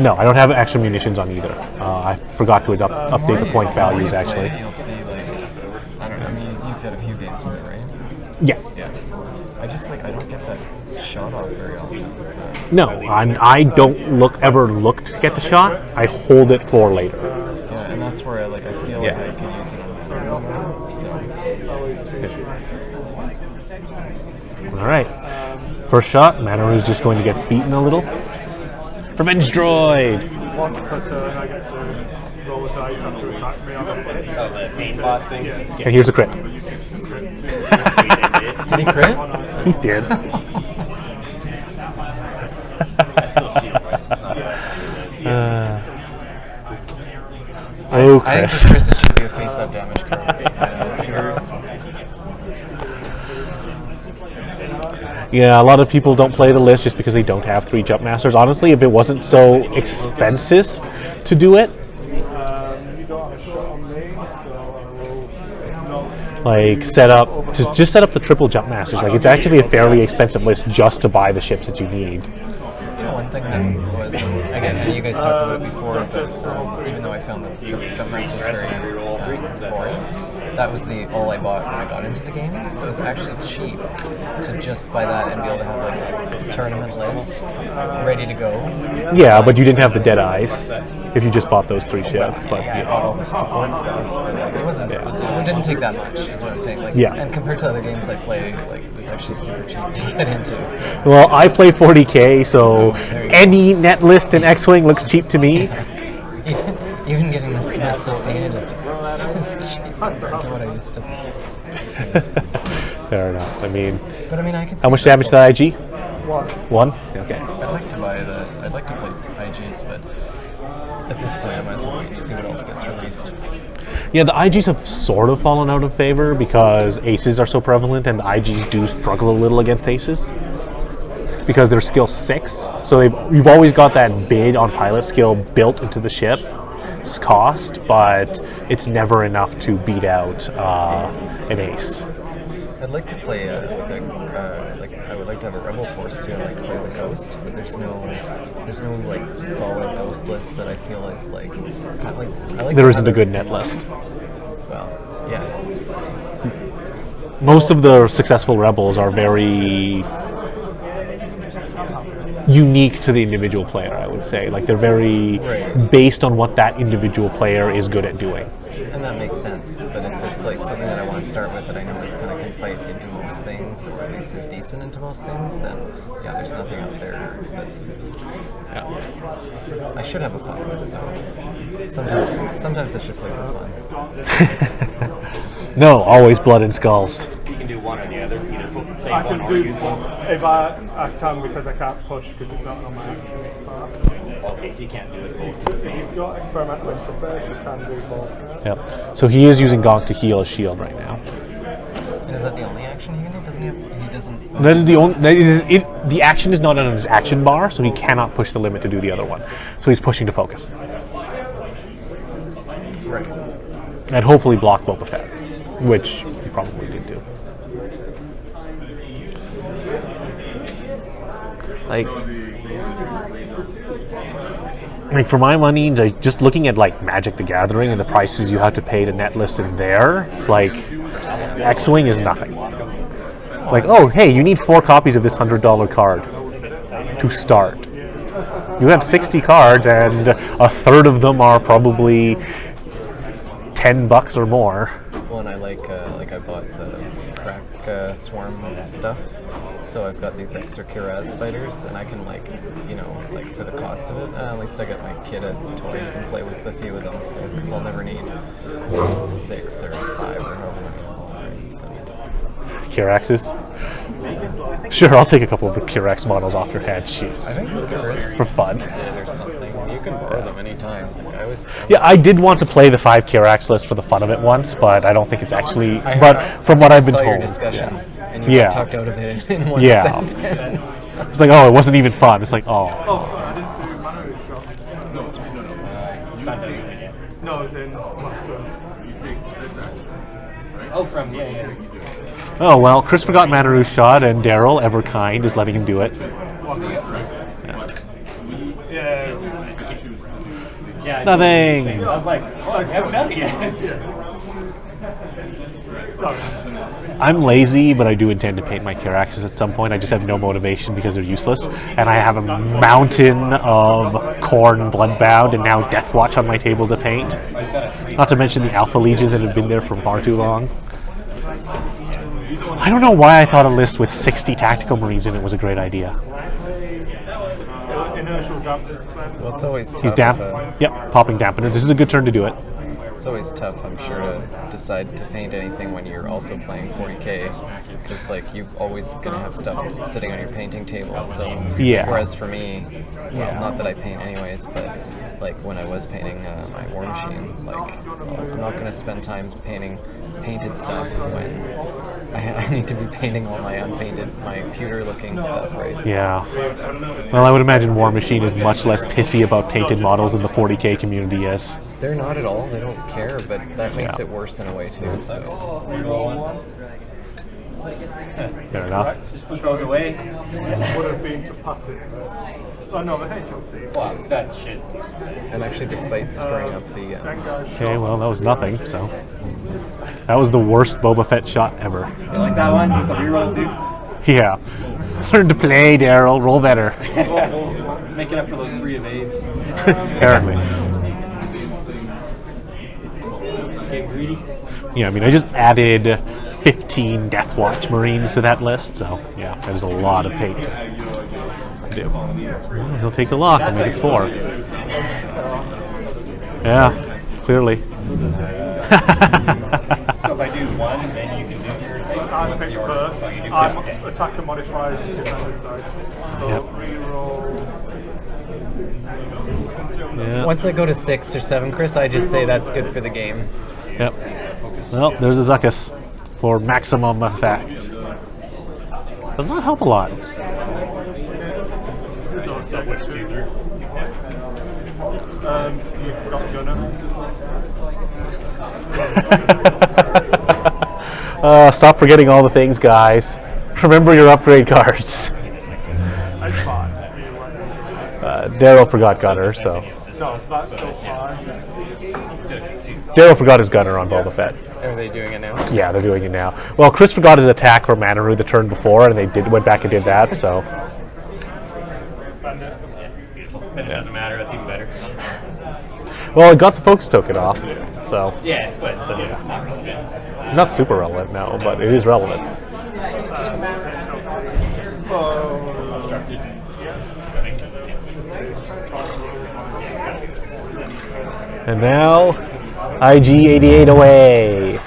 No, I don't have extra munitions on either. I forgot to update the point values, actually. You'll see, like, I don't know. I mean, you've had a few games with it, right? Yeah. Yeah. I don't get that shot off very often. No, I don't ever look to get the shot. I hold it for later. Yeah, and that's where I feel like I can use it on my own more. So. All right. First shot, Manaru's just going to get beaten a little. Revenge droid! Once per turn, I get to roll a dice after attack me on a So the aimbot thing? Yeah. And here's a crit. Did he crit? He did. I still shoot, right? I Chris. think Chris should be a face-up damage card. Yeah, a lot of people don't play the list just because they don't have 3 Jump Masters. Honestly, if it wasn't so expensive to do it, You don't have a shot on me, so I will not. like just set up the triple Jump Masters. Like it's actually a fairly expensive list just to buy the ships that you need. You know, one thing that was, again, and you guys talked about it before, but even though I found that Jump Masters very boring, that was all I bought when I got into the game. So it was actually cheap to just buy that and be able to have like a tournament list ready to go. Yeah, but you didn't have the Dead Eyes if you just bought those 3 ships. But Yeah, I bought all the support stuff. It wasn't. It didn't take that much, is what I'm saying. Like, Yeah. And compared to other games I play, like it was actually super cheap to get into. So. well, I play 40k, so any net list in X-Wing looks cheap to me. Even getting this still painted is cheap compared to what I used to. Fair enough. I mean, But I mean, I could. how much see damage to this that IG? 1. Okay. I'd like to buy the. I'd like to play IGs, but at this point, I might as well wait to see what else gets released. Yeah, the IGs have sort of fallen out of favor because aces are so prevalent, and the IGs do struggle a little against aces because they're skill 6. So you've always got that bid on pilot skill built into the ship. It's cost, but it's never enough to beat out an ace. I'd like to play like I would like to have a rebel force too. I'd like to play the ghost, but there's no like solid ghost list that I feel is like kind of like. I like There to isn't have a good net list. Well, yeah. Most of the successful rebels are very unique to the individual player, I would say. Like they're very Right. based on what that individual player is good at doing. And that makes sense, but if it's like something that I want to start with that I know is kind of can fight into most things, or at least is decent into most things, then yeah, there's nothing out there that's. I should have a fun list though. Sometimes I should play for fun. No, always blood and skulls. You can do one or the other, either save I one can or do use one. if I can because I can't push because it's not on my action part. Okay, so you can't do it both. If you've got experimental interface, you can do both. Yep. So he is using Gonk to heal his shield right now. And is that the only action he can do? Doesn't he have? He doesn't. Oh, That is the only. The action is not on his action bar, so he cannot push the limit to do the other one. So he's pushing to focus right. and hopefully block Boba Fett, which he probably did do. Like for my money, like just looking at like Magic the Gathering and the prices you have to pay to net list in there, it's like X-Wing is nothing. Like, oh hey, you need 4 copies of this $100 card to start. You have 60 cards and a third of them are probably $10 or more. Well, and I like I bought the crack swarm stuff, so I've got these extra Kiraz fighters, and I can like for the cost of it, at least I got my kid a toy who can play with a few of them, so because I'll never need 6 or 5 or however many. So. Kiraxes? Sure, I'll take a couple of the Kirax models off your head. Jeez. I think Chris For fun. did or something. You can borrow them anytime. Like, Yeah, I did want to play the 5 Kirax list for the fun of it once, but I don't think it's actually. I But from what I've been saw your told, discussion, yeah. and you Yeah. got talked out of it in one Yeah. sentence. It's like, oh, it wasn't even fun. It's like, oh. Oh, sorry, I didn't do Manaru's job. No, it's in Master. Oh, from yeah. Oh well, Chris forgot Manaru's shot, and Daryl, ever kind, is letting him do it. Yeah. Nothing. I'm like, oh, I haven't done it yet. Sorry. I'm lazy, but I do intend to paint my Kiraxes at some point. I just have no motivation because they're useless, and I have a mountain of Khorne Bloodbound and now Deathwatch on my table to paint. Not to mention the Alpha Legion that have been there for far too long. I don't know why I thought a list with 60 Tactical Marines in it was a great idea. Inertial dampeners. Well, it's always tough. He's Yep, popping dampener. This is a good turn to do it. It's always tough, I'm sure, to decide to paint anything when you're also playing 40k, because like you're always gonna have stuff sitting on your painting table. So Yeah. Whereas for me, well, not that I paint anyways, but like when I was painting my War Machine, like I'm not going to spend time painting painted stuff when I need to be painting all my unpainted, my pewter-looking stuff, right? Yeah. Well, I would imagine War Machine is much less pissy about painted models than the 40K community is. They're not at all. They don't care, but that makes it worse in a way too. So. Fair enough. Just put those away. Would have been to pass it. Oh no, the HLC. Wow, that shit. And actually, despite screwing up the. Okay, well, that was nothing, so. That was the worst Boba Fett shot ever. You like that one? The reroll, dude? Yeah. Learn to play, Daryl. Roll better. Making up for those 3 evades. Apparently. Get greedy. Yeah, I mean, I just added 15 Death Watch Marines to that list, so yeah, that is a lot of paint. Well, he'll take the lock and make it 4. Yeah, clearly. So if I do 1, then you can do your thing. I pick first. Attack and modify defender's dice. So Yep. reroll. Yeah. Once I go to 6 or 7, Chris, I just say that's good for the game. Yep. Well, there's a Zuckuss for maximum effect. Does not help a lot. You've got Gunner. Stop forgetting all the things, guys. Remember your upgrade cards. That's fine. Daryl forgot Gunner, so. No, that's still fine. Daryl forgot his Gunner on Boba Fett. Are they doing it now? Yeah, they're doing it now. Well, Chris forgot his attack for Manaroo the turn before, and they went back and did that, so. But it doesn't matter, that's even better. Well, it got the focus token off, so. Yeah, but it's Not super relevant now, but it is relevant. obstructed. And now, IG-88 away.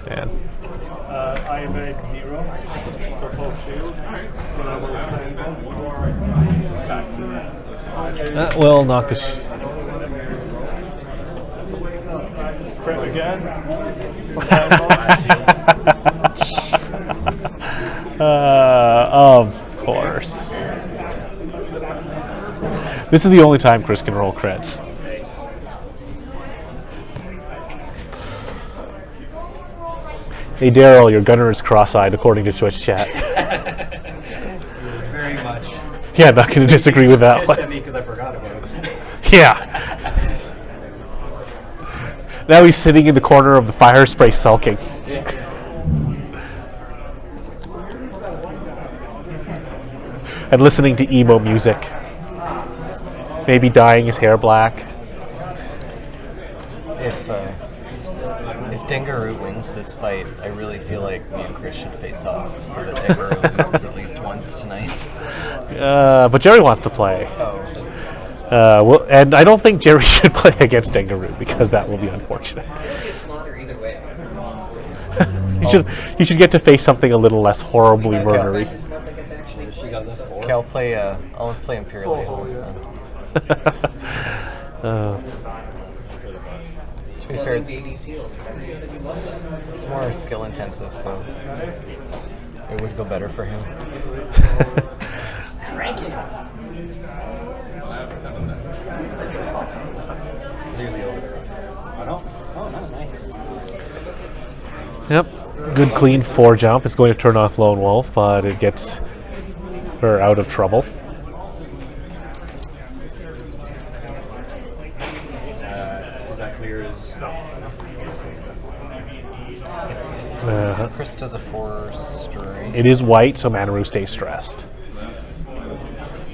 Man. I evade 0, so full shield. So I will claim back to that. That will knock the Crit again. Of course. This is the only time Chris can roll crits. Hey Daryl, your Gunner is cross-eyed according to Twitch chat. Very much. Yeah, not going to disagree with that Pissed one. at me because I forgot about it. Yeah. Now he's sitting in the corner of the fire spray sulking. And listening to emo music. Maybe dyeing his hair black. If Dengaroo wins this fight, I really feel like me and Chris should face off so that Dengaroo loses at least once tonight. But Jerry wants to play. Oh. Well, and I don't think Jerry should play against Dengaroo because that will be unfortunate. You should get to face something a little less horribly murdery. Okay, I'll play Imperial Alias then. To be fair, it's more skill intensive, so it would go better for him. Crank it. Oh, nice. Yep, good clean 4 jump. It's going to turn off Lone Wolf, but it gets her out of trouble. Is that clear as... Chris does a 4-straight. It is white, so Manaroo stays stressed.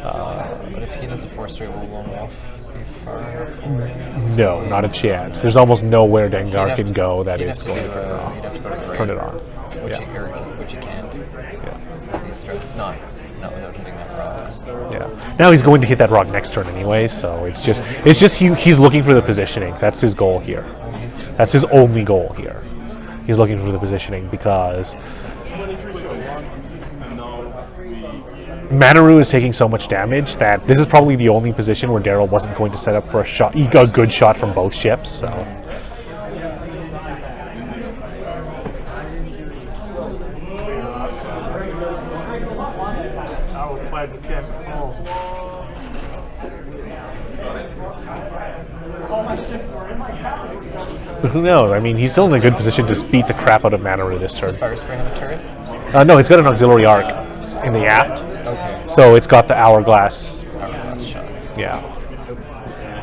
But if he does a 4-straight, will Lone Wolf be far enough away? No, not a chance. There's almost nowhere Dengar He'd can have go that he'd is have to going to do, turn it he'd on. have to go to the right. Turn it on. Which he can't. Yeah. He's stressed. Not without hitting that rock. Yeah. Now he's going to hit that rock next turn anyways, so it's just he's looking for the positioning. That's his goal here. That's his only goal here. He's looking for the positioning because Manaru is taking so much damage that this is probably the only position where Daryl wasn't going to set up for a shot. He got a good shot from both ships. So. I will play this game before. But who knows? I mean, he's still in a good position to beat the crap out of Manaru this turn. Fire spray on the turret? No, it's got an auxiliary arc in the aft. Okay. So it's got the hourglass. Shot. Yeah.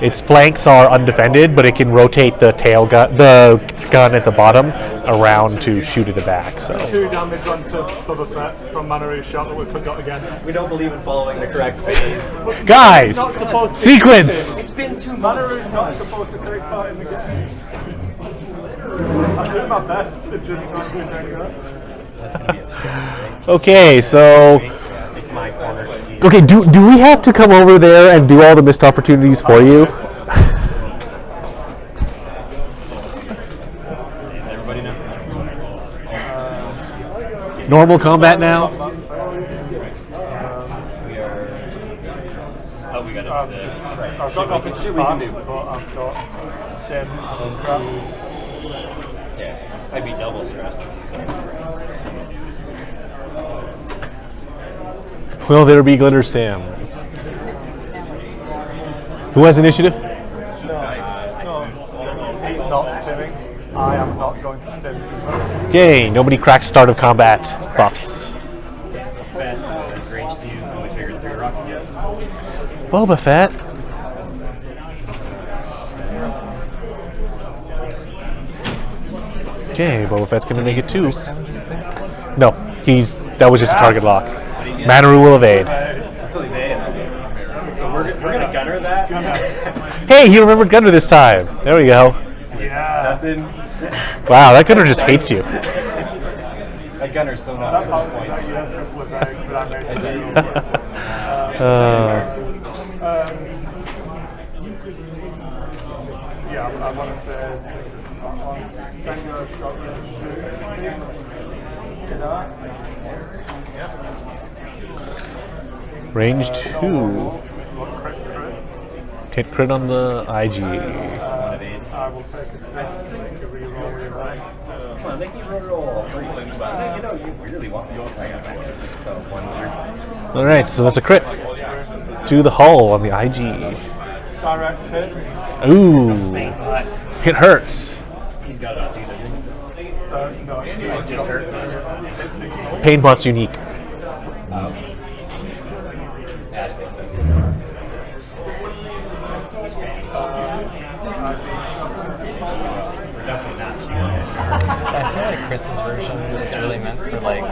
Its flanks are undefended, but it can rotate the tail gun, the gun at the bottom, around to shoot at the back. So 2 damage onto Boba Fett from Manaru's shot that we forgot again. We don't believe in following the correct phase. guys, Not supposed to sequence. It's been 2 months. Manaru's not supposed to take part in the game. I'm doing my best to just not do that. Okay, so okay, do we have to come over there and do all the missed opportunities for you? Everybody know? Normal combat now. We are. Oh, we got nothing to. I've got nothing to we can do. but I've got stem and crap. Yeah, I'd be double stressed. Will there be Glitterstam? Who has initiative? No, he's not stimming. I am not going to stim. Yay! Nobody cracks start of combat buffs. Fat, range 2, always figured 3 rocket jet. Boba Fett. Okay, Boba Fett's gonna make it 2. No, that was just a target lock. Manaru will evade. So we're gonna gunner that? Hey, he remembered Gunner this time. There we go. Yeah. Nothing. Wow, that Gunner just hates you. That gunner's so not at points. Yeah, I want to say Range 2. Hit crit on the IG. I will take a step to reroll your right. Come on, make me roll all 3. You know, you really want me to so 1 3. Alright, so that's a crit. To the hull on the IG. Direct hit. Ooh. It hurts. He's got a dude. No, It just hurt. Painbot's unique. I feel like Chris's version is really meant for like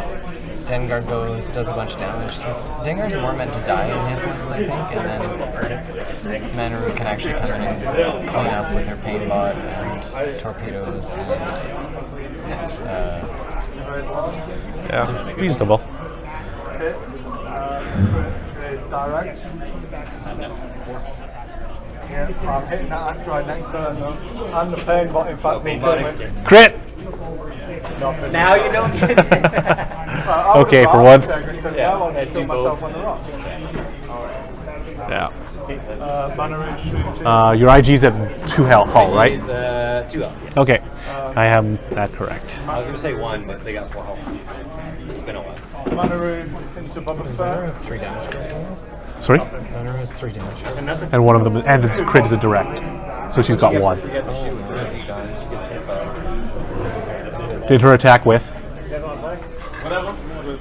Dengar goes, does a bunch of damage. Dengar's more meant to die in his list, I think, and then Manaru can actually come in and clean up with her painbot and torpedoes and Yeah, reasonable. hit. Is direct. Yeah, I'm hitting that asteroid next turn though. And the pain bot, in fact, me killing it. Crit! Nothing. Now you don't get it. Okay, for once. I want to kill myself on the rock. Yeah. Manaru shooting. Your IG's at 2 health hull, right? He's 2 health. Okay, I have that correct. I was gonna say 1, but they got 4 health. It's been a while. Manaru into Boba Fett. 3 damage. Sorry? Manaru has 3 damage. And one of them, and the crit is a direct. So she's got 1. Forget to shoot with her a few times. She gets pissed off. Did her attack with?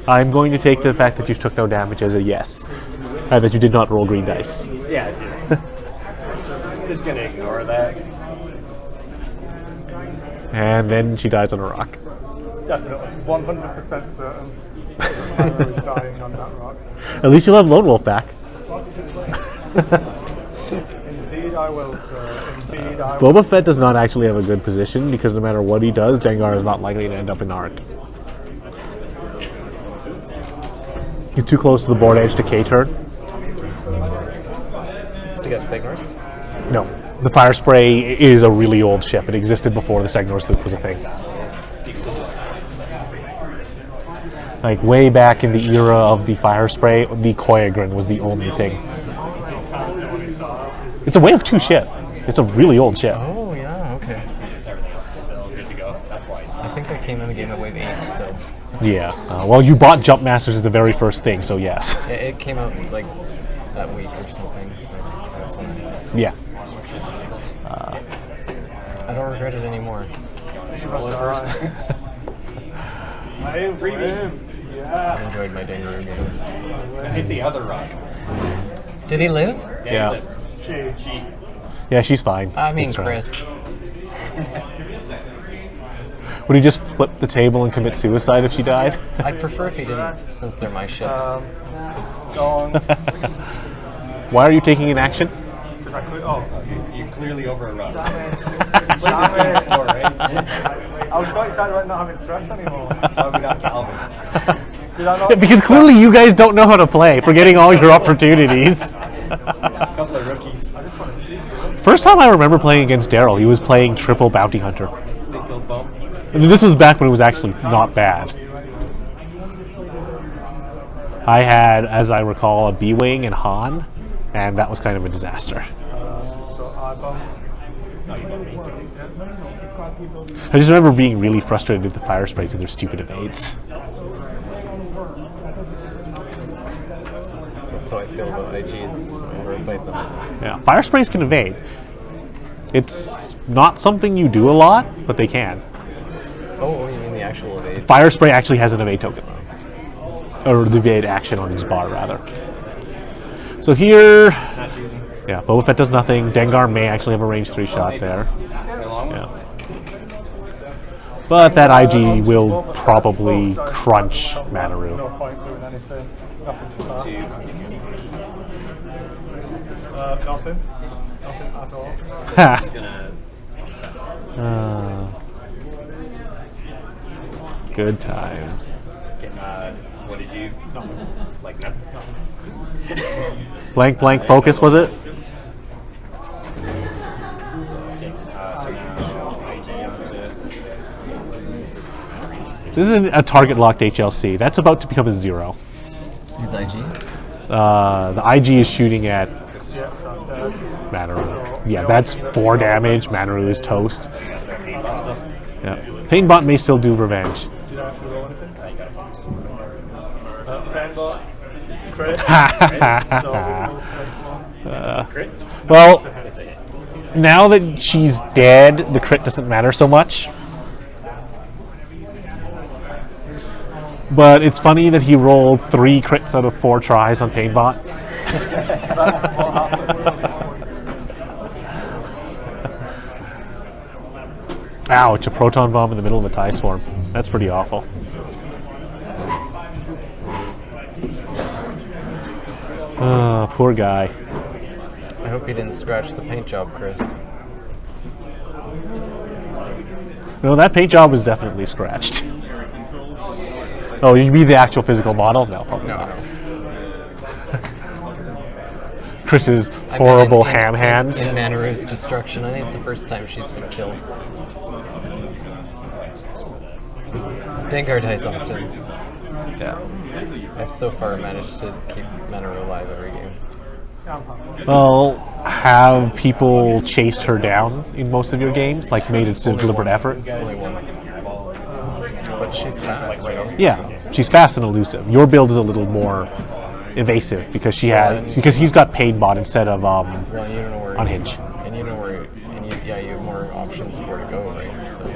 I'm going to take the fact that you took no damage as a yes. And that you did not roll green dice. Yeah, just gonna ignore that. And then she dies on a rock. Definitely. 100% certain. Manaru's dying on that rock. At least you'll have Lone Wolf back. Indeed I will, sir. Indeed I will. Boba Fett does not actually have a good position because no matter what he does, Dengar is not likely to end up in arc. He's too close to the board edge to K-turn. Does he got Signors? No. The Fire Spray is a really old ship. It existed before the Segnors loop was a thing. Like way back in the era of the fire spray, the Koyagrin was the only thing. It's a wave 2 ship. It's a really old ship. Oh yeah, okay. Still good to go. That's why. I think I came in the game at wave 8, so Yeah. Well, you bought Jump Masters as the very first thing, so yes. it came out like that week or something. So that's when Yeah. I don't regret it anymore. I am free him. I Yeah. enjoyed my Dangaroo games. I hit the other rock. Did he live? Yeah. She. Yeah, she's fine. I mean, It's fine. Chris. Would he just flip the table and commit suicide if she died? I'd prefer if he didn't, since they're my ships. Gone. Why are you taking an action? Oh, You're clearly over a rock. damn it. Before, right? I was so excited about not having stress anymore. So we got Calvin's. Did I not? Yeah, because clearly you guys don't know how to play. Forgetting all your opportunities. A couple of rookies. I just want to cheat you. First time I remember playing against Daryl, he was playing triple bounty hunter. They killed Bump. I mean, this was back when it was actually not bad. I had, as I recall, a B-Wing and Han, and that was kind of a disaster. So I bump. I just remember being really frustrated with the fire sprays and their stupid evades. That's how I feel about IGs whenever I fight them. Yeah, fire sprays can evade. It's not something you do a lot, but they can. Oh, you mean the actual evade? Fire spray actually has an evade token. Or the evade action on his bar, rather. So here, yeah, Boba Fett does nothing. Dengar may actually have a range 3 shot there. Yeah. But that IG will probably crunch Manaru. No point doing anything. Nothing to that. Nothing. Nothing at all. Ha! Good times. What did you? Like nothing. Blank blank focus, was it? So now IG onto. This isn't a target locked HLC. That's about to become a 0. His IG? The IG is shooting at Yeah, so dead. Manaru. Yeah, that's 4 damage. Manaru is toast. Yeah. Painbot may still do revenge. Did I actually roll anything? Fanbot. Crit. Crit? Well, now that she's dead, the crit doesn't matter so much. But it's funny that he rolled 3 crits out of 4 tries on Painbot. Ouch, a proton bomb in the middle of a TIE swarm. That's pretty awful. Poor guy. I hope you didn't scratch the paint job, Chris. No, that paint job was definitely scratched. Oh, you mean the actual physical model? No, probably not. Chris's horrible ham hands. In Manaru's destruction, I think it's the first time she's been killed. Dengar dies often. Yeah. I've so far managed to keep Manaru alive every game. Well, have people chased her down in most of your games? Like made it a deliberate effort? Only one. But she's fast. Yeah, she's fast and elusive. Your build is a little more evasive because she had because he's got Painbot instead of Well, you don't know where Unhinge. And you know where, and you have more options of where to go, right? So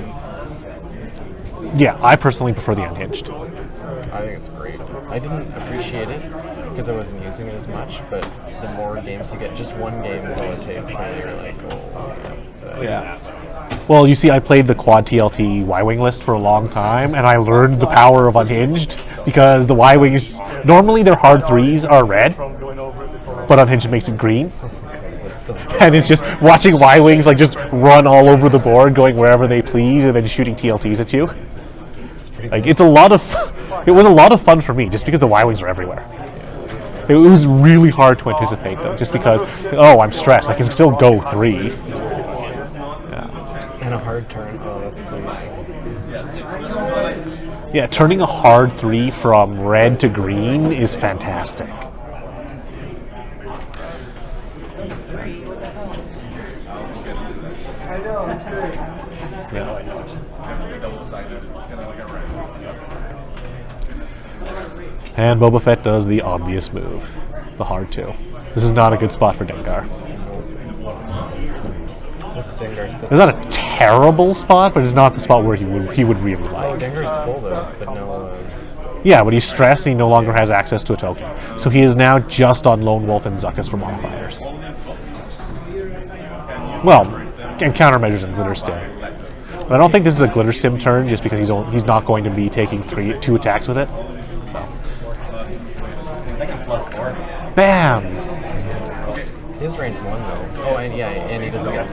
Yeah, I personally prefer the Unhinged. I think it's great. I didn't appreciate it because I wasn't using it as much, but the more games you get, just one game is all it takes, and you're like, oh, Yeah. Well, you see, I played the quad TLT Y-Wing list for a long time, and I learned the power of Unhinged because the Y-Wings, normally their hard 3s are red, but Unhinged makes it green. And it's just watching Y-Wings like just run all over the board, going wherever they please, and then shooting TLTs at you. Like it's a lot of, it was a lot of fun for me just because the Y-Wings are everywhere. It was really hard to anticipate them, just because, oh, I'm stressed. I can still go 3. And a hard turn. Oh, that's sweet. Yeah, turning a hard 3 from red to green is fantastic. And Boba Fett does the obvious move, the hard 2. This is not a good spot for Dengar. What's Dengar sit? It's not a terrible spot, but it's not the spot where he would really Oh, like. Dengar's full though, but no. Yeah, but he's stressed and he no longer has access to a token. So he is now just on Lone Wolf and Zuckuss for modifiers. Well, and countermeasures and Glitter Stim. But I don't think this is a Glitter Stim turn just because he's not going to be taking 2 attacks with it. So. Bam! He has range 1 though. Oh, and yeah, and he doesn't get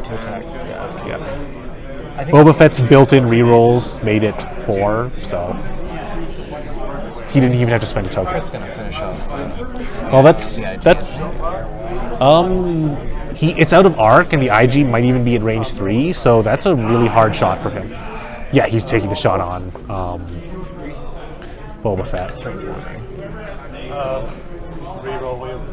2 attacks. Yeah, absolutely. Yeah. I think Boba Fett's built-in rerolls made it 4, so he didn't even have to spend a token. Chris is gonna finish off. Well, it's out of arc, and the IG might even be at range 3, so that's a really hard shot for him. Yeah, he's taking the shot on Boba Fett. Reroll with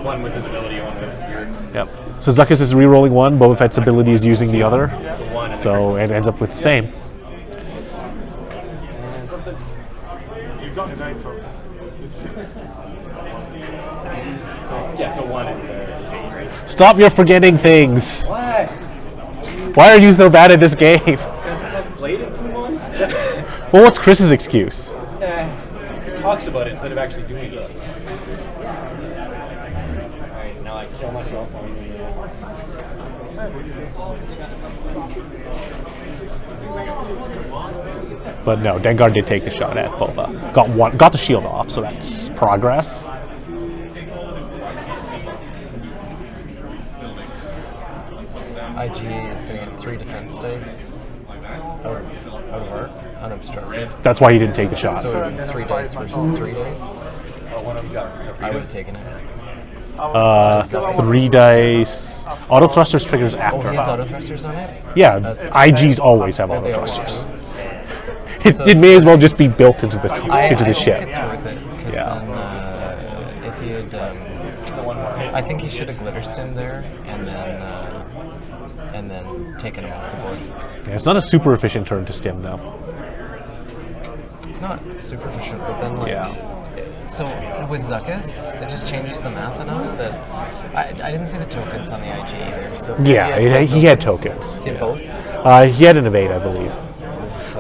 One with his ability, one with your. Yep. So Zuckuss is re-rolling 1, Boba Fett's ability is using the other, so it ends up with the same. You've got an 8 up. Yeah, so one and Stop your forgetting things! Why? Why are you so bad at this game? Because I haven't played it 2 months. Well, what's Chris's excuse? He talks about it instead of actually doing it. Alright, now I kill myself. But no, Dengar did take the shot at Boba. Got the shield off, so that's progress. IG is sitting at 3 defense dice. Out of arc, unobstructed. That's why he didn't take the shot. So 3 dice versus 3 dice. I would have taken it. 3 dice. Auto thrusters triggers Oh, after. he has auto thrusters on it? Yeah, That's- IGs always have Oh, auto they always thrusters. do. It may as well just be built into the I ship. think it's worth it, because Yeah. then if he had, I think he should have glitter stimmed there, and then taken him off the board. Yeah, it's not a super efficient turn to stim though. Not super efficient, but then like, Yeah. so with Zuckuss, it just changes the math enough that I didn't see the tokens on the IG either. So if Yeah, he had tokens. He had both. He had an evade, I believe.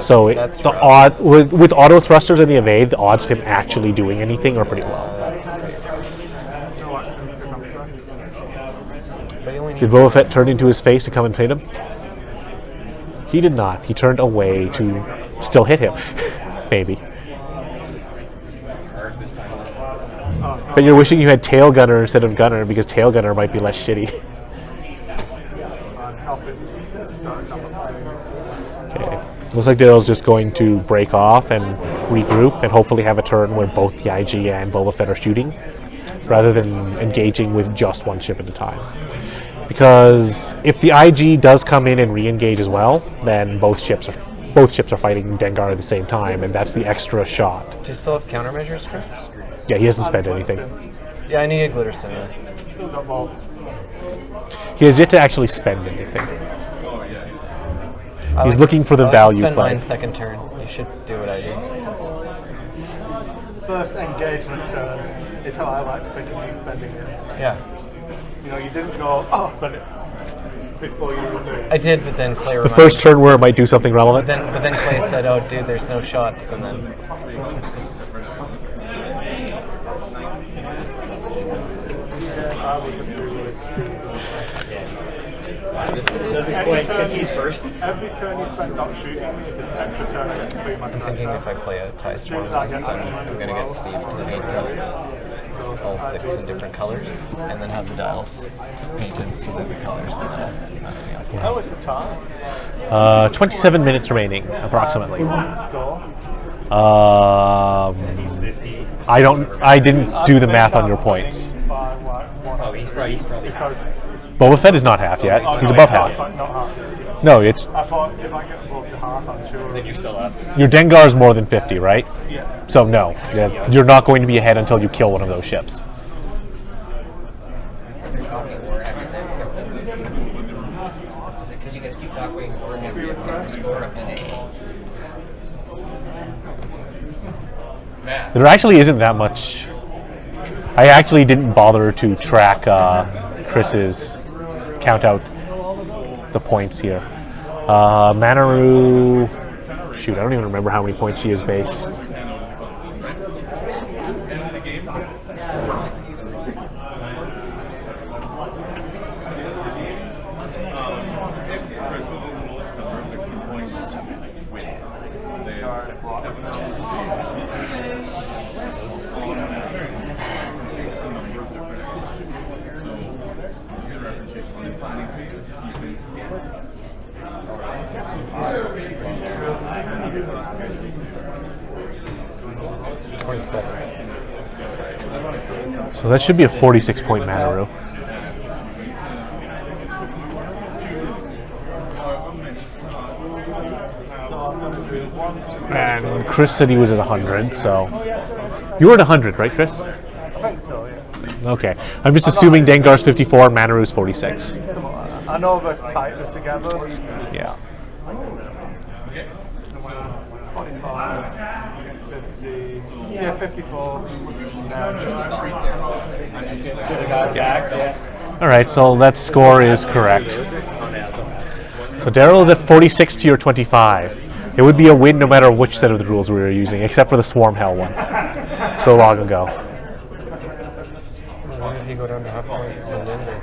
So That's the rough. odd with auto thrusters and the evade, the odds of him actually doing anything are pretty low. That's great. But he only Did needs Boba Fett turn into his face to come and hit him? He did not. He turned away to still hit him. Maybe. But you're wishing you had Tail Gunner instead of Gunner because Tail Gunner might be less shitty. Okay. Looks like Daryl's just going to break off and regroup and hopefully have a turn where both the IG and Boba Fett are shooting rather than engaging with just one ship at a time. Because if the IG does come in and re-engage as well, then both ships are fighting Dengar at the same time, and that's the extra shot. Do you still have countermeasures, Chris? Yeah, he hasn't spent anything. Yeah, I need a glitter stim. Still got more. He has yet to actually spend anything. He's looking for the value Spend mine play. second turn. You should do what I do. First engagement turn is how I like to think of you spending it. Yeah, You know, you didn't go, oh, spend it before you remove. I did, but then Clay The reminded first turn where it might do something relevant. But then Clay said, "Oh, dude, there's no shots," and then I would just do it. Because he's first. Every turn you spend not shooting is an extra turn I get to complete my I'm thinking if I play a tie storm list, I'm gonna get Steve to paint all 6 in different colors, and then have the dials painted so that the colors and mess me up. Oh, it's the time. 27 minutes remaining, approximately. What's the score? I didn't do the math on your points. By like one. Oh, he's probably Because Boba Fett is not half yet. He's above half. not half. No, it's I thought if I get above the half, half, I'm sure. Then you're still up. Your Dengar is more than 50, right? Yeah. So no, you're not going to be ahead until you kill one of those ships. Because you guys keep talking, we're going to be able to get the score up to date. There actually isn't that much. I actually didn't bother to track Chris's count out the points here. Manaru, shoot, I don't even remember how many points she is base. So that should be a 46-point Manaru. And Chris said he was at 100, so you were at 100, right, Chris? I think so, yeah. Okay, I'm just assuming Dengar's 54, Manaru's 46. I know they're tighter together. Yeah. 45, 50, yeah, 54. All right, so that score is correct. So Daryl is at 46 to your 25. It would be a win no matter which set of the rules we were using, except for the Swarm Hell one, so long ago. When did he go down to half points on Denver?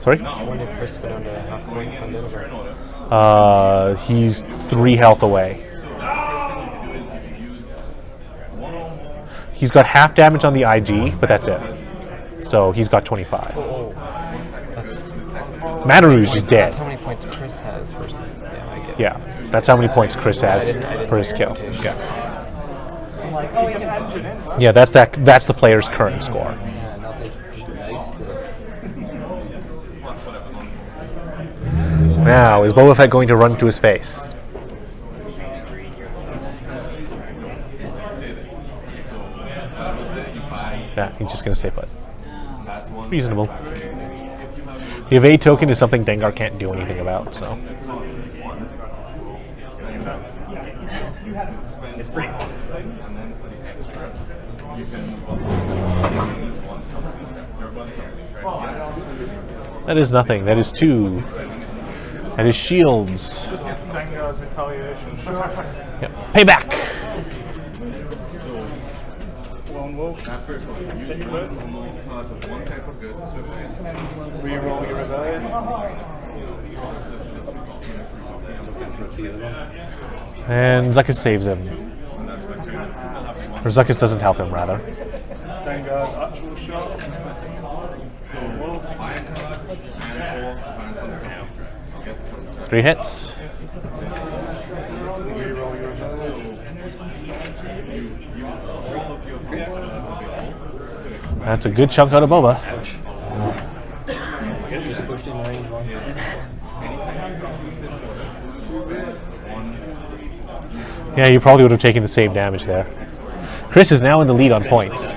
Sorry? When did Chris go down to half points on Denver? He's 3 health away. He's got half damage on the IG, but that's it. So he's got 25. That's Manaru's just dead. That's how many points Chris has versus. Yeah, I get it. Yeah, that's how many points Chris has I didn't for his pay kill. attention. Yeah, Oh, yeah, that's the player's current score. Yeah, and I'll take 8 dice to Now, is Boba Fett going to run to his face? Yeah, he's just going to stay put. Reasonable. The evade token is something Dengar can't do anything about, so. It's pretty close. That is nothing. That is 2. That is shields. Dengar's retaliation. Yep. Payback! Lone wolf. Reroll your rebellion. And Zuckus saves him. Or Zuckus doesn't help him, rather. Dengar's actual shot. So wolf. 3 hits. Reroll your rebellion. That's a good chunk out of Boba. Just pushed in range one. Yeah, you probably would have taken the same damage there. Chris is now in the lead on points.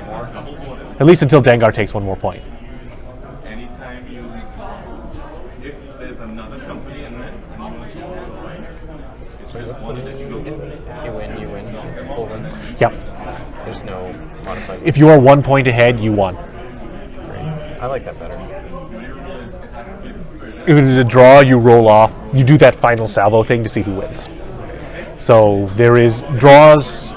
At least until Dengar takes 1 more point. Anytime you, if there's another company in there, and you want to it's just one that you go to. If you win, you win. It's a full win. Yep. There's no modified. If you are 1 point ahead, you won. Great. I like that better. If it is a draw, you roll off. You do that final salvo thing to see who wins. So there is draws.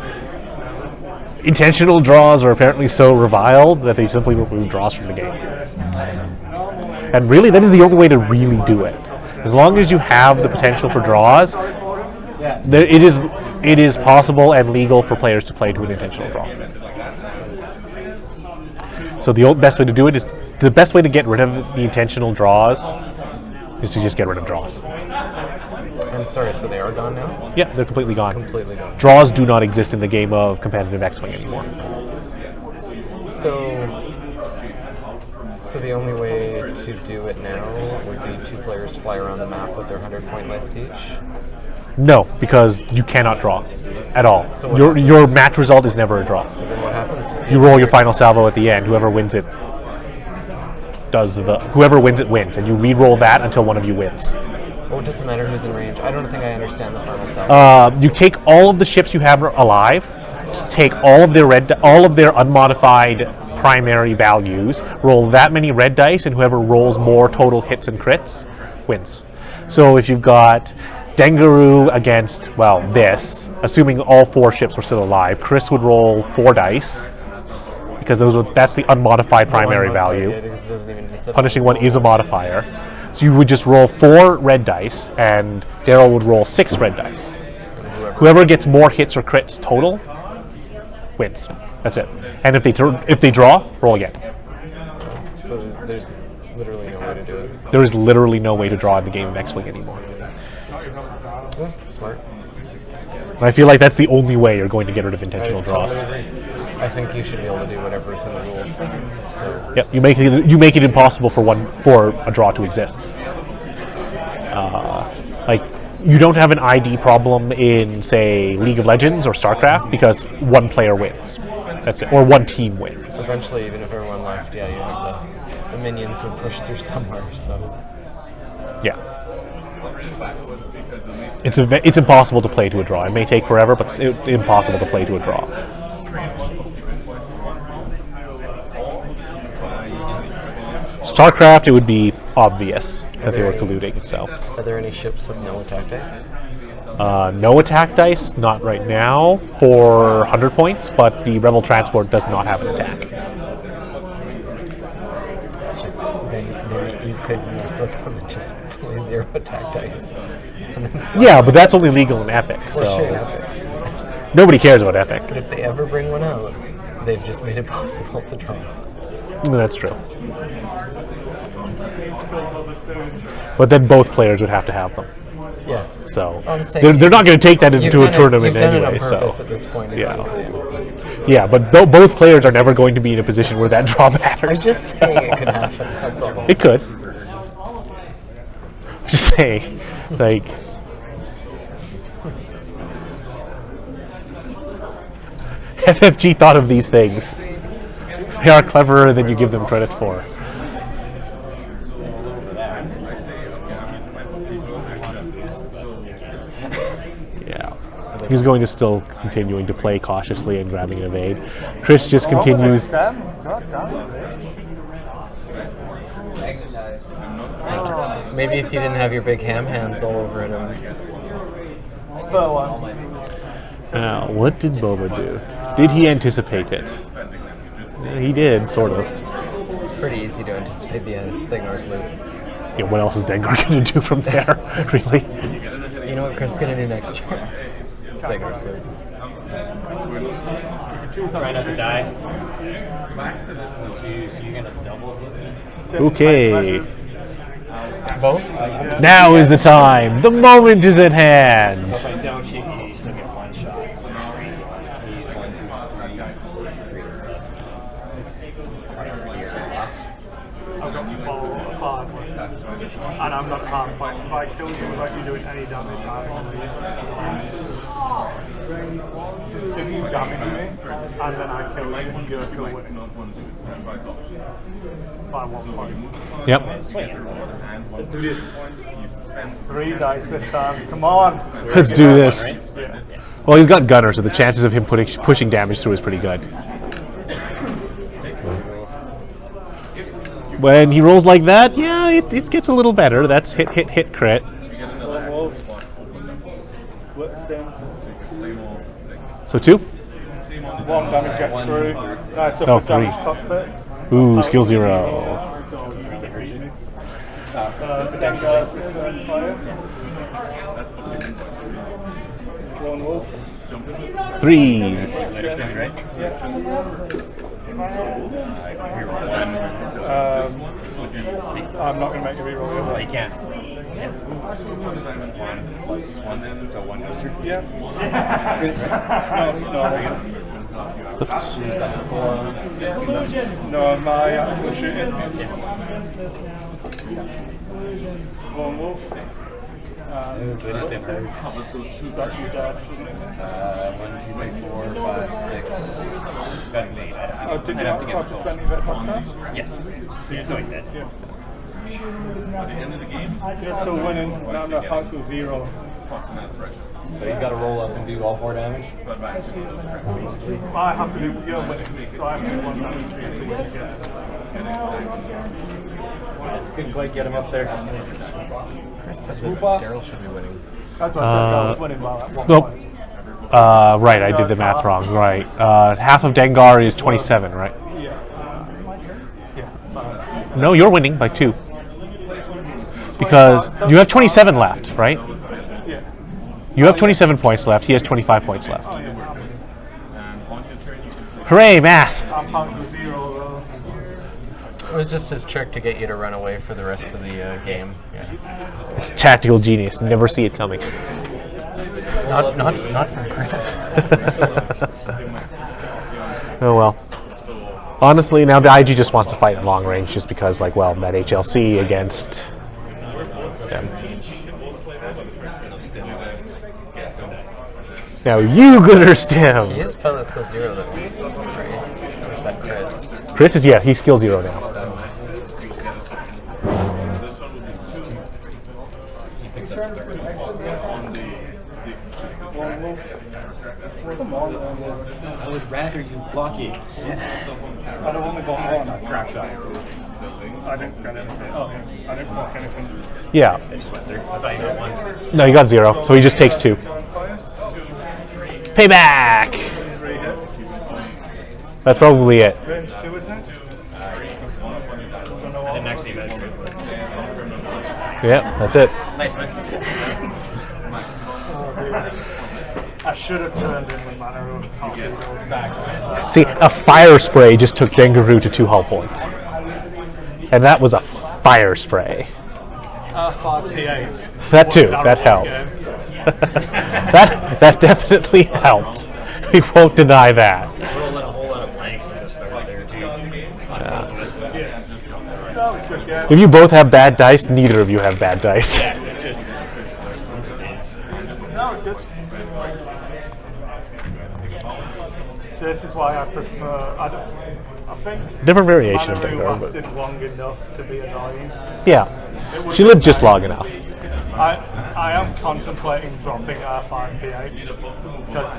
Intentional draws are apparently so reviled that they simply remove draws from the game. And really, that is the only way to really do it. As long as you have the potential for draws, it is possible and legal for players to play to an intentional draw. So the best way to do it is the best way to get rid of the intentional draws is to just get rid of draws. I'm sorry, so they are gone now? Yeah, they're completely gone. Completely gone. Draws do not exist in the game of competitive X-Wing anymore. So the only way to do it now would be 2 players fly around the map with their 100-point lists each? No, because you cannot draw at all. So what Your match result is never a draw. Then what happens? You roll your final salvo at the end. Whoever wins it whoever wins it wins, and you re-roll that until one of you wins. What does it matter who's in range? I don't think I understand the final salvo. You take all of the ships you have alive, take all of their unmodified primary values, roll that many red dice, and whoever rolls more total hits and crits wins. So if you've got Dengaroo against, well, this, assuming all 4 ships were still alive, Chris would roll 4 dice, because that's the unmodified primary value. Punishing one is a modifier. So you would just roll 4 red dice, and Daryl would roll 6 red dice. Whoever gets more hits or crits total wins. That's it. And if they draw, roll again. So there's literally no way to do it. There is literally no way to draw in the game of X-Wing anymore. Yeah, smart. And I feel like that's the only way you're going to get rid of intentional draws. Totally agree. I think you should be able to do whatever's in the rules. So Yep, you make it impossible for a draw to exist. Like, you don't have an ID problem in, say, League of Legends or StarCraft because one player wins. That's it, or one team wins. Eventually, even if everyone left, yeah, you have the minions would push through somewhere. So yeah, it's impossible to play to a draw. It may take forever, but it's impossible to play to a draw. StarCraft, it would be obvious that they were colluding. So, are there any ships with no attack dice? No attack dice, not right now, for 100 points, but the Rebel Transport does not have an attack. It's just, then you could mess with them and just play 0 attack dice. Yeah, but that's only legal in Epic, so Well, sure, in Epic. Nobody cares about Epic. But if they ever bring one out, they've just made it possible to draw. That's true. But then both players would have to have them. Yes. So I'm saying they're not going to take that into a tournament you've done anyway. it on purpose So at this point, it yeah, seems to you. yeah, but both players are never going to be in a position where that draw I'm matters. just saying it could happen. That's all. It could. Just saying, like. FFG thought of these things. They are cleverer than you give them credit for. Yeah. He's going to still continuing to play cautiously and grabbing an evade. Chris just continues. Maybe if you didn't have your big ham hands all over it. Now, what did Boba do? Did he anticipate it? Yeah, he did, sort of. Pretty easy to anticipate the Signor's loop. Yeah, what else is Dengar going to do from there, really? You know what Chris is going to do next year? Signor's loop. Right at the die. So you're going to double hit. Okay. Both? Now is the time. The moment is at hand. If I don't shoot you, you still get 1 shot. He's 1, 2, 3. I've got 5. And I'm not harm points. If I kill you without you doing any damage, I'm going to if you damage me, and then I kill you, you're still winning. By 1 point. Yep. Let's do this. 3 dice this time. Come on. Let's do this. Yeah. Well, he's got Gunner, so the chances of him pushing damage through is pretty good. When he rolls like that, yeah, it gets a little better. That's hit, hit, hit, crit. So 2? 1 damage gets through. Nice Oh, up 3. damage cockpit. Ooh, skill 0. One wolf. 3. I'm not going to make you reroll the other. You can't. One goes through. Yeah. No. Oops. No, my actual shooting. One wolf. British difference. Is that your dad? 1, 2, 3, 4, 5, 6. Spending late. Did you I'd have to have get to spend any bet touchdowns? Yes. Yeah, so he's dead. Yeah. At the end of the game, You're still winning. Now I'm not out to 0. what's enough pressure? So he's got to roll up and do all 4 damage. But back to basically. I have to do, you're winning, so I have to do 1 damage to get it. Couldn't quite get him up there. Chris said that Daryl should be winning. That's what I said, I was winning by that 1 Nope. point. Right, I did the math wrong. Right. Half of Dengar is 27, right? Yeah. No, you're winning by 2. Because you have 27 left, right? Yeah. You have 27 points left. He has 25 points left. Oh, yeah. And on your turn, you can Hooray, math! I'm out to 0 though. It was just his trick to get you to run away for the rest of the game. Yeah. It's tactical genius. Never see it coming. Not from Chris. Oh well. Honestly, now the IG just wants to fight in long range just because, like, well, that HLC against them. Now you gooder stem. He is pilot skill 0 though, right? That crit. Chris is, yeah, he's skill 0 now. I would rather you blocky. I don't want to go on. Crack shot. I didn't get anything. Oh, yeah. I didn't block anything. Yeah. I thought you got 1. No, he got 0, so he just takes 2. Payback! 3 hits. That's probably it. Range 2, isn't it? I didn't actually bet. Yeah, that's it. Nice, man. I should have turned in with Manaru. Back. See, a fire spray just took Dengaroo to 2 hull points. And that was a fire spray. 5 P8. That too, that helped. that definitely helped. We won't deny that. Rolling a whole lot of blanks at the start there, too. If you both have bad dice, neither of you have bad dice. Yeah, it's just. No, it's good. So this is why I prefer. I think. Different variation of Manaru Dengar, lasted but long enough to be annoying. yeah, she lived just long enough. I am contemplating dropping R5 P8 because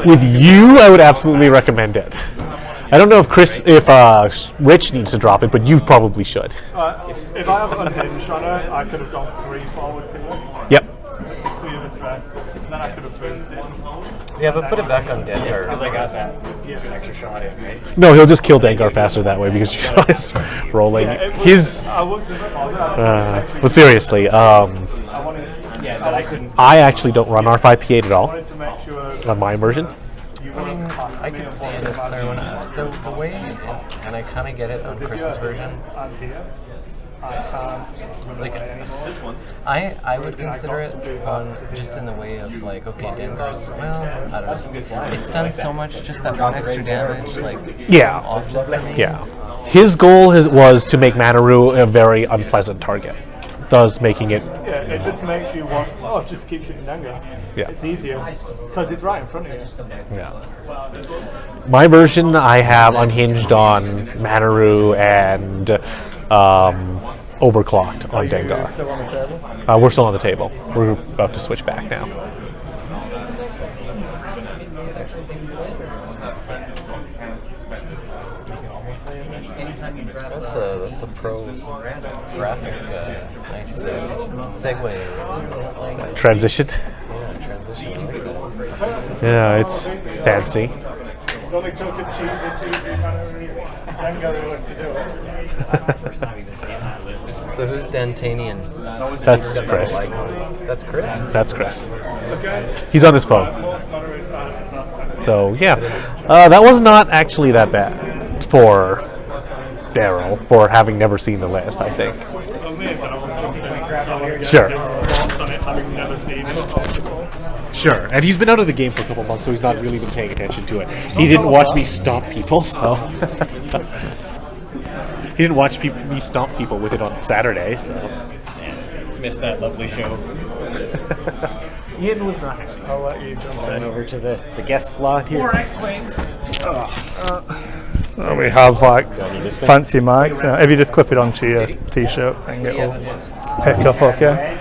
With you, I would absolutely recommend it. I don't know if Rich needs to drop it, but you probably should. if I have unhinged on her, I could have gone 3 forwards here. Yep. Clear the stress, and then I could have boosted. Yeah, but put it back on Dengar. Because I got that. Here's an extra shot in, right? No, he'll just kill Dengar faster that way because you saw his rolling. I wasn't bothered. But seriously, I wanted. Yeah, but I couldn't. I actually don't run R5P8 at all wanted to make sure on my immersion. you I mean, weren't I could stand this clear one. The way, and I kind of get it on Chris's version. I'm here. I can't Like, I would consider it on just in the way of like, okay, Dengar's, well, I don't know. It's done so much, just that 1 extra damage, like, Yeah. often for me. Yeah. His goal was to make Manaru a very unpleasant target, thus making it. Yeah, it just makes you want, just keep shooting Dengar. Yeah. It's easier, because it's right in front of you. Yeah. My version, I have unhinged on Manaru and overclocked on Dengar. Still on the table? We're still on the table. We're about to switch back now. That's a pro graphic, nice segue. Transition. Yeah, transition. I like that. Yeah, it's fancy. It only took a Tuesday Dengar who wants to do it. First time even seeing that list. So who's Dantanian? That's Chris. That's Chris? That's Chris. He's on his phone. So yeah, that was not actually that bad for Daryl for having never seen the list, I think. Sure. Sure, and he's been out of the game for a couple months, so he's not really been paying attention to it. He didn't watch me stomp people, so... he didn't watch me stomp people with it on Saturday, so... missed that lovely show. Ian was not happy. I'll let you jump Going in. over to the guest slot here. More X-Wings. And we have like I need this thing? fancy mics. If you just clip it onto your t-shirt, then it'll pick up okay.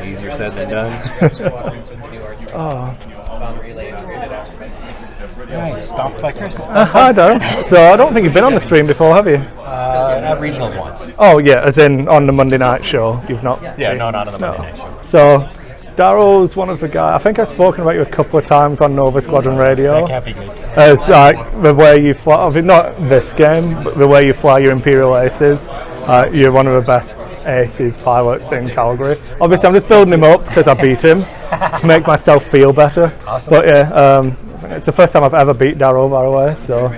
Easier said than done. Oh. Right, stopped by Chris. I don't. So I don't think you've been on the stream before, have you? At regionals once. Oh yeah, as in on the Monday night show. You've not. Yeah, no, not on the Monday night show. So Daryl's one of the guys. I think I've spoken about you a couple of times on Nova Squadron Radio. That can't be good. As like the way you fly, obviously not this game, but the way you fly your Imperial Aces. You're one of the best Aces pilots in Calgary. Obviously, I'm just building him up because I beat him to make myself feel better. Awesome. But yeah, it's the first time I've ever beat Daryl, by the way. So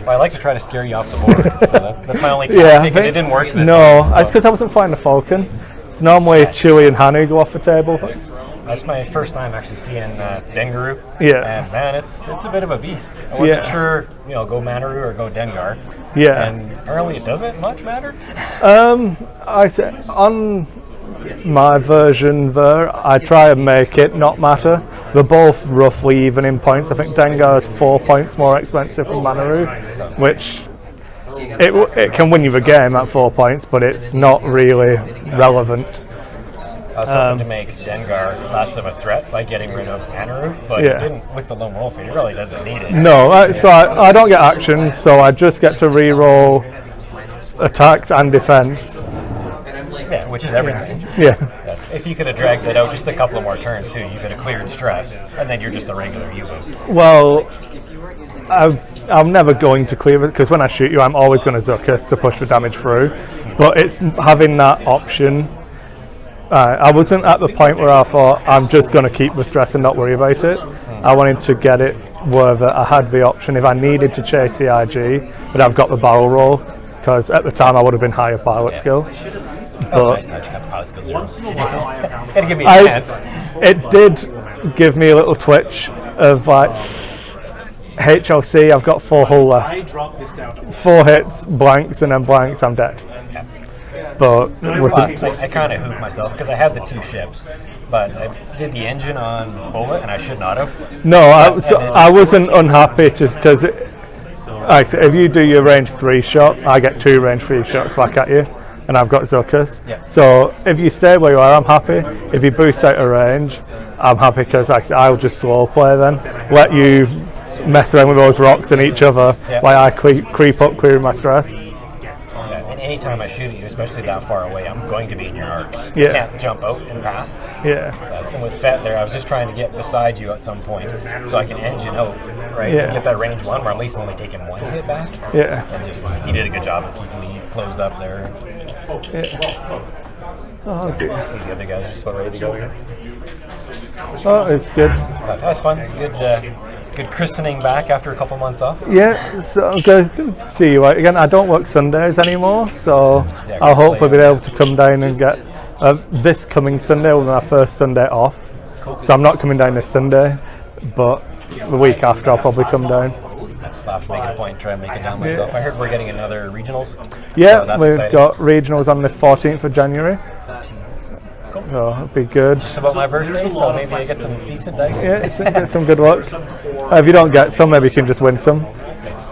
Well, I like to try to scare you off the board. So that's my only yeah, I tactic, and it didn't work this no, time. it's because I wasn't flying the Falcon. It's normally Chewie and Hanu go off the table. That's my first time actually seeing Dengaru. Yeah. And man, it's a bit of a beast. I wasn't Yeah. sure, go Manaru or go Dengar. Yeah. And apparently it doesn't much matter. I say on my version there, I try and make it not matter. They're both roughly even in points. I think Dengar is 4 points more expensive than Manaru, which it can win you the game at 4 points, but it's not really relevant. I was hoping to make Dengar less of a threat by getting rid of Manaru, but Yeah. it didn't with the lone wolf. It really doesn't need it. No, so I don't get actions, so I just get to re-roll attacks and defense. Yeah, which is everything. Yeah. If you could have dragged that out just a couple of more turns too, you could have cleared stress, and then you're just a regular U-wing. Well, I'm never going to clear it because when I shoot you, I'm always going to Zuckuss to push the damage through. But it's having that option. I wasn't at the point where I thought I'm just going to keep the stress and not worry about it. I wanted to get it where I had the option if I needed to chase the IG, but I've got the barrel roll because at the time I would have been higher pilot skill. But Gotta give me a chance. it did give me a little twitch of like HLC. I've got 4 hull left. 4 hits, blanks, and then blanks. I'm dead. But wasn't. I kind of hooped myself because I had the 2 ships, but I did the engine on Bullet, and I should not have. No, I wasn't unhappy just because. Like, if you do your range 3 shot, I get 2 range 3 shots back at you, and I've got Zuckuss. Yeah. So if you stay where you are, I'm happy. If you boost out of range, I'm happy because I'll just slow play then. Let you mess around with those rocks and each other while I creep up, clearing my stress. Yeah, and anytime I shoot at you, especially that far away, I'm going to be in your arc. You Yeah. can't jump out and past. Yeah. And with Fett there, I was just trying to get beside you at some point so I can engine out, right? Yeah. Get that range 1 where I'm at least only taking 1 hit back. Yeah. And just, he did a good job of keeping me closed up there. Oh, dear. See the other guys just about ready to go here. Oh, it's good. But that was fun. It's good. Good christening back after a couple months off. Yeah, so I'm going to see you out again. I don't work Sundays anymore, so Yeah, I'll hopefully completely. be able to come down and get this coming Sunday will be my first Sunday off. So I'm not coming down this Sunday, but the week after I'll probably come down. I'll have to make it a point to try and make it down myself. I heard we're getting another regionals. Yeah, so that's we've exciting. got regionals on the 14th of January. So it'll be good. Just about my birthday, so maybe I get some decent dice. Yeah, get some good luck. If you don't get some, maybe you can just win some.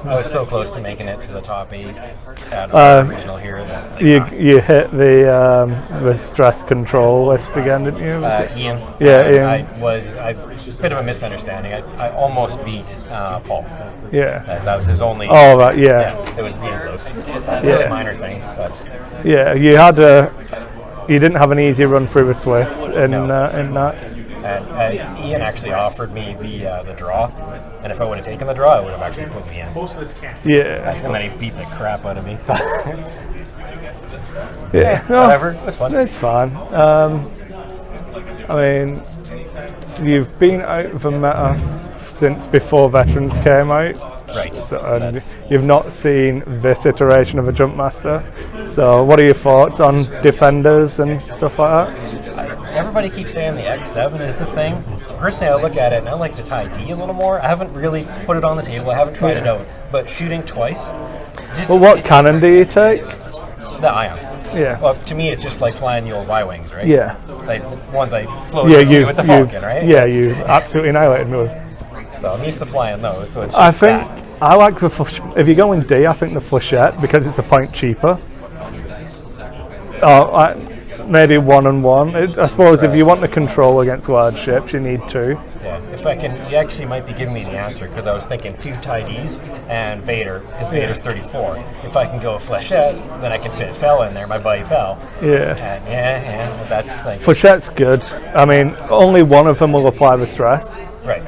I was so close to making it to the top 8 at the regional here. That You hit the stress control list again, didn't you? Was it? Ian. Yeah, Ian. I bit of a misunderstanding. I almost beat Paul. Yeah. That was his only. Oh, right, yeah. It was really close. Yeah. Really minor thing, but Yeah, you didn't have an easy run through with Swiss in that. And Ian actually offered me the draw, and if I would have taken the draw, it would have actually put me in. Yeah. And then he beat the crap out of me. So. Yeah. No, whatever. It was fun. It's fine. I mean, you've been out of the meta since before Veterans came out. Right. So, and you've not seen this iteration of a Jumpmaster. So what are your thoughts on Defenders and stuff like that? Everybody keeps saying the X7 is the thing. Personally, I look at it and I like the TIE D a little more. I haven't really put it on the table. I haven't tried it out. But shooting twice. Well, what cannon do you take? The Ion. Yeah. Well, to me, it's just like flying your Y-wings, right? Yeah. Like the ones I flew with the Falcon, right? Yeah, you absolutely annihilated me with. So I'm used to flying those, so it's just I think that. I like the if you go in D, I think the Flechette, because it's a point cheaper. Maybe 1 and 1. I suppose if you want to control against large ships, you need 2. Yeah, if I can, you actually might be giving me the answer, because I was thinking 2 TIEs and Vader, because Vader's 34. If I can go Flechette, then I can fit Fel in there, my buddy Fel. Yeah. And that's like... Flechette's good. I mean, only one of them will apply the stress. Right.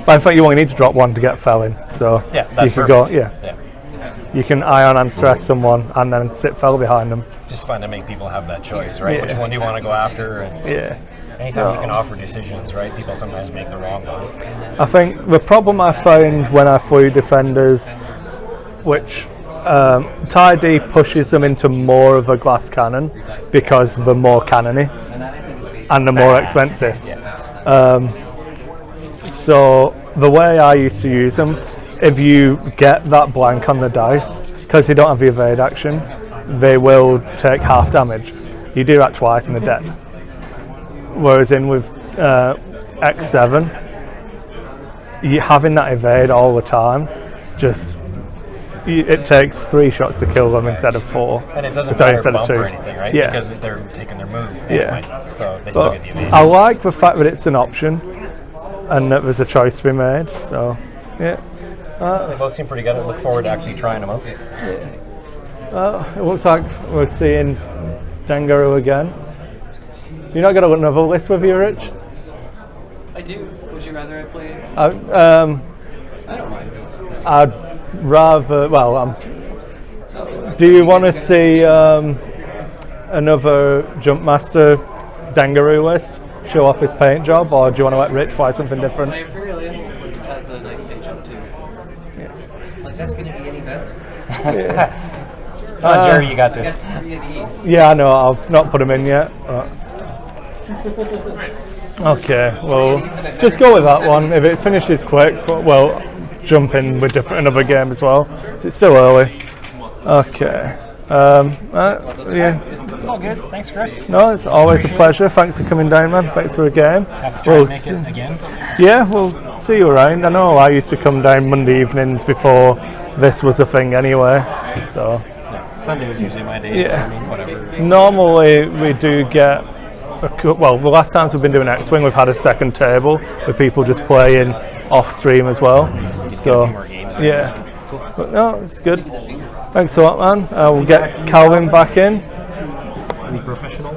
But in fact, you only need to drop 1 to get Fel in. So yeah, that's you can perfect. go, You can ion and stress someone and then sit Fel behind them. Just fun to make people have that choice, right? Yeah. Which one do you want to go after? And anytime you can offer decisions, right? People sometimes make the wrong one. I think the problem I found when I flew Defenders, which TIE D pushes them into more of a glass cannon because they're more cannony and they're more expensive. So the way I used to use them, if you get that blank on the dice, because they don't have the evade action, they will take half damage. You do that twice and they're dead. Whereas with X7, having that evade all the time, it takes 3 shots to kill them instead of 4. And it doesn't matter bump 2. or anything, right? Yeah. Because they're taking their move. Yeah. Anyway, so they still get the evasion. I like the fact that it's an option and that there's a choice to be made. So, yeah. They both seem pretty good. I look forward to actually trying them out. It looks like we're seeing Dengaru again. You not got another list with you, Rich? I do. Would you rather I play? I don't mind. I'd rather. Well, do you want to see another Jumpmaster Dengaru list show off his paint job, or do you want to let Rich fly something different? My Imperial Animals list has a nice paint job too. Like that's going to be any better. Jerry, you got this. 3 of these. Yeah, I know. I'll not put them in yet. Okay, well, just go with that one. If it finishes quick, well, jump in with another game as well. It's still early. Okay. Yeah. It's all good. Thanks, Chris. No, it's always a pleasure. Thanks for coming down, man. Thanks for a game. Have to try and make it again. Yeah, we'll see you around. I know I used to come down Monday evenings before this was a thing anyway. So. Sunday was usually my day. Yeah. I mean, whatever. Normally we do get, well, the last times we've been doing X-Wing, we've had a second table with people just playing off stream as well. So, yeah. But no, it's good. Thanks a lot, man. We'll get Calvin back in. Professional.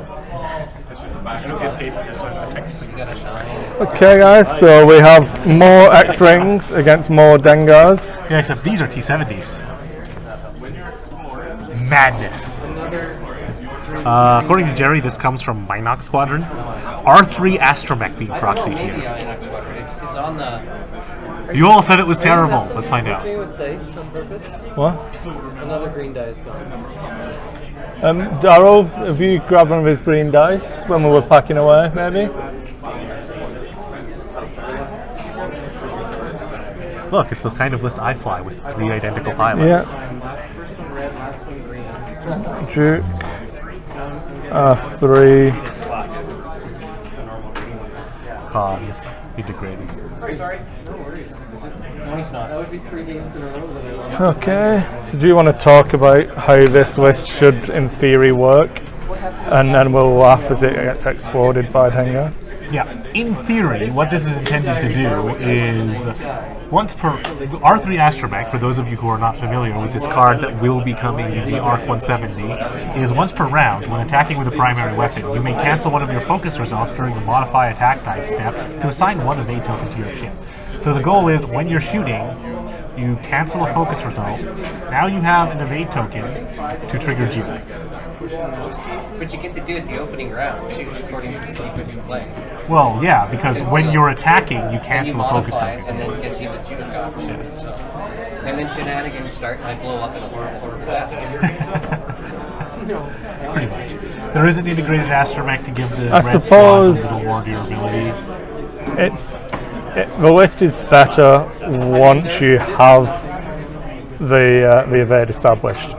Okay, guys, so we have more X-Wings against more Dengars. Yeah, except these are T-70s. Madness. According to Jerry, this comes from Minox Squadron. R3 Astromech being proxied here. It's on the. You all said it was terrible. Let's find out. With dice on purpose? What? Another green die is gone. Darryl, have you grabbed one of his green dice when we were packing away, maybe? Look, it's the kind of list I fly with 3 identical pilots. Yeah. Duke. 3. Comms. Be degraded. Sorry. No worries. That would be 3 games in a row that I won. Okay, so do you want to talk about how this list should, in theory, work? And then we'll laugh as it gets exploded by Dengar. Yeah, in theory, what this is intended to do is once per R3 Astromech, for those of you who are not familiar with this card that will be coming in the ARC 170, is once per round, when attacking with a primary weapon, you may cancel one of your focus results during the modify attack dice step to assign one evade token to your ship. So the goal is, when you're shooting, you cancel a focus result. Now you have an evade token to trigger Duke. But you get to do it the opening round, too, according to the sequence you play. Well, yeah, because when you're attacking, you cancel a focus token. And then get you the Duke option. So. And then shenanigans start and I blow up in a horrible disaster. Pretty much. There is an integrated astromech to give the I red suppose squads a little more durability. The list is better once you have the evade established.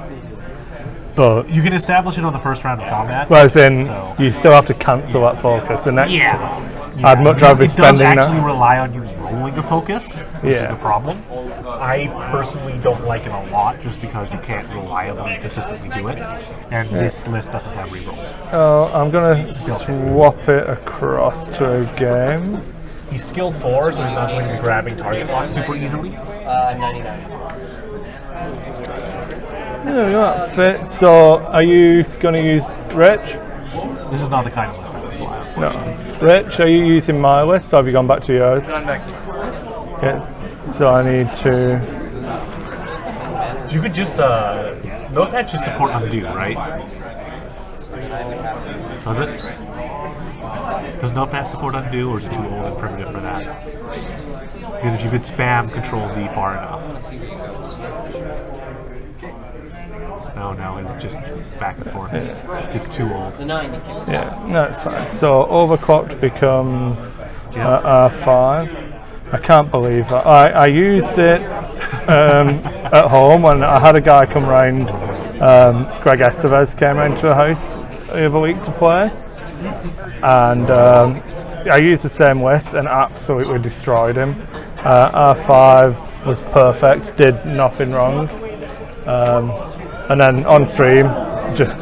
but You can establish it on the first round of combat. whereas in So- you still have to cancel that focus. The next, Yeah. I'd much rather be It does spending actually that. rely on you rolling a focus, which is Yeah. the problem. I personally don't like it a lot just because you can't reliably consistently do it. And this list doesn't have rerolls. Oh, I'm gonna swap it across to a game. He's skill 4, so he's not going to be grabbing target lock super easily. 99. Yeah, that fits. So, are you going to use Rich? This is not the kind of list I would fly out. No. Rich, are you using my list or have you gone back to yours? Gone back to Yeah. So I need to. You could just, Notepad should support undo, right? Does it? Does Notepad support undo, or is it too old and primitive for that? Because if you could spam Control-Z far enough. No, it's just back and forth. It's too old. Yeah, no, it's fine. So overclocked becomes R5. I can't believe that. I used it at home when I had a guy come round. Greg Estevez came round to the house the other week to play, and I used the same list and absolutely destroyed him. R5 was perfect, did nothing wrong. And then on stream, just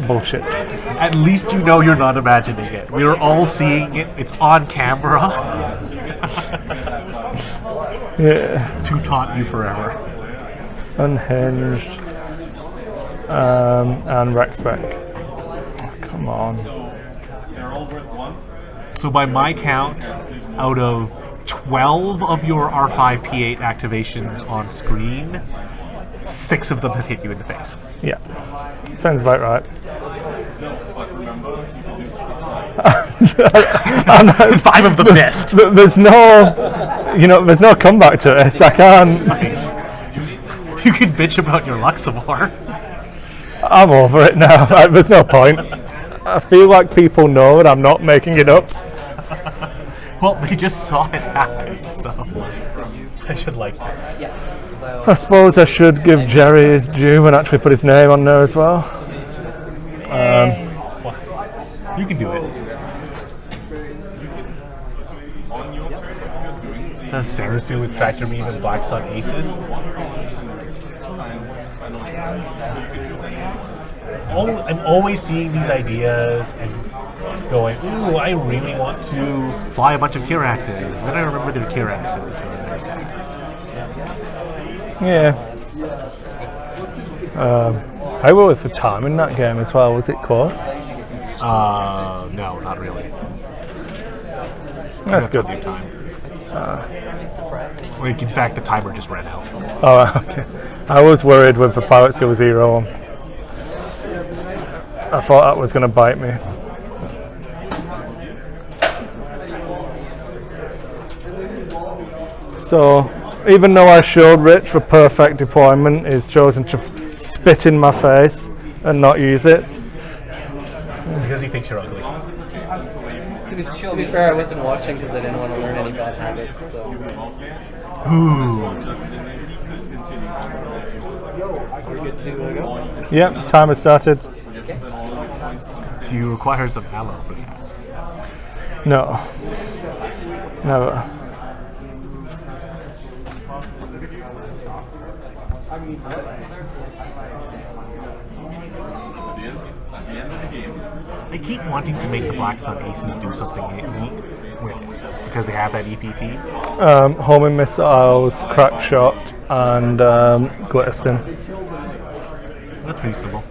bullshit. At least you know you're not imagining it. We are all seeing it. It's on camera. Yeah. To taunt you forever. Unhinged. And Rexspec. Oh, come on. So by my count, out of 12 of your R5P8 activations on screen, 6 of them have hit you in the face. Yeah. Sounds about right. 5 of them missed. There's no, there's no comeback to this. I can't. You can bitch about your luck some more. I'm over it now. There's no point. I feel like people know that I'm not making it up. Well, they just saw it happen, so I should like that. I suppose I should give Jerry his due and actually put his name on there as well. You can do it. Sarasu with Tractor Beam and Black Sun Aces. I'm always seeing these ideas and going, ooh, I really want to fly a bunch of Kiraxes. Then I remember they're Kiraxes. Yeah. I went with the time in that game as well. Was it close? No, not really. That's good. Time. Like, in fact, the timer just ran out. Oh, okay. I was worried with the Pilot Skill 0 one. I thought that was going to bite me. So, even though I showed Rich the perfect deployment, he's chosen to spit in my face and not use it. Because he thinks you're ugly. To be fair, I wasn't watching because I didn't want to learn any bad habits. So. Ooh. We're good to go? Yep, timer started. Do you require some ammo for that? No. Never. I keep wanting to make the Black Sun Aces do something neat with it because they have that EPT. Homing missiles, crack shot, and Glitterston. That's reasonable.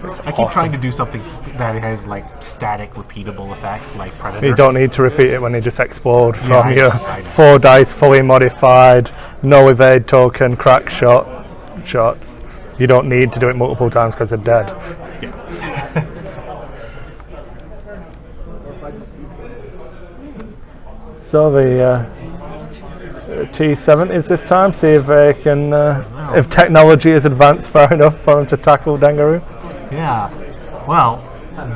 I keep awesome. trying to do something that has like static, repeatable effects, like Predator. You don't need to repeat it when they just explode from I your know. 4 dice fully modified, no evade token, crack shots. You don't need to do it multiple times because they're dead. Yeah. So the T-70s this time, see if they can, if technology is advanced far enough for them to tackle Dangaroo. Yeah. Well,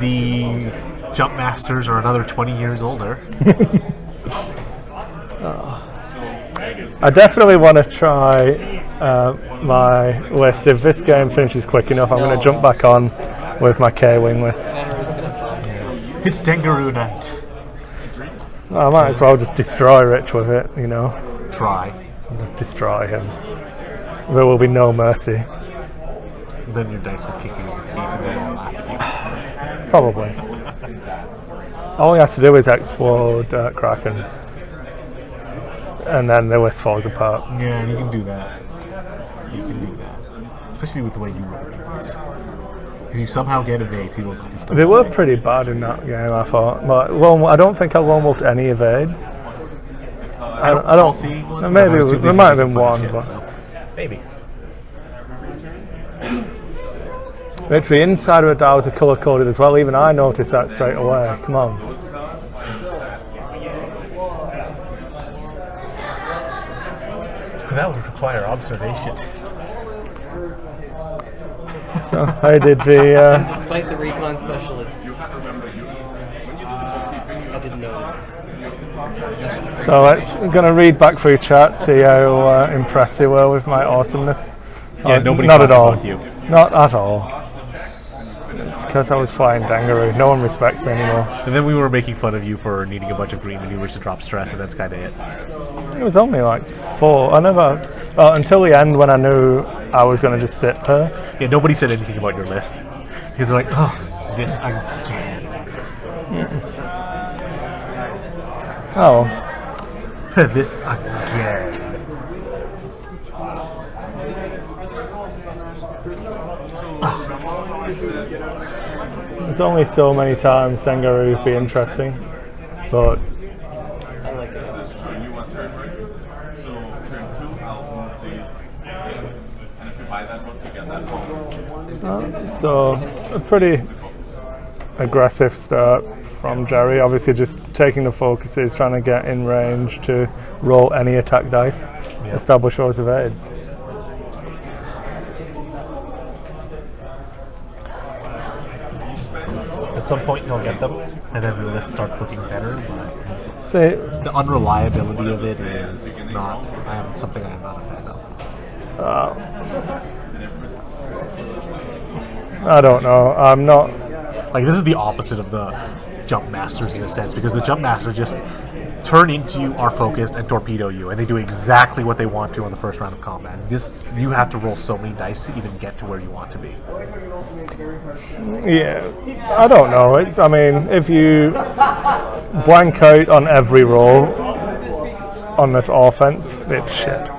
the Jump Masters are another 20 years older. I definitely want to try my list. If this game finishes quick enough, I'm going to jump back on with my K-Wing list. It's Dengaroo night. I might as well just destroy Rich with it, you know. Try. Destroy him. There will be no mercy. Then your dice will kick you in the teeth and they will laugh at you. Probably. All he has to do is explode Kraken. And then the list falls apart. Yeah, you can do that. You can do that. Especially with the way you roll these. If you somehow get an 8, he will start. They were pretty bad in that game, I thought. But I don't think I lone wolfed any evades. I don't see. Maybe there might have been one, but maybe. Literally, inside of a dials are colour coded as well. Even I noticed that straight away. Come on. That would require observation. So I did the. Despite the recon specialists, I didn't notice. So I'm going to read back through chat, see how impressed you were with my awesomeness. Yeah, nobody not at all. about you. Not at all. It's because I was flying Dangaroo. No one respects me anymore. And then we were making fun of you for needing a bunch of green maneuvers to drop stress, and that's kind of it. It was only like 4. I never. Until the end when I knew I was going to just sit there. Yeah, nobody said anything about your list. Because they're like, oh, this again. Oh. This again. There's only so many times Dangaroo would be interesting, but I like it. So you want turn 1? So turn 2, I'll move these. And if you buy that book, you get that bonus. so a pretty aggressive start from Jerry. Obviously, just taking the focuses, trying to get in range to roll any attack dice, establish those evades. At some point you'll get them, and then the list starts looking better, but See, the unreliability of it is not something I am not a fan of. I don't know. I'm not. Like, this is the opposite of the jump masters in a sense, because the jump masters just turn into you, are focused, and torpedo you, and they do exactly what they want to on the first round of combat. This, you have to roll so many dice to even get to where you want to be. Yeah, I don't know. I mean, if you blank out on every roll on this offense, it's shit.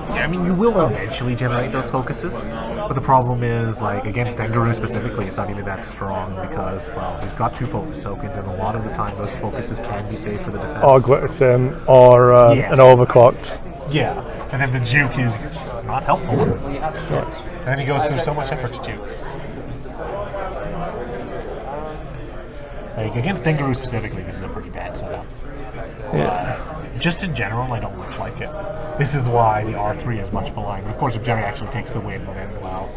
Yeah, I mean, you will eventually generate those focuses, but the problem is, like, against Dengaroo specifically, it's not even that strong because, well, he's got 2 focus tokens, and a lot of the time those focuses can be saved for the defense. Or Glitterstim, or an overclocked. Yeah, and then the juke is not helpful. And then he goes through so much effort to juke. Like, against Dengaroo specifically, this is a pretty bad setup. Yeah. Just in general, I don't much like it. This is why the R3 is much maligned. Of course, if Jerry actually takes the win, then, well...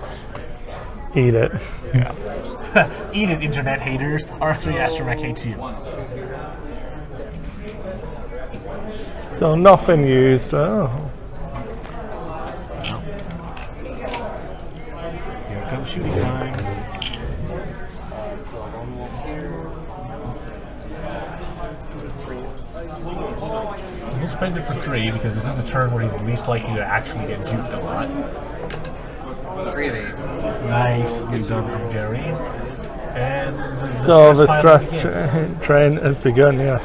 Eat it. Yeah. Eat it, internet haters. R3 Astromech hates you. So nothing used. Oh. Here comes shooting time. We'll spend it for 3 because this is the turn where he's least likely to actually get juked a lot. 3 of 8. Nicely done from Jerry. And So the pile stress train has begun, yeah.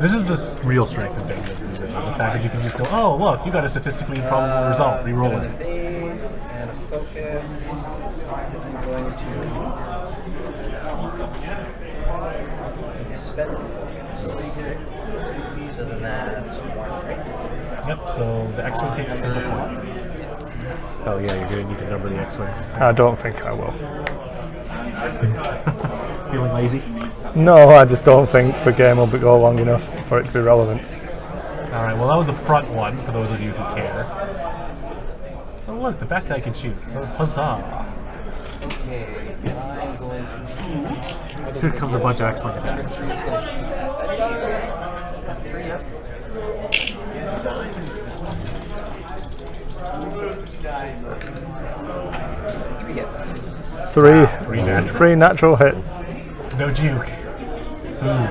This is the real strength of Dengaroo. The fact that you can just go, oh look, you got a statistically improbable result, re-roll it. And a focus. I'm going to spend the focus. So then that's 1, right? Yep, so the X-Wing takes a single point. Oh yeah, you're going to need to number the X-Wings. I don't think I will. Feeling lazy? No, I just don't think the game will go long enough for it to be relevant. Alright, well that was the front one, for those of you who care. Oh look, the back guy can shoot. Oh, huzzah! Okay, I'm going to... Here comes a bunch of X-Wing attacks. Three natural hits. No juke. Ooh.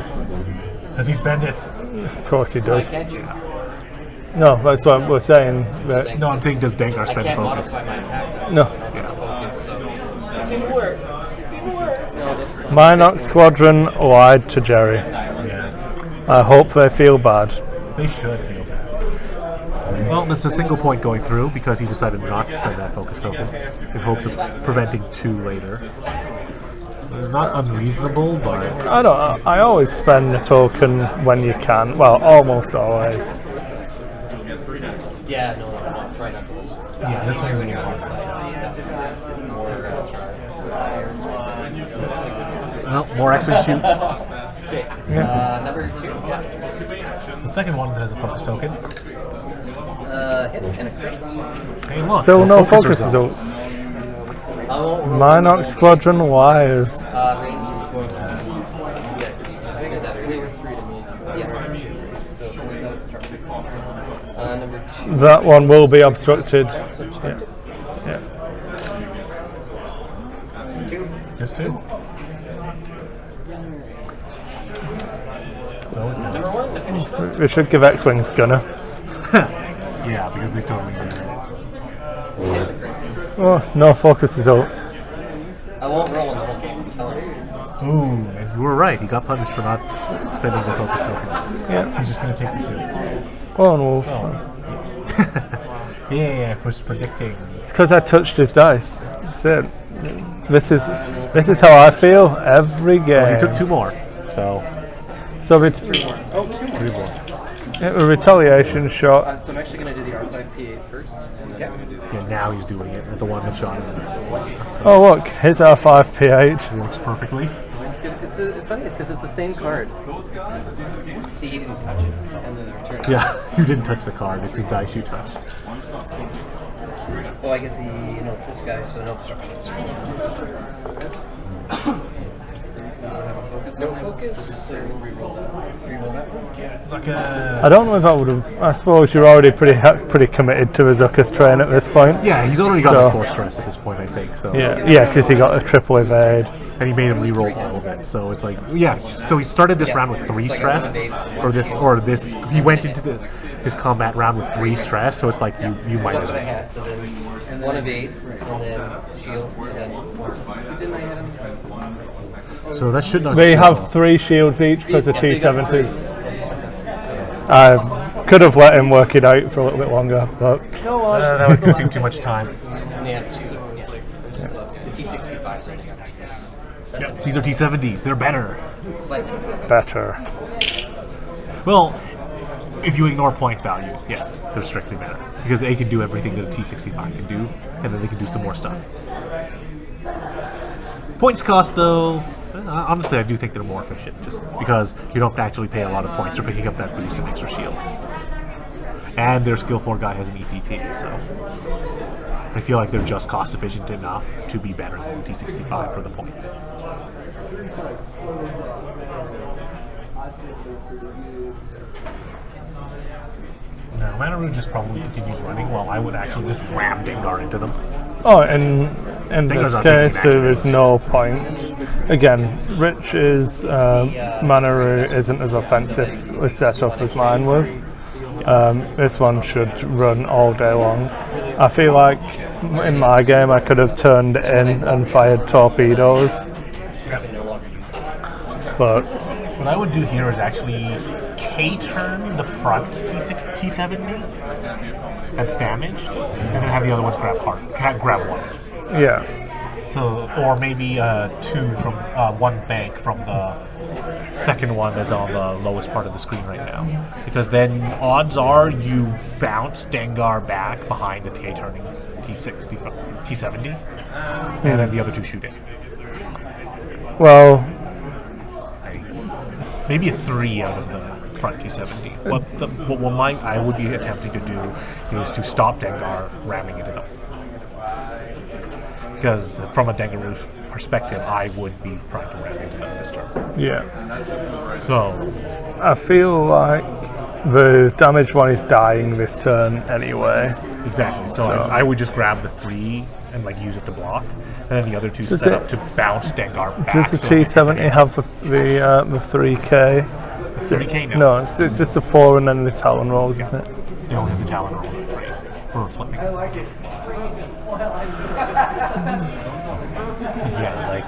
Does he spend it? Of course he does. Can't you? No, that's what we're saying. That, No, I'm saying does Dengar I spend can't focus? modify my attack. no. Focus, so it can work. No, that's fine. Minox Squadron lied to Jerry. Yeah. I hope they feel bad. They should feel bad. Well, that's a single point going through because he decided not to spend that focus token in hopes of preventing 2 later. It's not unreasonable, but I always spend the token when you can. Well, almost always. Yeah, no, try not to listen. yeah, this When one's you're on site. well, more X-Men shoot. Okay. Number 2. Yeah. The second one has a focus token. Hit and a crit. Hey, look, Still no focus focus result. results. I won't roll. Minox Squadron wires. Range is going to I did that earlier. 3 to me. Yes. So without start. Number 2. That one will be obstructed. Yeah. Yeah. 2. Just 2. Number 1. We should give X-Wings Gunner. Yeah, because they totally did. Oh, no focus result. I won't roll in the whole game. I'm telling you. Ooh, and you were right. He got punished for not spending the focus token. Yeah. He's just going to take the 2. Oh, and we'll, Yeah, was predicting. it's because I touched his dice. That's it. This is how I feel every game. Well, he took 2 more, so So we, 3 more. a retaliation shot. So I'm actually going to do the R5 P8 first. And then Yeah, now he's doing it with the one that shot him. Oh look, here's our 5P8. Works perfectly. It's good. It's funny because it's the same card. See, he didn't touch it, and then the return. Yeah, you didn't touch the card. It's the dice you touched. Oh, I get the this guy, so no obstruction. No focus. So reroll that. Reroll that one. Yeah. I don't know if I would have. I suppose you're already pretty committed to a Zucker's train at this point. Yeah, he's already got So- the 4 stress at this point, I think. So Yeah, because he got a triple evade. and he made him re-roll all of it. So it's like, yeah. So he started this round with 3 stress, or this. He went into his combat round with 3 stress. So it's like you might That's what I have. had. So then 1 evade, and then shield, and then didn't I hit him? So that should not. We show. have 3 shields each for the Yeah, they got T70s. 3. I could have let him work it out for a little bit longer, but No, well, That would consume too much time. yeah, the T65. Yep. These are T70s. They're better. Slightly. better. Well, if you ignore points values, yes, they're strictly better because they can do everything that a T65 can do, and then they can do some more stuff. Points cost, though, honestly, I do think they're more efficient, just because you don't actually pay a lot of points for picking up that boost and extra shield. And their skill 4 guy has an EPT, so I feel like they're just cost efficient enough to be better than the T65 for the points. Now, Manaru just probably continues running while I would actually just ram Dengar into them. Oh, in Dengar's this not taking case, action there is against no point. Again, Rich's Manaru isn't as offensively set up as mine was. This one should run all day long. I feel like in my game I could have turned in and fired torpedoes, but What I would do here is actually K-turn the front T70 that's damaged, and then have the other ones grab ones. yeah. So, or maybe 2 from 1 bank from the second one that's on the lowest part of the screen right now, because then odds are you bounce Dengar back behind the K-turning T70, and then the other 2 shoot it. Well, Maybe a 3 out of the front T70. What I would be attempting to do is to stop Dengar ramming into them. Because from a Dengaru perspective, I would be trying to ram into them this turn. yeah. So, I feel like the damaged one is dying this turn anyway. Exactly. So I would just grab the 3 and like use it to block, and then the other 2 Does set it- up to bounce Dengar back. Does the so that it T70 gets have the 3K? 30K? No, it's just a 4 and then the Talon rolls, isn't it? They only have the Talon roll at 3 for flipping. Yeah, like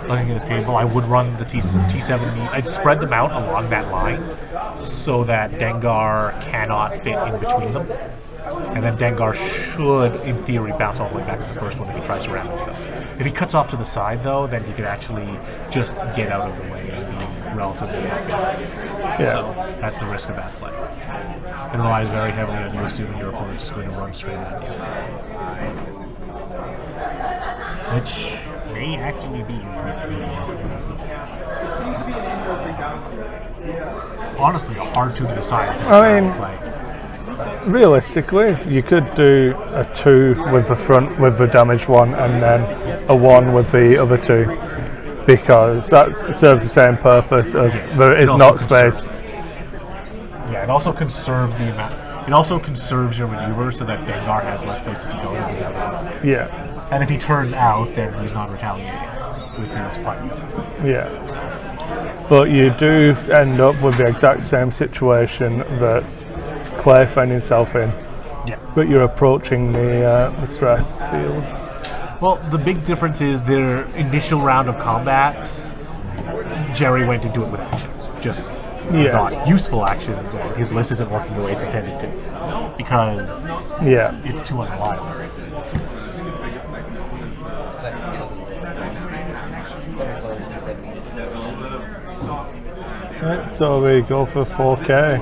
looking at the table, I would run the T70. I'd spread them out along that line so that Dengar cannot fit in between them. And then Dengar should, in theory, bounce all the way back to the first one if he tries to ram it. If he cuts off to the side, though, then he could actually just get out of the way and be relatively active. Yeah. So that's the risk of that play. It relies very heavily on you assuming your opponent's just going to run straight at you. Which may actually be honestly a hard 2 to decide. I mean, realistically, you could do a 2 with the front with the damaged one and then a 1 with the other 2, because that serves the same purpose of there is not space. Yeah, it also conserves the amount. It also conserves your maneuver so that Dengar has less places to go than his other. Yeah. And if he turns out, then he's not retaliating with his fight. Yeah. But you do end up with the exact same situation that Clay found himself in. Yeah. But you're approaching the stress fields. Well, the big difference is their initial round of combat, Jerry went into it with actions. Just not useful actions, and his list isn't working the way it's intended to. Because it's too unreliable. Right, so we go for 4K.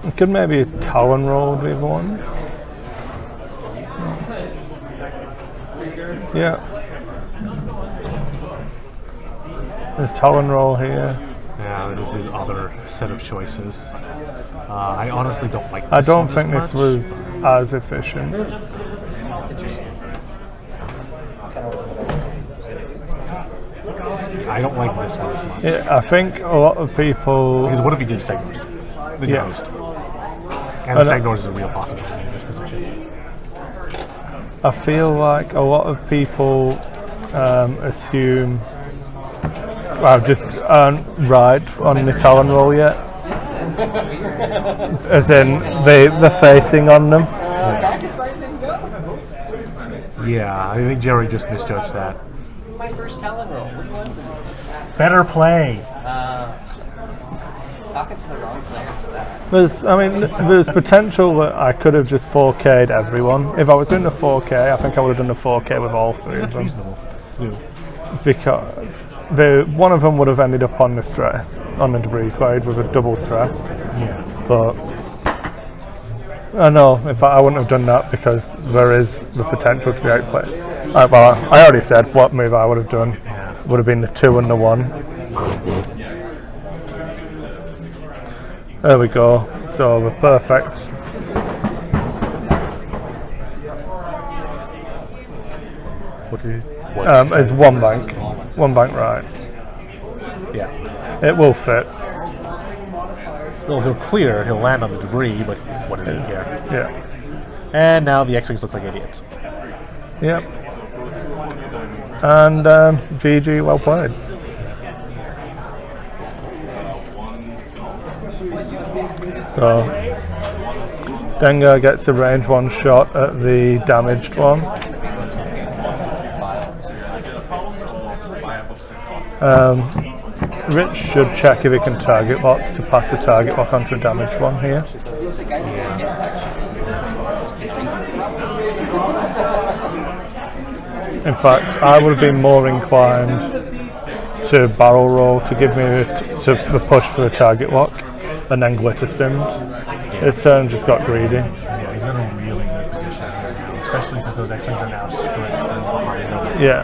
We could maybe Talon roll with one. Yeah. The Talon roll here. Yeah, this is his other set of choices. I honestly don't like this I don't one think as this much. was as efficient. I don't like this one as much. Yeah, I think a lot of people. Because what if he did Segnors? The ghost. And I know. Segnors is a real possibility in this position. I feel like a lot of people assume I just aren't right on the Talon roll yet. As in, they're facing on them. Yeah, I think Jerry just misjudged that. My first Talon roll. What do you want from me? Better play. Talking to the wrong player for that. There's potential that I could have just 4K'd everyone. If I was doing a 4K, I think I would have done a 4K with all 3 of That's them. reasonable. Yeah. Because one of them would have ended up on the stress, on the debris cloud with a double stress. Yeah. But I know if I wouldn't have done that because there is the potential to be outplayed. Well, I already said what move I would have done. Would have been the 2 and the 1. There we go. So the perfect. It's 1 bank. 1 bank right. Yeah. It will fit. So he'll clear, he'll land on the debris, but what does he care? Yeah. And now the X-Wings look like idiots. Yep. And GG, well played. So Dengar gets a range 1 shot at the damaged one. Rich should check if he can target lock to pass the target lock onto a damaged one here. In fact, I would have been more inclined to barrel roll to give me the push for the target lock and then glitter stimmed. His turn just got greedy. Yeah, he's in a really good position here now, especially since those X-Wings are now stretched and he's behind them. Yeah.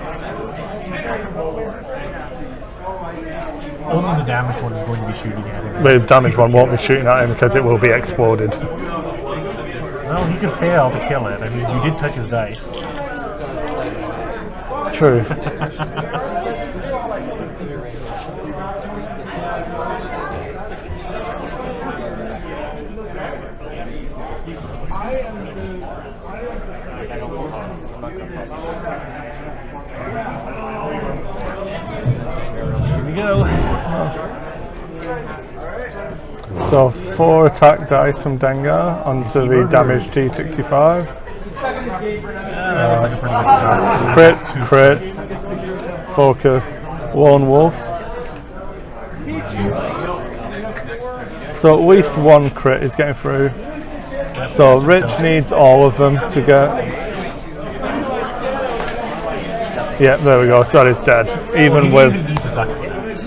Only the damaged one is going to be shooting at him. The damaged one won't be shooting at him because it will be exploded. Well, he could fail to kill it. I mean, you did touch his dice. True. So 4 attack dice from Dengar onto the damaged T65. Crit, focus, lone wolf. So at least 1 crit is getting through. So Rich needs all of them to get. Yeah, there we go. So that is dead. Even with.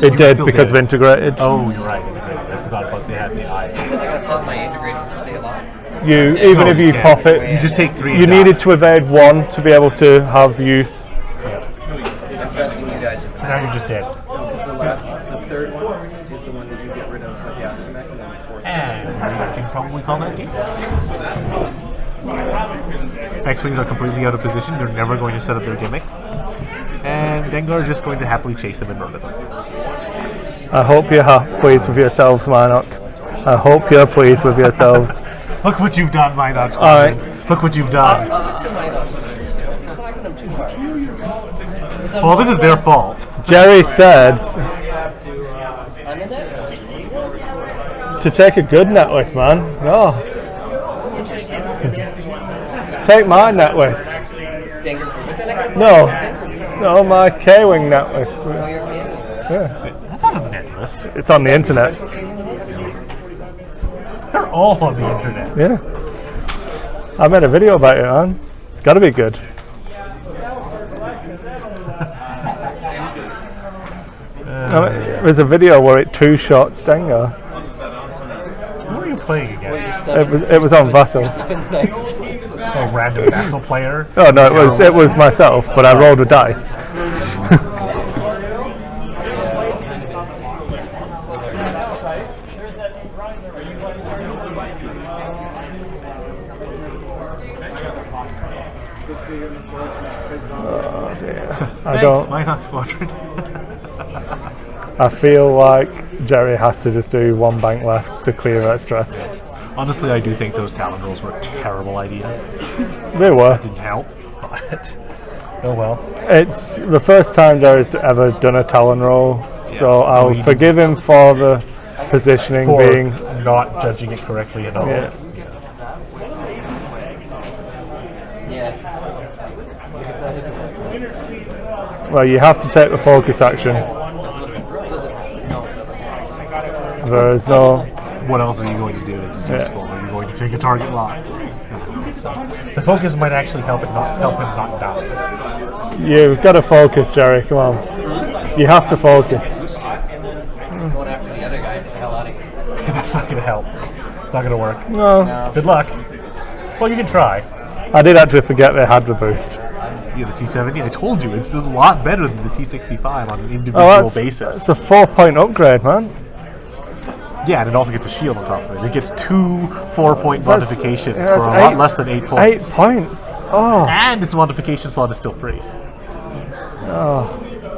It did because of integrated. Oh, you're right. I forgot about they had the eye. I gotta pop my integrated to stay alive. Even if you pop it, you just take 3. You needed to evade 1 to be able to have use. I'm stressing you guys. Now you're just dead. The third one is the one that you get rid of with the Astromech, and then the fourth. And I can probably call that game. X-Wings are completely out of position. They're never going to set up their gimmick. And Dengar is just going to happily chase them and murder them. I hope you're pleased with yourselves, Minok. I hope you're pleased with yourselves. Look what you've done, Minok Squadron. Look what you've done. Well, this is their fault. Jerry said to take a good necklace, man. No. Take my necklace. No, my K-Wing necklace. Yeah. That's not a necklace. It's on the internet. They're all on the internet. Yeah. I made a video about it, man. It's got to be good. There's a video where it 2-shots Dengar. Who are you playing against? It was on Vassal. A random Vassal player? Oh no, it was myself, but I rolled a dice. Oh dear. Thanks, Minok Squadron. I feel like Jerry has to just do 1 bank left to clear that stress. Honestly, I do think those Talon rolls were a terrible idea. They were. That didn't help, but oh well. It's the first time Jerry's ever done a Talon roll, so I'll forgive him for the positioning for being not judging it correctly at all. Yeah. Well, you have to take the focus action. There is no. What else are you going to do that's useful? Are you going to take a target lock? The focus might actually help him not die. You've got to focus, Jerry. Come on. You have to focus. Going after the other guy, get the hell out of here. That's not going to help. It's not going to work. No. Good luck. Well, you can try. I did actually forget they had the boost. Yeah, the T70. I told you it's a lot better than the T65 on an individual basis. It's a 4-point upgrade, man. Yeah, and it also gets a shield on top of it. It gets 2 4-point modifications for a lot less than 8 points. 8 points. Oh. And its modification slot is still free. Oh.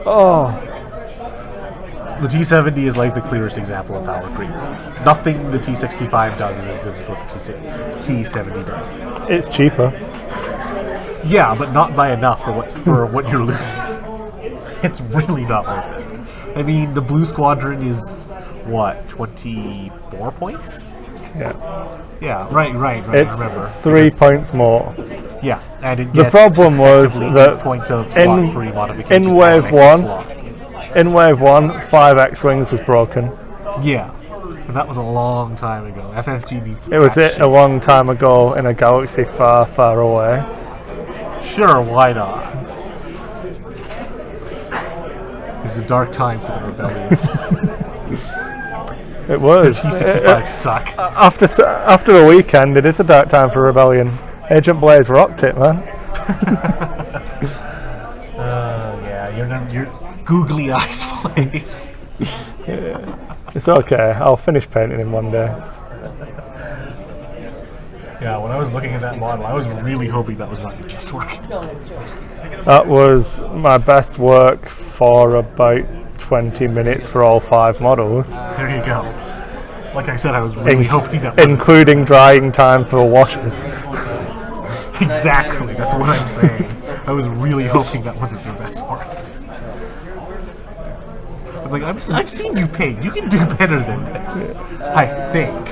Oh. The T70 is like the clearest example of power creep. Nothing the T65 does is as good as what the T70 does. It's cheaper. Yeah, but not by enough for what you're losing. It's really not worth it. I mean, the Blue Squadron is what, 24 points? Yeah. Yeah, right. It's I remember. 3 points more. Yeah, and it the gets problem was that points of slot-free modifications in wave 1, 5 X-Wings was broken. Yeah, and that was a long time ago. FFG needs to It was a long time ago in a galaxy far, far away. Sure, why not? It was a dark time for the rebellion. It was. The T65 suck. After the weekend, it is a dark time for rebellion. Agent Blaze rocked it, man. Yeah, your googly eyes place. Yeah. It's okay. I'll finish painting him one day. Yeah, when I was looking at that model, I was really hoping that was not your best work. That was my best work for about 20 minutes for all 5 models. There you go. Like I said, I was really hoping that including drying time for washers. Exactly, that's what I'm saying. I was really hoping that wasn't your best work. But Like I've seen you paint. You can do better than this. I think.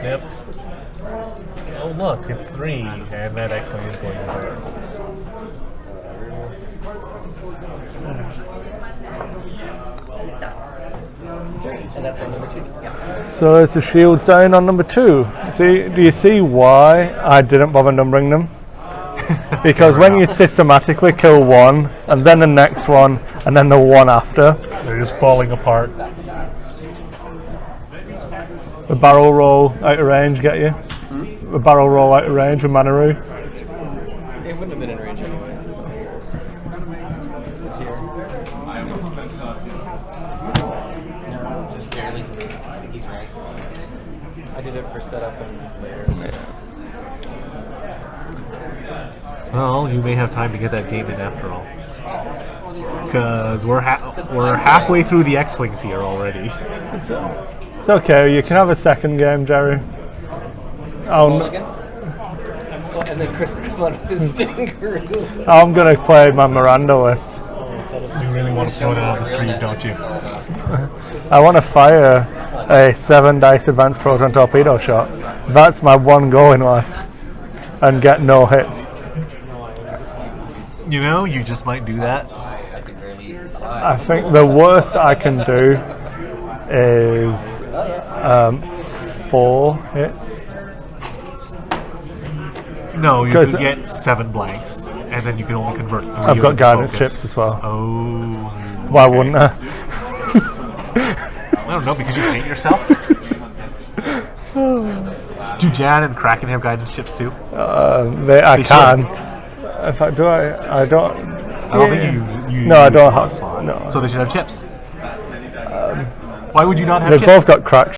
Yep. Oh look, it's 3, and that X-Wing is going there. And that's on number 2. So it's the shields down on number 2. See, do you see why I didn't bother numbering them? Because when you systematically kill one, and then the next one, and then the one after, They're just falling apart. the barrel roll out of range get you. The barrel roll out of range with Manaru. It wouldn't have been in range anyway. It's here. Just barely. I think he's right. I did it for setup and later. Well, you may have time to get that game in after all. Because we're halfway through the X-Wings here already. It's okay, you can have a second game, Jerry. Oh, and then Chris come on with his stinger. I'm going to play my Miranda list. You really want to throw it out on the street, don't you? I want to fire a 7 dice advanced proton torpedo shot. That's my one goal in life. And get no hits. You know, you just might do that. I think the worst I can do is 4 hits. No, you can get 7 blanks, and then you can only convert 3. I've got guidance chips as well. Oh. Why wouldn't I? I don't know, because you paint yourself? Do Jan and Kraken have guidance chips too? I can. In fact, do I? I don't. I don't think you no, I don't have. No. So they should have chips. Why would you not have They've chips? both got cracked